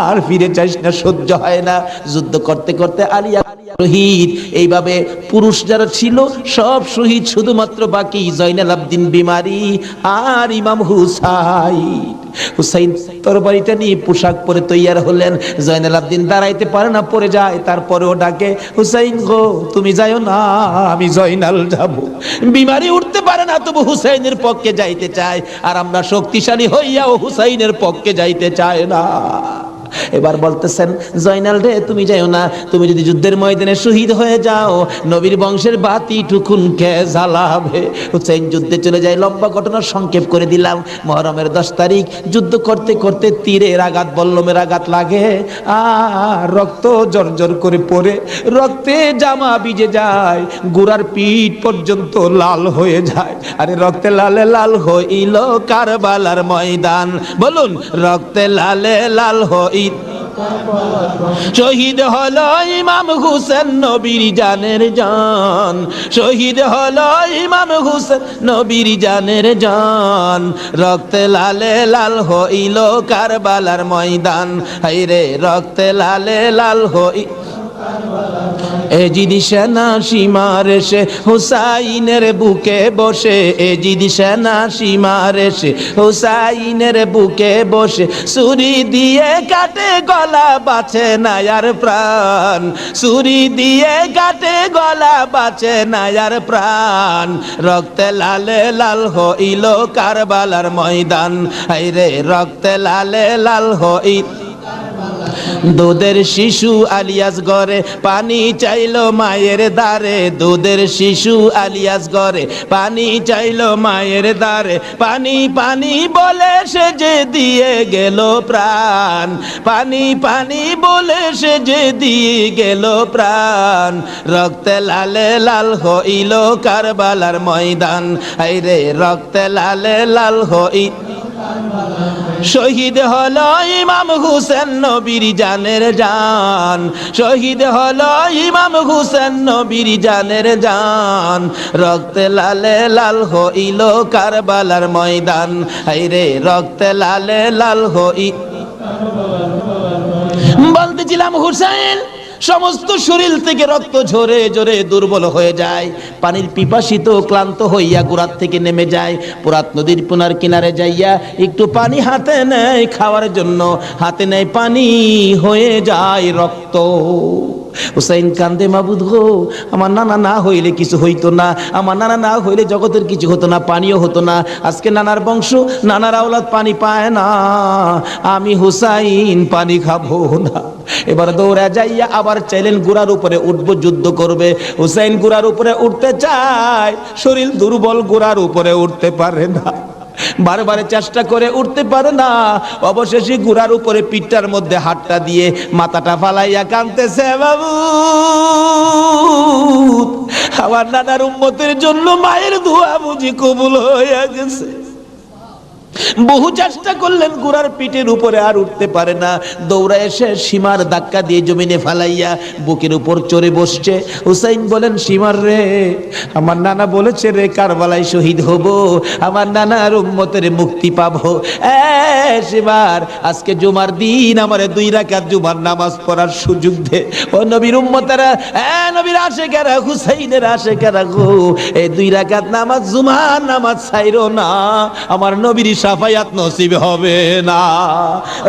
আর ফিরে চাইস না, সহ্য হয় না। যুদ্ধ করতে করতে আলী শহীদ। এইভাবে পুরুষ যারা ছিল সব শহীদ, শুধুমাত্র বাকি জয়নাল আবদিন বিমারি আর ইমাম হুসাইন। হুসাইন তরবারিটা নিয়ে পোশাক পরে তৈয়ার হলেন। জয়নাল আবদিন দাঁড়াইতে পারে না, পড়ে যায়। তারপরেও ডাকে, হুসাইন গো তুমি যাইও না, আমি জয়নাল যাব। বিমারি উঠতে পারে না, তবু হুসাইনের পক্ষে যাইতে চায়। আর আমরা শক্তিশালী হইয়াও হুসাইনের পক্ষে যাইতে চায় না। এবার বলতেছেন, জয়নাল রে তুমি যাইও না, তুমি যদি যুদ্ধের ময়দানে শহীদ হয়ে যাও, নবীর বংশের বাতি টুকুন কে জ্বালাবে। হুসাইন যুদ্ধে চলে যায়। লম্বা ঘটনা সংক্ষেপ করে দিলাম। মুহররমের 10 তারিখ যুদ্ধ করতে করতে তীরের আঘাত, বল্লমের আঘাত লাগে, আর রক্ত জর্জর করে পড়ে, রক্তে জামা ভিজে যায়, গোড়ার পিঠ পর্যন্ত লাল হয়ে যায়। আরে রক্তে লালে লাল হইল কারবালার ময়দান। বলুন, রক্তে লালে লাল হই শহীদ হলো ইমাম হুসেন নবীর জানের জান। শহীদ হলো ইমাম হুসেন নবীর জানের জান। রক্তে লালে লাল হইল কারবালার ময়দান। হায়রে রক্তে লালে লাল হই এজিদ সেনা সীমার এসে হুসাইনের বুকে বসে। এজিদ সেনা সীমার এসে হুসাইনের বুকে বসে। ছুরি দিয়ে কাটে গলা, বাঁচে না আর প্রাণ। ছুরি দিয়ে কাটে গলা, বাঁচে না আর প্রাণ। রক্তে লালে লাল হইল কারবালার ময়দান। হায়রে রক্তে লালে লাল হই দুধের শিশু আলিয়াস গরে পানি চাইলো মায়ের দ্বারে। দুধের শিশু আলিয়াস গরে পানি চাইলো মায়ের দ্বারে। পানি পানি বলে সে যে দিয়ে গেল প্রাণ। পানি পানি বলে সে যে দিয়ে গেল প্রাণ। রক্তে লালে লাল হইল কারবালার ময়দান। হায়রে রক্তে লালে লাল হই শহীদ হলো ইমাম হুসেন নবীর জানের জান। শহীদ হলো ইমাম হুসেন নবীর জানের জান। রক্তে লালে লাল হইল কারবালার ময়দান। হায়রে রক্তে লালে লাল হই বলতেছিলাম, হুসেন সমস্ত শরীর থেকে রক্ত ঝরে ঝরে দুর্বল হয়ে যায়। পানির পিপাসিত ক্লান্ত হইয়া গোড়ার থেকে নেমে যায়। পুরাত নদীর পুনার কিনারে যাইয়া একটু পানি হাতে নেয় খাওয়ার জন্য। হাতে নেয় পানি, হয়ে যায় রক্ত। হুসাইন কান্দে, মাবুদ গো আমার নানা না হইলে কিছু হইতো না, আমার নানা না হইলে জগতের কিছু হতো না, পানিও হতো না। আজকে নানার বংশ, নানার আওলাদ পানি পায় না, আমি হুসাইন পানি খাবো না। এবার দৌড়া যাইয়া আবার চাইলেন গুড়ার উপরে উঠবো, যুদ্ধ করবে। হুসাইন গুড়ার উপরে উঠতে চায়, শরীর দুর্বল, গুড়ার উপরে উঠতে পারে না। বারবার চেষ্টা করে উঠতে পারে না। অবশেষে গুড়ার উপরে পিঠটার মধ্যে হাতটা দিয়ে মাথাটা ফালাইয়া কাঁদতেছে, বাবু আমার নানার উম্মতের জন্য মায়ের দোয়া বুঝি কবুল হয়ে গেছে। বহু চেষ্টা করলেন, গুড়ার পিঠের উপরে আর উঠতে পারে না। দৌড়া এসে সীমার ধাক্কা দিয়ে জমিনে ফালাইয়া বুকের উপর চড়ে বসছে। হুসাইন বলেন, সীমার রে আমার নানা বলেছে রে কারবালায় শহীদ হব, আমার নানার উম্মতের মুক্তি পাবো। সীমার আজকে জুমার দিন আমার 2 রাকাত জুমার নামাজ পড়ার সুযোগ দে। ও নবীর উম্মতেরা, নবীর আশেকেরা, হুসাইনের আশেকেরা গো, এই 2 রাকাত নামাজ জুমার নামাজ ছাইরো না, আমার নবীর শাফায়াত নসিব হবে না।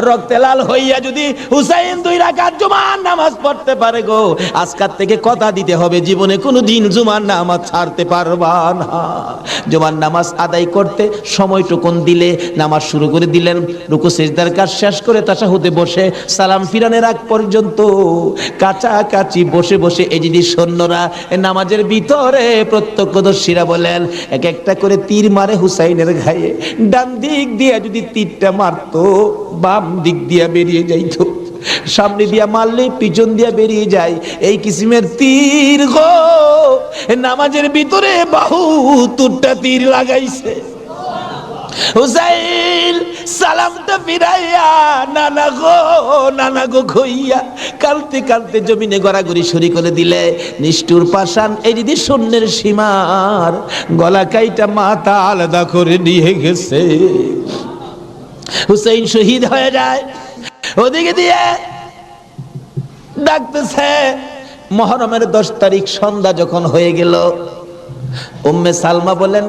রক্তে লাল হইয়া যদি হুসাইন 2 রাকাত জুমার নামাজ পড়তে পারে গো, আজকাল থেকে কথা দিতে হবে জীবনে কোনোদিন জুমার নামাজ ছাড়তে পারবা না। জুমার নামাজ আদায় করতে সময়টুকুন দিলে নামাজ শুরু করে দিলেন। রুকু সিজদার কাজ শেষ করে তাশাহুদে বসে সালাম ফিরানের আগ পর্যন্ত কাছাকাছি বসে বসে এজিদি সৈন্যরা নামাজের ভিতরে প্রত্যক্ষদর্শীরা বলেন, এক একটা করে তীর মারে হুসাইনের গায়ে। ডান দিক দিয়ে যদি তীরটা মারতো, বাম দিক দিয়ে বেরিয়ে যাইতো। সামনে দিয়া মারলে পিছন দিয়া বেরিয়ে যায়। এই কিসিমের তীর গো, নামাজের ভিতরে বাহু তুরটা তীর লাগাইছে। হুসাইন সালামটা ফিরাইয়া নানা গো কইয়া কালতে কালতে জমিনে গড়াগড়ি শুরু করে দিলে। নিষ্ঠুর পাষাণ এই দিদি সৈন্যের সীমার গলা কাইটা মাথা আলাদা করে নিয়ে গেছে। হুসাইন শহীদ হয়ে যায়। ওদিকে দিয়ে ডাকতেছে। মুহররমের 10 তারিখ সন্ধ্যা যখন হয়ে গেল, উম্মে সালমা বলেন,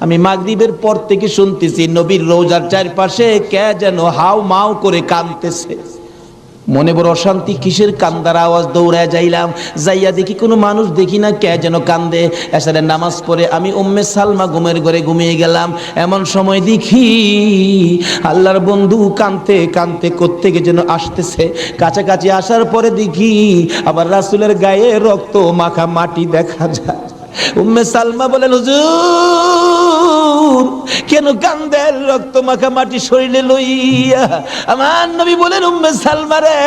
আমি মাগরিবের পর থেকে শুনতেছি নবীর রওজার চারপাশে কে যেন হাউ মাউ করে কাঁদতেছে। মনে বড় অশান্তি, কিসের কান্দার আওয়াজ? দৌড়ায় যাইলাম, যাইয়া দেখি কোনো মানুষ দেখি না, কে যেন কান্দে। এসারের নামাজ পড়ে আমি উম্মে সালমা ঘুমের ঘরে ঘুমিয়ে গেলাম। এমন সময় দেখি আল্লাহর বন্ধু কাঁদতে কাঁদতে কোত্থেকে যেন আসতেছে। কাছাকাছি আসার পরে দেখি আবার রাসূলের গায়ে রক্ত মাখা মাটি দেখা যায়। উম্মে সালমা বলেন, হুজুর কেন কান্দেন রক্ত মাখা মাটি শরীরে লইয়া? আমার নবী বলেন, উম্মে সালমা রে,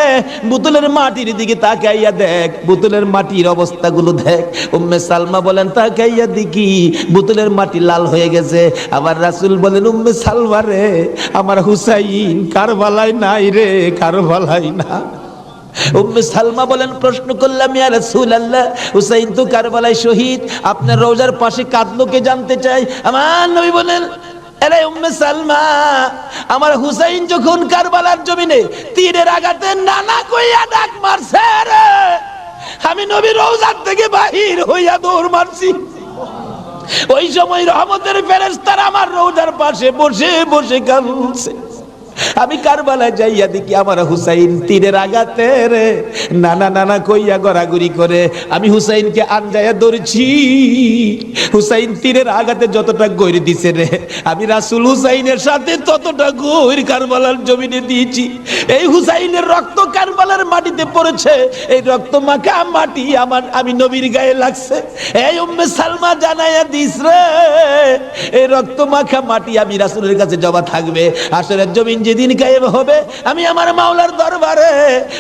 বোতলের মাটির দিকে তাকাইয়া দেখ, বোতলের মাটির অবস্থাগুলো দেখ। উম্মে সালমা বলেন, তাকাইয়া দেখি বোতলের মাটি লাল হয়ে গেছে। আবার রাসূল বলেন, উম্মে সালমা রে, আমার হুসাইন কারবালায় নাই রে, কারবালায় না। উম্মে সালমা বলেন, প্রশ্ন করলাম, ইয়া রাসূলুল্লাহ, হুসাইন তো কারবালায় শহীদ, আপনার রওজার পাশে কাঁদলো কে জানতে চাই। আমার নবী বলেন, আরে উম্মে সালমা, আমার হুসাইন যখন কারবালার জমিনে তীরের আঘাতে নানা কইয়া ডাক মারছে রে, আমি নবী রওজার থেকে বাহির হইয়া দৌড় মারছি। ওই সময় রহমতের ফেরেশতারা আমার রওজার পাশে বসে বসে কাঁদছে। আমি কারবালায় যাইয়া দেখি আমার হুসাইন তীরের আঘাতে রে নানা নানা কইয়া গড়াগড়ি করে। আমি হুসাইনকে আনজায়া ধরছি। হুসাইন তীরের আঘাতে যতটা গৈর দিছে রে, আমি রাসূল হুসাইনের সাথে ততটা গৈর কারবালার জমিনে দিয়েছি। এই হুসাইনের রক্ত কারবালার মাটিতে পড়েছে, এই রক্ত মাখা মাটি আমি নবীর গায়ে লাগছে। এই উম্মে সালমা জানাইয়া দিস রে, এই রক্ত মাখা মাটি আমি রাসূলের কাছে জমা থাকবে। আসরের জমিন যেদিন গায়েব হবে, আমি আমার মাওলার দরবারে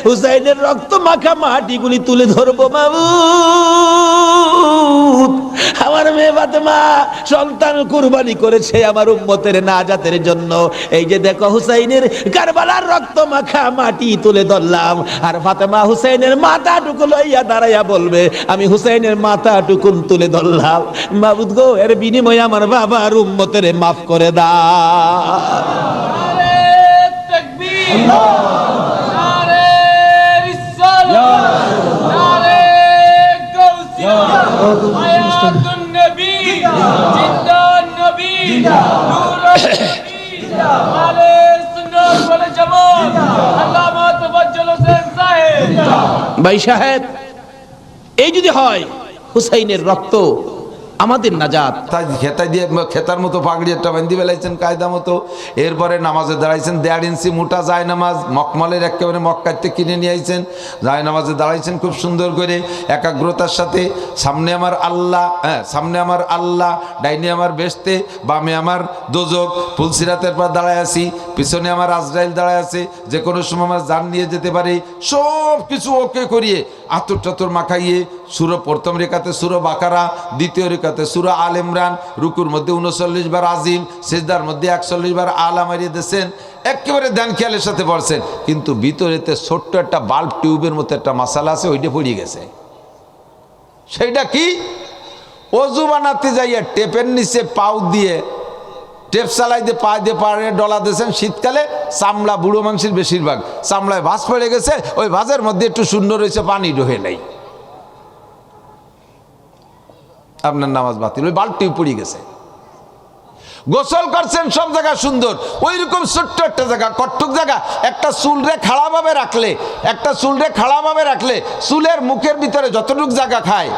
হুসাইনের রক্ত মাখা মাটিগুলি তুলে ধরবো। মাবুদ, আমার মেয়ে ফাতেমা সন্তান কুরবানি করেছে আমার উম্মতের নাজাতের জন্য। এই যে দেখো হুসাইনের কারবালার রক্ত মাখা মাটি তুলে ধরলাম। আর ফাতেমা হুসাইনের মাথাটুকু লইয়া দাঁড়াইয়া বলবে, আমি হুসাইনের মাথাটুকু তুলে ধরলাম। মাবুদ গো, এর বিনিময়ে আমার বাবার উম্মতের মাফ করে দাও। নারে রিসালাত, নারে গাউসিয়াত, হায়াতুন নবী, জিন্দান নবী, নূরুন নবী, আলে সুন্নাত ওয়াল জামাত, আল্লামা তাফাজ্জল হোসেন সাহেব। ভাই সাহেব, এই যদি হয় হুসাইনের রক্ত আমাদের নাজাত। তাই খেতাই দিয়ে খেতার মতো পাগড়ি একটা বান্ধি বেলাইছেন কায়দা মতো। এরপরে নামাজে দাঁড়াইছেন, 1.5 ইঞ্চি মোটা যায় নামাজ মকমলের একেবারে মক্কাতে কিনে নিয়ে আইছেন। যায় নামাজে দাঁড়াইছেন খুব সুন্দর করে একাগ্রতার সাথে। সামনে আমার আল্লাহ, সামনে আমার আল্লাহ, ডাইনে আমার বেহেশতে, বামে আমার দোজক। ফুলসিরাতের পর দাঁড়ায় আছি, পিছনে আমার আজরাইল দাঁড়ায় আছে, যে কোনো সময় আমার জান নিয়ে যেতে পারে। সব কিছু ওকে করিয়ে আতর টাতর মাখাইয়ে সূরা প্রথম রেখাতে সূরা বাকারা, দ্বিতীয় রেখাতে সূরা আল ইমরান, রুকুর মধ্যে 39 বার আজিম, সিজদার মধ্যে 41 বার আলা মারিয়ে দিয়েছেন। একেবারে ধ্যান খেয়ালের সাথে পড়ছেন, কিন্তু ভিতরেতে ছোট্ট একটা বাল্ব টিউবের মতো একটা মাসালা আছে, ওইটা পড়ে গেছে। সেইটা কি? অজু বানাতে যাইয়া টেপের নিচে পাউ দিয়ে টেপ চালাই দিয়ে পা দিয়ে পাড়ে ডলা দিয়েছেন। শীতকালে চামড়া, বুড়ো মানুষের বেশিরভাগ চামড়ায় ভাঁজ পড়ে গেছে, ওই ভাঁজের মধ্যে একটু শূন্য রয়েছে, পানি ঢোকে নাই, আপনার নামাজ বাতিল, ওই বাল্বটি পড়ে গেছে। গোসল করছেন সব জায়গা সুন্দর, ওই রকম ছোট্ট একটা জায়গা, কট্টুক জায়গা, একটা চুলরে খাড়াভাবে রাখলে, একটা চুলরে খাড়াভাবে রাখলে চুলের মুখের ভিতরে যতটুক জায়গা খায়,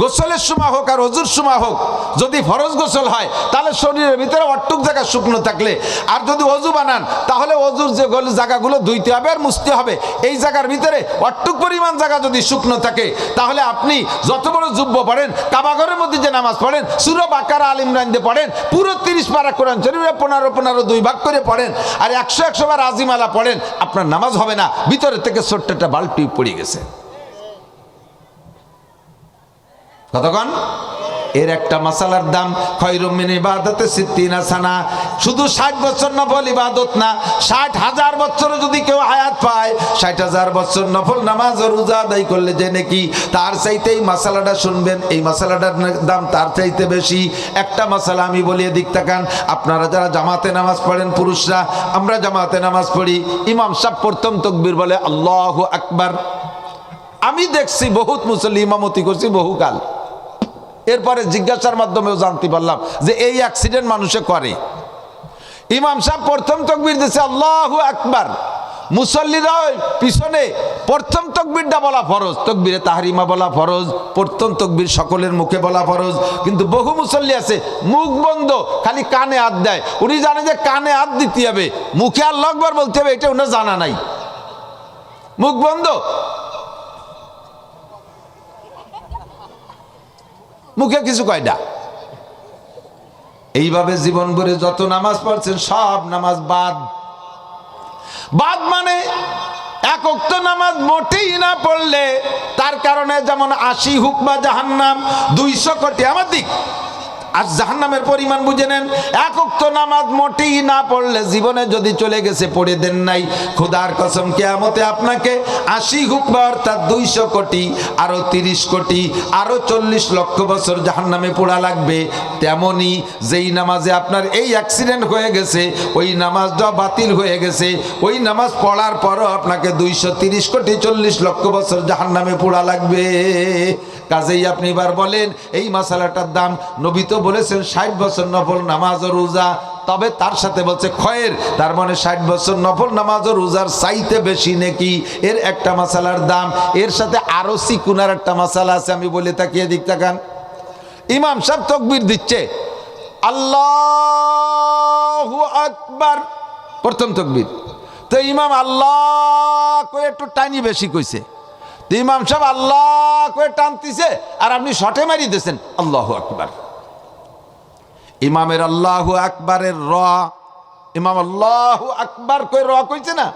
গোসলের সময় হোক আর অজুর সময় হোক, যদি ফরজ গোসল হয় তাহলে শরীরের ভিতরে অট্টুক জায়গা শুকনো থাকলে, আর যদি অজু বানান তাহলে অজুর যে জায়গাগুলো ধুইতে হবে আর মুছতে হবে, এই জায়গার ভিতরে অট্টুক পরিমাণ জায়গা যদি শুকনো থাকে, তাহলে আপনি যত বড় জুব্ব পড়েন, কাবাঘরের মধ্যে যে নামাজ পড়েন, সূরা বাকারা আল ইমরান দিয়ে পড়েন, পুরো 30 পারা কোরআন শরীফে 15 2 ভাগ করে পড়েন, আর 100 বার আজিমালা পড়েন, আপনার নামাজ হবে না। ভিতরে থেকে ছোট্ট একটা বাল্বটি পড়ে গেছে। কতক্ষণ? এর একটা মাসালার দাম খয়রুম মিন ইবাদাতে 60 সানা। শুধু 60 বছর নফল ইবাদত না, 60,000 বছরও যদি কেউ হায়াত পায়, 60,000 বছর নফল নামাজ ও রোজা আদায় করলে যে নাকি তার চাইতে এই মাসালাটা শুনবেন, এই মাসালাটার দাম তার চাইতে বেশি। একটা মাসালা আমি বলি, এদিক তাকান। আপনারা যারা জামাতে নামাজ পড়েন পুরুষরা, আমরা জামাতে নামাজ পড়ি, ইমাম সাহেব প্রথম তাকবীর বলে আল্লাহু আকবার। আমি দেখছি বহুত মুসল্লি ইমামতি করছি বহুকাল, এরপরে জিজ্ঞাসার মাধ্যমেও জানতে পারলাম যে এই অ্যাক্সিডেন্ট মানুষে করে। ইমাম সাহেব প্রথম তাকবীর দিয়েছে আল্লাহু আকবার, মুসল্লিরা পিছনে প্রথম তাকবীরটা বলা ফরজ, তাকবীরে তাহরিমা বলা ফরজ, প্রথম তাকবীর সকলের মুখে বলা ফরজ। কিন্তু বহু মুসল্লি আছে মুখ বন্ধ, খালি কানে হাত দেয়। উনি জানে যে কানে হাত দিতে হবে, মুখে আল্লাহু আকবার বলতে হবে, এটা উনার জানা নাই, মুখ বন্ধ, মুখে কিছু কয় না। এইভাবে জীবন ভরে যত নামাজ পড়ছেন সব নামাজ বাদ। বাদ মানে এক ওয়াক্ত নামাজ মোটেই না পড়লে তার কারণে যেমন 80 হুকমা জাহান্নাম, 200 কোটি আমার দিক আর জাহান্নামের পরিমাণ বুঝে নেন। এক ওয়াক্ত নামাজ মোটেই না পড়লে জীবনে যদি চলে গেছে, পড়ে দেন নাই, খোদার কসম কিয়ামতে আপনাকে 80 হুকমা অর্থাৎ 200 কোটি, আরো 30 কোটি, আরো 40 লক্ষ বছর জাহান্নামে পোড়া লাগবে। তেমনি যেই নামাজে আপনার এই অ্যাক্সিডেন্ট হয়ে গেছে, ওই নামাজটা বাতিল হয়ে গেছে, ওই নামাজ পড়ার পরও আপনাকে 230 কোটি 40 লক্ষ বছর জাহান্নামে পোড়া লাগবে। কাজেই আপনি এবার বলেন এই মাসালাটার দাম। নবী তো বলেছেন 60 বছর নফল নামাজ ও রোজা, তবে তার সাথে বলছে খয়ের, তার মানে 60 বছর নফল নামাজ ও রোজার চাইতে বেশি নাকি এর একটা মাসালার দাম। এর সাথে আরো সিকুনার একটা মাসালা আছে, আমি বলে তাকিয়ে দিক তাকান। ইমাম সাহেব তাকবীর দিচ্ছে আল্লাহু আকবার, প্রথম তাকবীর, তো ইমাম আল্লাহ করে একটু টাইনি বেশি কইছে, তো ইমাম সাহেব আল্লাহ করে টানতিছে আর আপনি শটে মারি দিয়েছেন আল্লাহু আকবার। ইমামের আল্লাহু আকবারের র, ইমাম আল্লাহু আকবার কই র কইছে না,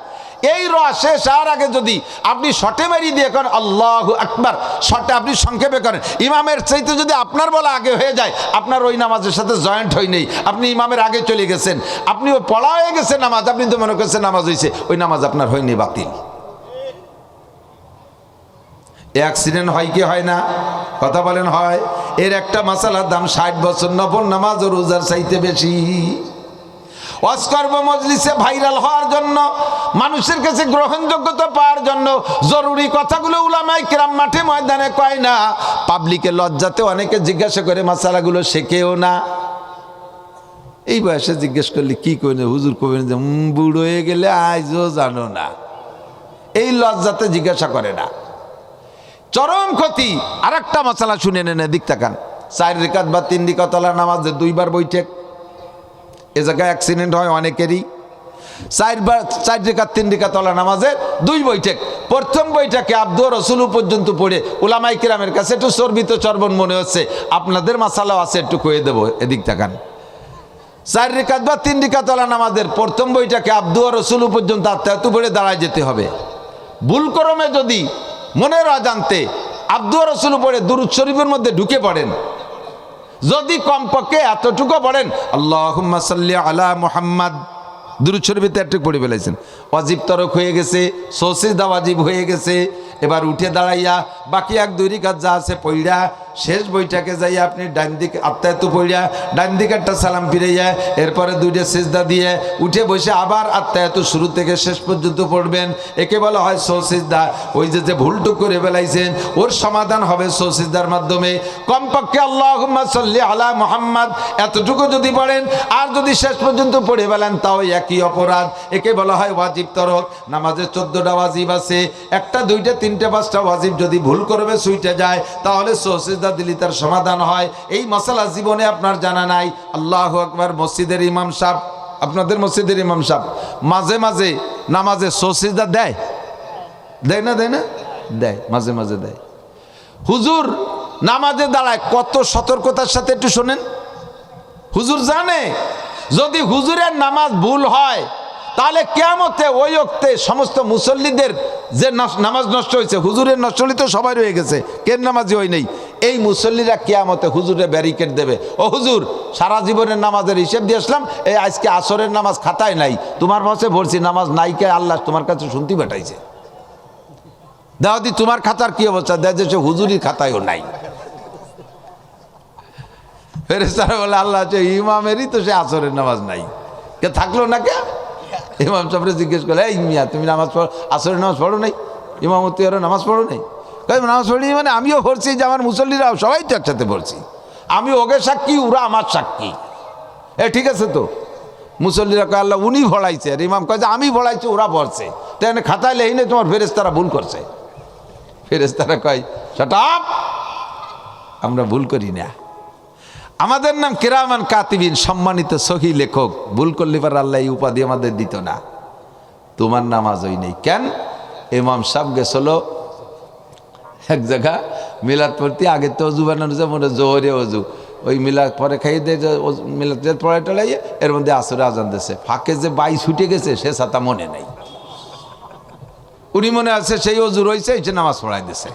এই র শেষ আর আগে যদি আপনি শটে মারি দিয়ে করেন আল্লাহু আকবার, শটে আপনি সংক্ষেপে করেন, ইমামের চাইতে যদি আপনার বলা আগে হয়ে যায়, আপনার ওই নামাজের সাথে জয়েন্ট হয় নেই, আপনি ইমামের আগে চলে গেছেন, আপনি ওই পড়া হয়ে গেছে নামাজ, আপনি তো মনে করছেন নামাজ হয়েছে, ওই নামাজ আপনার হয়নি, বাতিল। অ্যাক্সিডেন্ট হয় কি হয় না? কথা বলেন হয়। এর একটা মাসালার দাম 60 বছর নফল নামাজ ও রোজার চাইতে বেশি। ওয়াজকর্ম মজলিসে ভাইরাল হওয়ার জন্য, মানুষের কাছে গ্রহণযোগ্যতা পাওয়ার জন্য জরুরি কথাগুলো উলামায়ে কেরাম মাঠে ময়দানে কয় না, পাবলিকে লজ্জাতে অনেকে জিজ্ঞাসা করে মাসালাগুলো শেখেও না। এই বয়সে জিজ্ঞেস করলে কি কইনে হুজুর কবেন যে বুড়ো হয়ে গেলে আজও জানো না, এই লজ্জাতে জিজ্ঞাসা করে না। চরম ক্ষতি। আর একটা মশালা শুনে নেন, দিক তাকান। 4 রিকাত বা 3 রিকাতওয়ালা নামাজে 2 বার বৈঠক, এ জায়গায় অ্যাক্সিডেন্ট হয় অনেকেরই। 4 রিকাত 3 রিকাতওয়ালা নামাজে 2 বৈঠক। প্রথম বৈঠকে আব্দু রসুল পর্যন্ত পড়ে উলামায়ে কিরামের কাছে একটু চর্বিত চর্বণ মনে হচ্ছে, আপনাদের মাসালাও আছে একটু কয়ে দেবো, এদিক তাকান। 4 রিকাত বা 3 রিকাতওয়ালা নামাজের প্রথম বৈঠকে আব্দু রসুল পর্যন্ত আত্মায়াতু পড়ে দাঁড়ায় যেতে হবে। ভুল ক্রমে যদি মনের অজান্তে আব্দু রসুল পড়ে দুরূদ শরীফের মধ্যে ঢুকে পড়েন, যদি কমপক্ষে এতটুকু পড়েন আল্লাহুম্মা সাল্লি আলা মুহাম্মাদ, দুরূদ শরীফে একটু পড়ে ফেলেছেন, ওয়াজিব তরক হয়ে গেছে, সৌসিদা ওয়াজিব হয়ে গেছে। এবার উঠে দাঁড়াইয়া বাকি 1-2 রিকাত যা আছে পড়িয়া শেষ বইটাকে যাইয়া আপনি ডান দিকে আত্মায়াতু পড়িয়া ডান দিকে একটা সালাম ফিরাইয়া এরপরে 2টা সিজদা দিয়ে উঠে বসে আবার আত্মায়াতু শুরু থেকে শেষ পর্যন্ত পড়বেন। একে বলা হয় সৌসিজদা। ওই যে ভুলটুক করে ফেলাইছেন ওর সমাধান হবে সৌসিজদার মাধ্যমে। কমপক্ষে আল্লাহুম্মা সাল্লি আলা মুহাম্মাদ এতটুকু যদি পড়েন, আর যদি শেষ পর্যন্ত পড়ে ফেলেন তাও একই অপরাধ। একে বলা হয় ওয়াজিব তরক। নামাজে 14টা ওয়াজিব আছে, 1টা 2টা 3টে 5টা ওয়াজিব যদি ভুল করবে ছুটে যায় তাহলে সৌসিজদা দিলি তার সমাধান হয়। এই মাসালা জীবনে আপনার জানা নাই। আল্লাহু আকবার। মসজিদের ইমাম সাহেব, আপনাদের মসজিদের ইমাম সাহেব মাঝে মাঝে নামাজে সৌসিজদা দেয়, দেয় না? দেয় না? দেয়, মাঝে মাঝে দেয়। হুজুর নামাজে দাঁড়ায় কত সতর্কতার সাথে, একটু শোনেন। হুজুর জানে যদি হুজুরের নামাজ ভুল হয় তাহলে কিয়ামতে ওই ওক্তে সমস্ত মুসল্লিদের যে নামাজ নষ্ট হয়েছে, হুজুরের নষ্ট হলে তো সবাই রয়ে গেছে, কেন নামাজি হয় নেই, এই মুসল্লিরা কিয়ামতে হুজুরের ব্যারিকেড দেবে। ও হুজুর সারা জীবনের নামাজের হিসেব দিয়ে আসলাম, এই আজকে আসরের নামাজ খাতায় নাই, তোমার পাশে ভরছি নামাজ নাই, কে আল্লাহ তোমার কাছে শুনতে পাঠাইছে, দাওয়াতি তোমার খাতার কি অবস্থা, দেয় যে সে হুজুরির খাতায়ও নাই। ফেরেশতারা বলে আল্লাহ ইমামেরই তো সে আসরের নামাজ নাই, কে থাকলো না কে? ইমাম সাহেবরে জিজ্ঞেস করলে, এই মিয়া তুমি নামাজ পড়ো, আসরের নামাজ পড়ো নাই, ইমামতি আরও নামাজ পড়ো নাই? নামাজ পড়ি মানে আমিও পড়ছি, যে আমার মুসল্লিরাও সবাই তো একসাথে পড়ছি। আমি ওকে সাক্ষী, ওরা আমার সাক্ষী। ঠিক আছে তো? মুসল্লিরা কয় আল্লাহ উনি ভরাইছে, আর ইমাম কয় যে আমি ভরাইছি, ওরা ভরছে, তাই খাতায় লেই নেই তোমার ফেরেশতারা ভুল করছে। ফেরেশতারা কয় শাট আপ, আমরা ভুল করি না, আমাদের নাম কিরামান কাতিবিন, সম্মানিত সহি লেখক। ভুল করলে পার আল্লাহ এই উপাধি আমাদের দিত না। তোমার নামাজ ওই নেই কেন? ইমাম সাহেব গেছিল এক জায়গা মিলাদ পড়তে, আগে তো অজু বানানো যায় মনে জোহরে অজু, ওই মিলাদ পরে খাইয়ে দিয়ে মিলাদ পড়াই টলাইয়ে এর মধ্যে আসরে আজান দিয়েছে, ফাঁকে যে বাই ছুটে গেছে সে ছাতা মনে নেই। উনি মনে আছে সেই অজু রয়েছে, এই যে নামাজ পড়াই দিছে।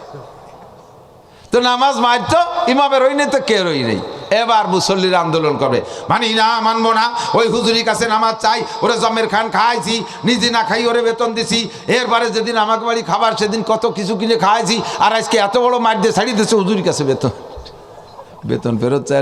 তো নামাজ মারতো ইমামের রই নেই তো কে রই নেই। এবার মুসল্লির আন্দোলন করে, মানি না, মানবো না, ওই হুজুরির কাছে নামাজ চাই, ওরে জমের খান খাওয়াইছি, নিজে না খাই ওরে বেতন দিছি, এরপরে যেদিন আমাকে বাড়ি খাবার সেদিন কত কিছু কিনে খাওয়াইছি, আর আজকে এত বড় মার দিয়ে ছাড়িয়ে দিচ্ছে হুজুরির কাছে বেতন ফেরত চায়।